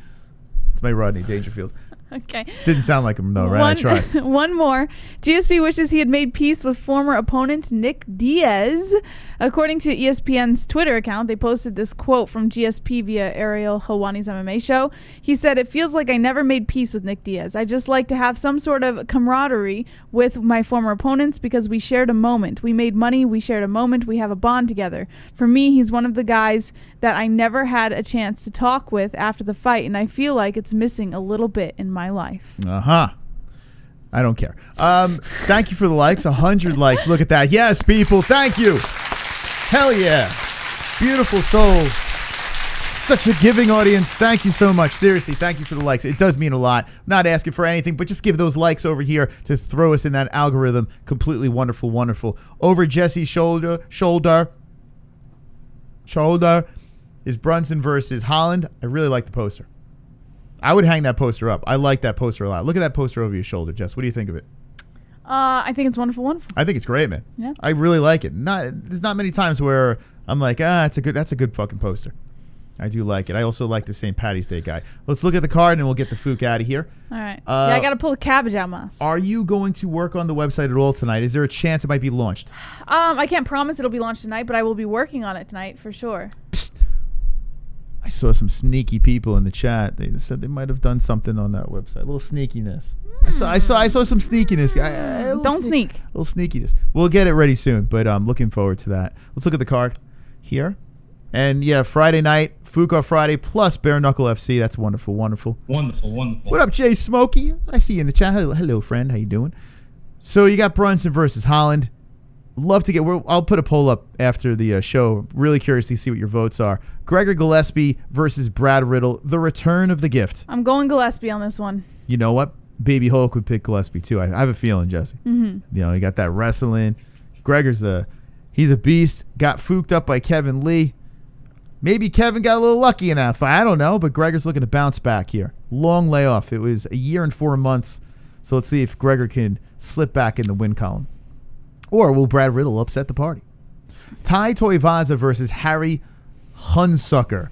It's my Rodney Dangerfield. Okay. Didn't sound like him, though, right? I tried. One more. GSP wishes he had made peace with former opponent Nick Diaz. According to ESPN's Twitter account, they posted this quote from GSP via Ariel Helwani's MMA show. He said, "It feels like I never made peace with Nick Diaz. I just like to have some sort of camaraderie with my former opponents because we shared a moment. We made money. We shared a moment. We have a bond together. For me, he's one of the guys that I never had a chance to talk with after the fight, and I feel like it's missing a little bit in my life." I don't care. Thank you for the likes. 100 likes. Look at that. Yes, people. Thank you. Hell yeah. Beautiful souls. Such a giving audience. Thank you so much. Seriously, thank you for the likes. It does mean a lot. I'm not asking for anything, but just give those likes over here to throw us in that algorithm. Completely wonderful, wonderful. Over Jesse's shoulder is Brunson versus Holland. I really like the poster. I would hang that poster up. I like that poster a lot. Look at that poster over your shoulder, Jess. What do you think of it? I think it's wonderful. I think it's great, man. Yeah. I really like it. There's not many times where I'm like, that's a good fucking poster. I do like it. I also like the St. Patty's Day guy. Let's look at the card and we'll get the fook out of here. All right. I got to pull the cabbage out my ass. Are you going to work on the website at all tonight? Is there a chance it might be launched? I can't promise it'll be launched tonight, but I will be working on it tonight for sure. Psst. I saw some sneaky people in the chat. They said they might have done something on that website. A little sneakiness. I saw some sneakiness. Don't sneak. A little sneakiness. We'll get it ready soon, but I'm looking forward to that. Let's look at the card here. And yeah, Friday night, Fuka Friday plus Bare Knuckle FC. That's wonderful, wonderful. Wonderful, wonderful. What up, Jay Smokey? I see you in the chat. Hello, friend. How you doing? So you got Brunson versus Holland. Love to get. I'll put a poll up after the show. Really curious to see what your votes are. Gregor Gillespie versus Brad Riddle. The return of the gift. I'm going Gillespie on this one. You know what? Baby Hulk would pick Gillespie too. I have a feeling, Jesse. Mm-hmm. You know, he got that wrestling. Gregor's he's a beast. Got fooked up by Kevin Lee. Maybe Kevin got a little lucky in that fight. I don't know, but Gregor's looking to bounce back here. Long layoff. It was a year and 4 months. So let's see if Gregor can slip back in the win column. Or will Brad Riddle upset the party? Tai Tuivasa versus Harry Hunsucker.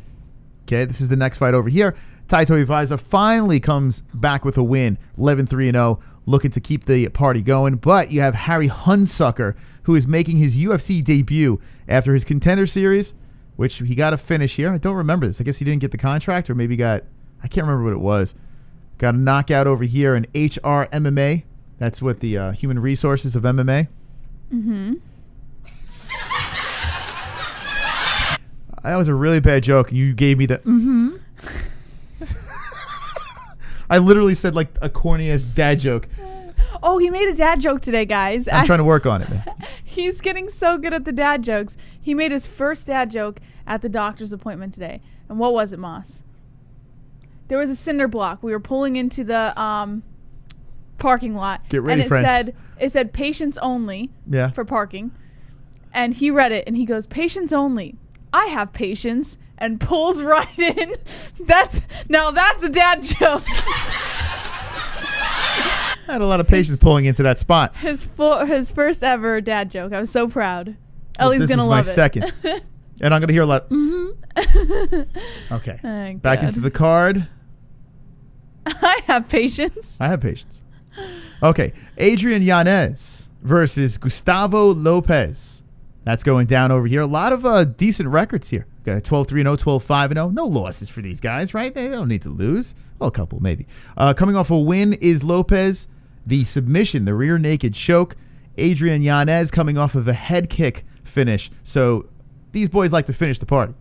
Okay, this is the next fight over here. Tai Tuivasa finally comes back with a win, 11-3-0, looking to keep the party going. But you have Harry Hunsucker, who is making his UFC debut after his Contender Series, which he got a finish here. I don't remember this. I guess he didn't get the contract, or maybe I can't remember what it was. Got a knockout over here in HR MMA. That's what the human resources of MMA. Mm-hmm. That was a really bad joke, and you gave me the mm-hmm. I literally said like a corny-ass dad joke. Oh, he made a dad joke today, guys. I'm trying to work on it, man. He's getting so good at the dad jokes. He made his first dad joke at the doctor's appointment today. And what was it, Moss? There was a cinder block. We were pulling into the parking lot. Get ready, and friends. It said patients only for parking. And he read it, and he goes, patients only. I have patience, and pulls right in. That's a dad joke. I had a lot of patience pulling into that spot. His first ever dad joke. I was so proud. Ellie's gonna love it. This is my second, and I'm gonna hear a lot. Mm-hmm. Okay, back into the card. I have patience. I have patience. Okay, Adrian Yanez versus Gustavo Lopez. That's going down over here. A lot of decent records here. Got a 12-3-0, 12-5-0. No losses for these guys, right? They don't need to lose. Well, a couple maybe. Coming off a win is Lopez. The submission, the rear naked choke. Adrian Yanez coming off of a head kick finish. So these boys like to finish the party.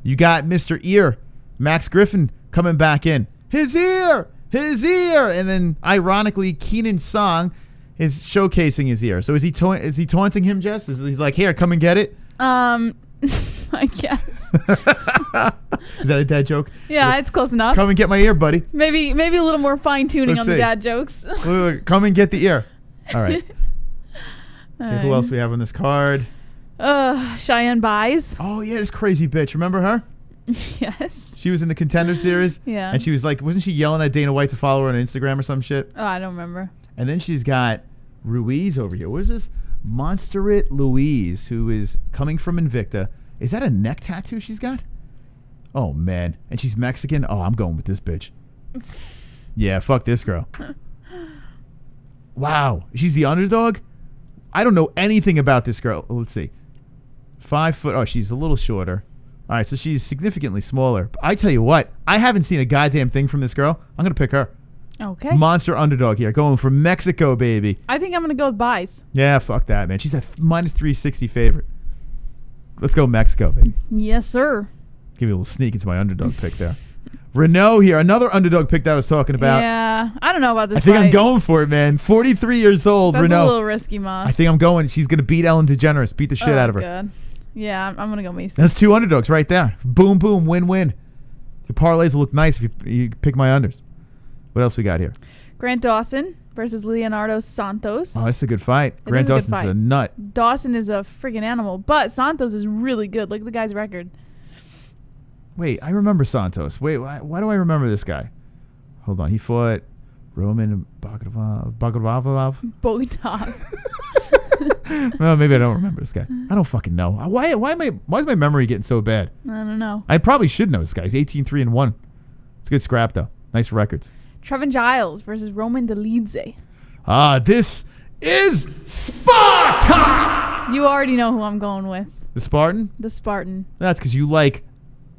You got Mr. Ear, Max Griffin coming back in. His ear! And then, ironically, Keenan Song is showcasing his ear. So is he taunting him, Jess? He's like, here, come and get it? I guess. Is that a dad joke? Yeah, it's close enough. Come and get my ear, buddy. Maybe a little more fine-tuning on the dad jokes. Come and get the ear. All right. Okay, who else we have on this card? Cheyenne Buys. Oh, yeah, this crazy bitch. Remember her? Yes. She was in the Contender Series. Yeah. And she was like, wasn't she yelling at Dana White to follow her on Instagram or some shit? Oh, I don't remember. And then she's got Ruiz over here. What is this? Monsterit Louise, who is coming from Invicta. Is that a neck tattoo she's got? Oh, man. And she's Mexican? Oh, I'm going with this bitch. Yeah, fuck this girl. Wow. She's the underdog? I don't know anything about this girl. Let's see. 5 foot. Oh, she's a little shorter. All right, so she's significantly smaller. I tell you what, I haven't seen a goddamn thing from this girl. I'm going to pick her. Okay. Monster underdog here. Going from Mexico, baby. I think I'm going to go with Buys. Yeah, fuck that, man. She's a minus 360 favorite. Let's go Mexico, baby. Yes, sir. Give me a little sneak into my underdog pick there. Renault here, another underdog pick that I was talking about. Yeah, I don't know about this I think fight. I'm going for it, man. 43 years old, That's Renault. a little risky, Moss. I think I'm going. She's going to beat Ellen DeGeneres. Beat the shit out of her. God. Yeah, I'm going to go Mason. That's 2 underdogs right there. Boom, boom, win-win. Your parlays will look nice if you pick my unders. What else we got here? Grant Dawson versus Leonardo Santos. Oh, that's a good fight. Grant Dawson's a nut. Dawson is a friggin' animal, but Santos is really good. Look at the guy's record. Wait, I remember Santos. Wait, why do I remember this guy? Hold on. He fought Roman Bogdanov. Well, maybe I don't remember this guy. I don't fucking know. Why is my memory getting so bad? I don't know. I probably should know this guy. He's 18-3-1. It's a good scrap, though. Nice records. Trevin Giles versus Roman Dolidze. This is Sparta! You already know who I'm going with. The Spartan? The Spartan. That's because you like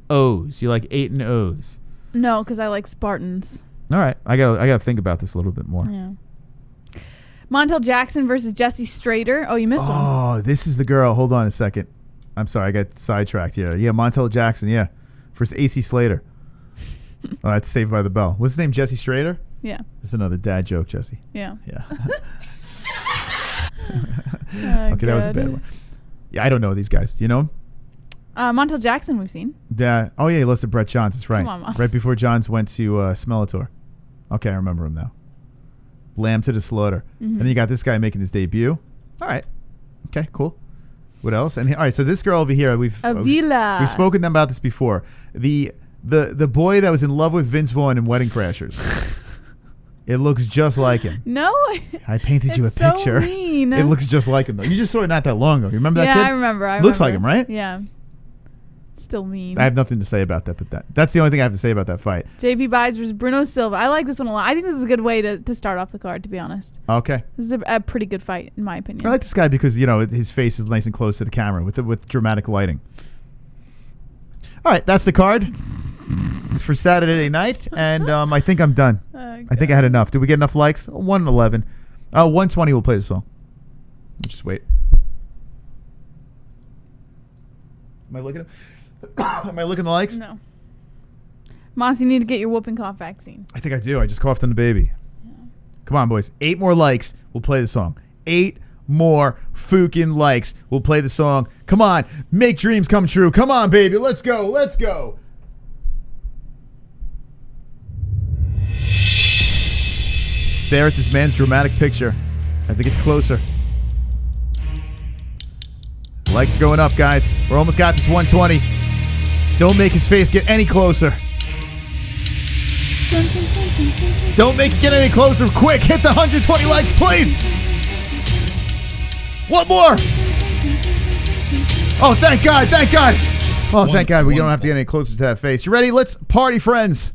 O's. You like 8 and O's. No, because I like Spartans. All right. I gotta think about this a little bit more. Yeah. Montel Jackson versus Jesse Strader. Oh, you missed one. Oh, this is the girl. Hold on a second. I'm sorry, I got sidetracked here. Yeah, Montel Jackson, yeah. Versus AC Slater. Oh, that's Saved by the Bell. What's his name? Jesse Strader? Yeah. That's another dad joke, Jesse. Yeah. Yeah. Okay, that was a bad one. Yeah, I don't know these guys. Do you know him? Montel Jackson we've seen. Yeah. Oh, yeah, he lost to Brett Johns. That's right. Come on, Moss. Right before Johns went to Smellator. Okay, I remember him now. Lamb to the slaughter. And then you got this guy making his debut. All right. Okay, cool. What else? And all right, so this girl over here, we've spoken about this before. The boy that was in love with Vince Vaughn in Wedding Crashers. It looks just like him. No, I painted you a so picture. Mean. It looks just like him though. You just saw it not that long ago. You remember that kid? Yeah, I remember. Looks like him, right? Yeah. Still mean. I have nothing to say about that, but that's the only thing I have to say about that fight. JP Buys versus Bruno Silva. I like this one a lot. I think this is a good way to start off the card, to be honest. Okay. This is a pretty good fight, in my opinion. I like this guy because, his face is nice and close to the camera with dramatic lighting. All right, that's the card. It's for Saturday night, and I think I'm done. I think I had enough. Did we get enough likes? 111. 120, we'll play the song. Just wait. Am I looking at the likes? No. Moss, you need to get your whooping cough vaccine. I think I do. I just coughed on the baby. Yeah. Come on, boys. 8 more likes. We'll play the song. 8 more fucking likes. We'll play the song. Come on. Make dreams come true. Come on, baby. Let's go. Let's go. Stare at this man's dramatic picture as it gets closer. Likes are going up, guys. We're almost got this 120. Don't make his face get any closer. Don't make it get any closer. Quick, hit the 120 likes, please. One more. Oh, thank God, thank God. Oh, thank God, we don't have to get any closer to that face. You ready? Let's party, friends.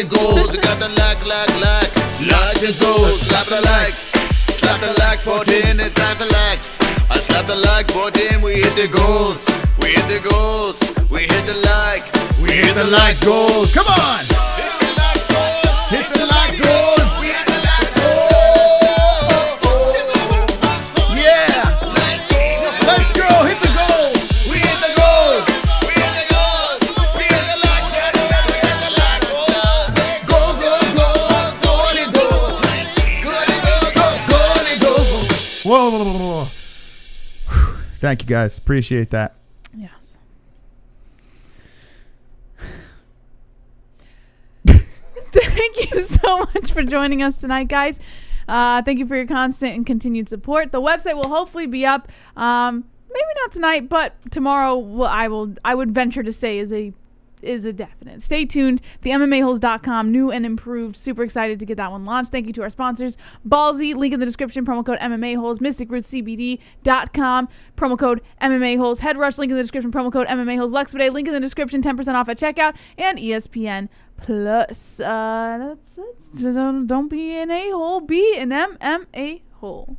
Goals, you got the like the goals. Slap the likes, slap the like button, it's time for likes. I slap the like button, we hit the goals, we hit the goals, we hit the like, we hit the like goals. Come on! Hit the like goals, hit the like goals, we hit the like goals. Yeah! Let's go, hit the goals, we hit the goals, we hit the goals, we hit the like, we hit the like goals. Whoa. Thank you, guys. Appreciate that. Yes. Thank you so much for joining us tonight, guys. Thank you for your constant and continued support. The website will hopefully be up. Maybe not tonight, but tomorrow I would venture to say is a definite. Stay tuned. The MMA-Holes.com, new and improved. Super excited to get that one launched. Thank you to our sponsors. Ballsy, link in the description, promo code MMA-Holes. MysticRootsCBD.com, promo code MMA-Holes. Head Rush, link in the description, promo code MMA-Holes. Luxviday, link in the description, 10% off at checkout. And ESPN Plus. That's it. So don't be an a-hole, be an MMA-Hole.